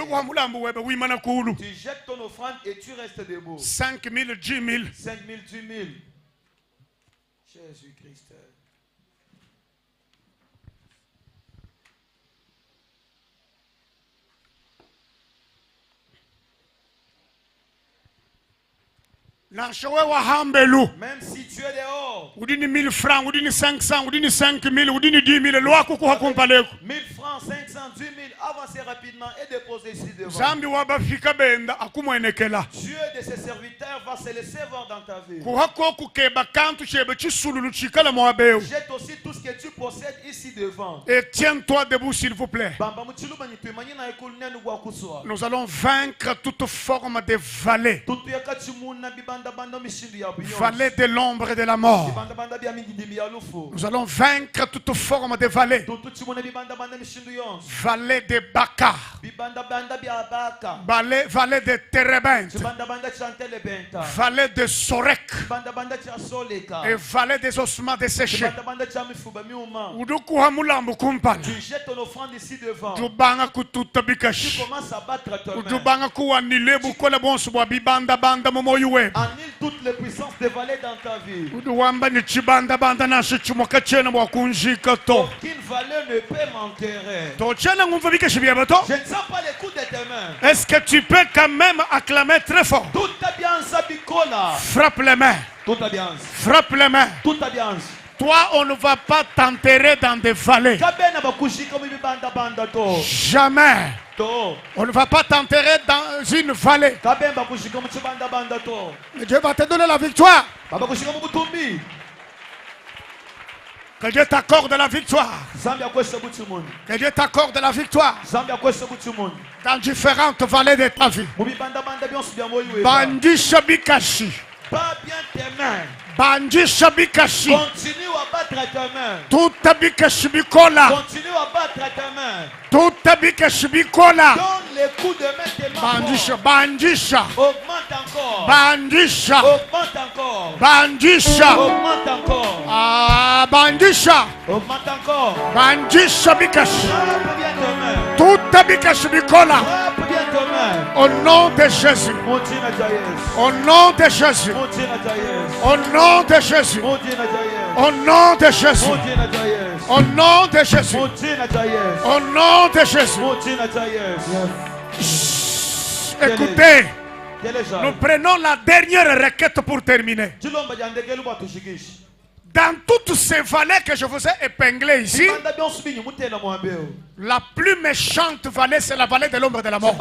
Tu jettes ton offrande et tu restes debout. 5000, 10 000. 5000, 10 000. Jésus-Christ. Même si tu es dehors, ou 1000 francs, ou 500, ou 5000, ou 10 000, 1000 francs, 500, 10 000, avancez rapidement et déposez ici devant. Dieu de ses serviteurs va se laisser voir dans ta vie. Jette aussi tout ce que tu possèdes ici devant. Et tiens-toi debout s'il vous plaît. Nous allons vaincre toute forme de vallée. Vallée de l'ombre et de la mort. Nous allons vaincre toute forme de vallée. Vallée de Baka. Vallée de Terebent. Vallée de Sorek. Et vallée des ossements desséchés. Tu jettes ton offrande ici devant. Tu commences à battre ton main. Annule toutes les puissances des vallées dans ta vie. Aucune vallée ne peut m'enterrer. Je ne sens pas les coups de tes mains. Est-ce que tu peux quand même acclamer très fort? Frappe les mains. Frappe les mains. Toi, on ne va pas t'enterrer dans des vallées. Jamais. On ne va pas t'enterrer dans une vallée. Dieu va te donner la victoire. Que Dieu t'accorde la victoire. Que Dieu t'accorde la victoire. Dans différentes vallées de ta vie. Bandi Shabikashi. Pas bien tes mains. Bandi Shabikashi. Continue à battre tes mains. Tout Tabikashi Bikola. Continue à battre tes mains. Tout Tabikashi Bikola. Donne les coups de main tes mains. Bandisha, Bandisha. Augmente encore. Bandisha. Augmente encore. Bandisha. Augmente encore. Ah, Bandisha. Augmente encore. Bandisha Bikashi. Frappe bien tes mains. Tout Tabikashi Bikola. Frappe bien tes mains. Au nom de Jésus. Au nom de Jésus. Au nom de Jésus. Au nom de Jésus. Au nom de Jésus. Au nom de Jésus. Écoutez, nous prenons la dernière requête pour terminer. Dans toutes ces vallées que je vous ai épinglées ici, la plus méchante vallée, c'est la vallée de l'ombre de la mort.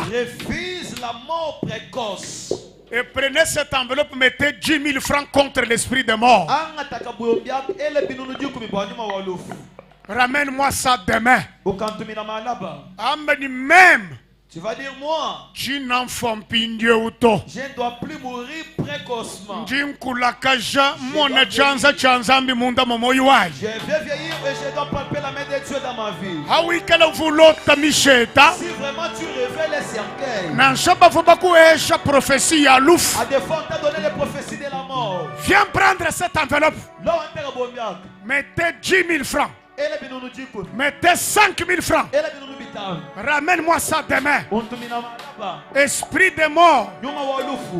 Refuse la mort précoce. Et prenez cette enveloppe, mettez 10 000 francs contre l'esprit de mort. Ramène-moi ça demain. Même. Tu vas dire moi. Je ne dois plus mourir précocement. Je vais vieillir et je dois palper la main de Dieu dans ma vie. Si vraiment tu révèles les cercueils. À des fois on t'a donné les prophéties de la mort. Viens prendre cette enveloppe. Mettez 10 000 francs. Mettez 5 000 francs. Ramène-moi ça demain. Esprit de mort.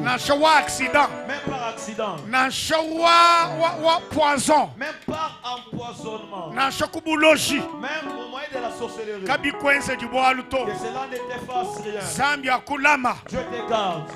Nachawa accident. Même par accident. Nachawa poison. Même par empoisonnement. Nachakubuloji. Même au moyen de la sorcellerie. Kabikwense du boaluto. Que cela ne t'efface rien. Zambia kulama. Dieu te garde.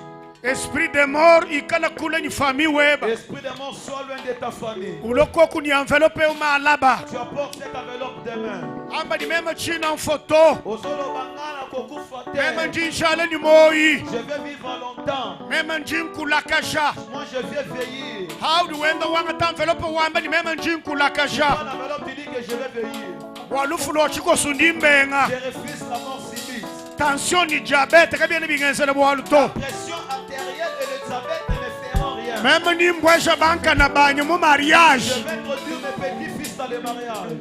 Esprit de mort, ikala kule ni famille weba. Esprit de mort, sois loin de ta famille. Uloko kuni enveloppe uma alaba. Tu apportes cette enveloppe demain. Amba ni même china en photo. Osolo bangala koku fate. Même njinchale ni moi. Je vais vivre longtemps. Même njinkulakasha. Moi je vais vieillir. How do wenda wanga enveloppe wamba ni même njinkulakasha. L'enveloppe dit que je vais vieillir. Walufulo chiko sundimbenga. Je refuse la mort subite. Tension ni diabète, très bien les bingense le boaluto. La pression artérielle et le diabète ne me feront rien. Même ni mbwesha banka na banyo mu mariage. Je vais introduire mes petits-fils dans le mariage.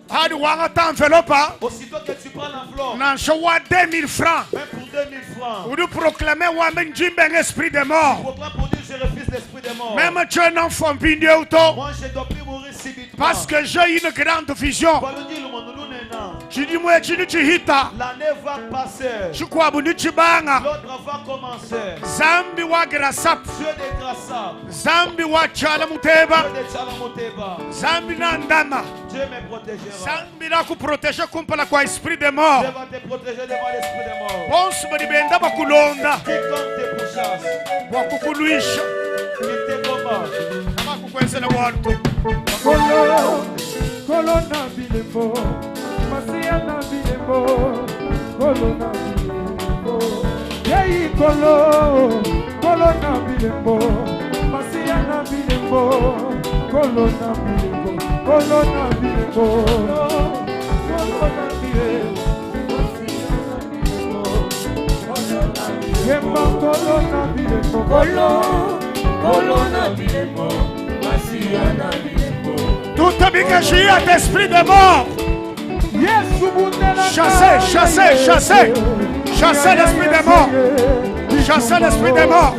Hadi wanga ta enveloppe. Aussitôt que tu prends l'enveloppe. Nanchowa 2000 francs. Même pour 2000 francs. Ou nous proclamer wamba njimbe esprit de mort. Tu proclames pour dire je refuse l'esprit de mort. Même tu es un enfant pindé auto. Moi je ne dois plus mourir subitement. Parce que j'ai une grande vision. Tu dis moi tu hita. L'année va passer. Tu crois que tu banga. L'autre va commencer. Zambi wa grasap. Dieu de grasap. Zambi wa chala muteba. Dieu de chala muteba. Zambi nandama. Dieu me protégera. Zambi na ku protéger kumpala kwa esprit de mort. Dieu va te protéger devant l'esprit de mort. Bonsu benda bakulonda. Quiconque te pourchasse. Wa kukuluisha. Il te combat. kwese na watu. Kolo na bilembo, masia na bilembo, kolo na bilembo. Yei kolo na bilembo, masia na bilembo, kolo na bilembo, kolo na bilembo, kolo na bilembo. Tout abikashi à l'esprit de mort. Chassez, chassez, chassez. Chassez l'esprit des morts. Chassez l'esprit des morts.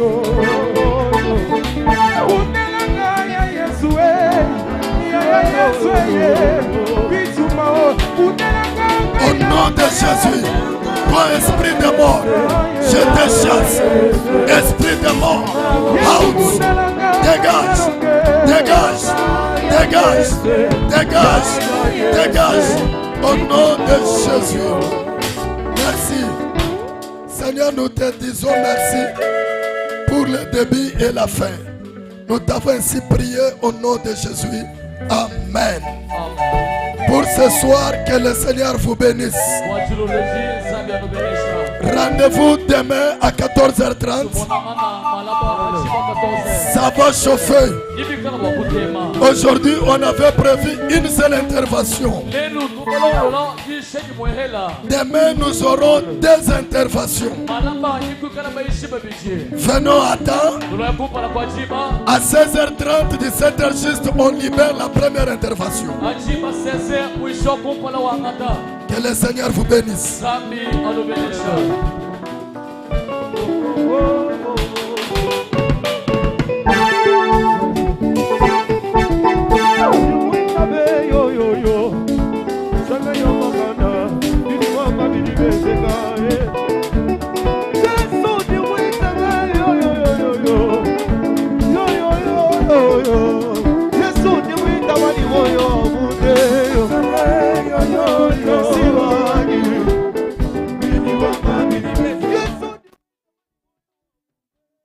Au nom de Jésus, toi esprit de mort, je te chasse. Esprit de mort, out. Dégage, dégage, dégage, dégage, dégage. Au nom de Jésus. Merci. Seigneur, nous te disons merci pour le début et la fin. Nous t'avons ainsi prié au nom de Jésus. Amen. Pour ce soir, que le Seigneur vous bénisse. Rendez-vous demain à 14h30. Ça va chauffer. Aujourd'hui, on avait prévu une seule intervention. Demain, nous aurons 2 interventions. Venons à temps. À 16h30, 17h juste, on libère la première intervention. Que le Seigneur vous bénisse. Yes,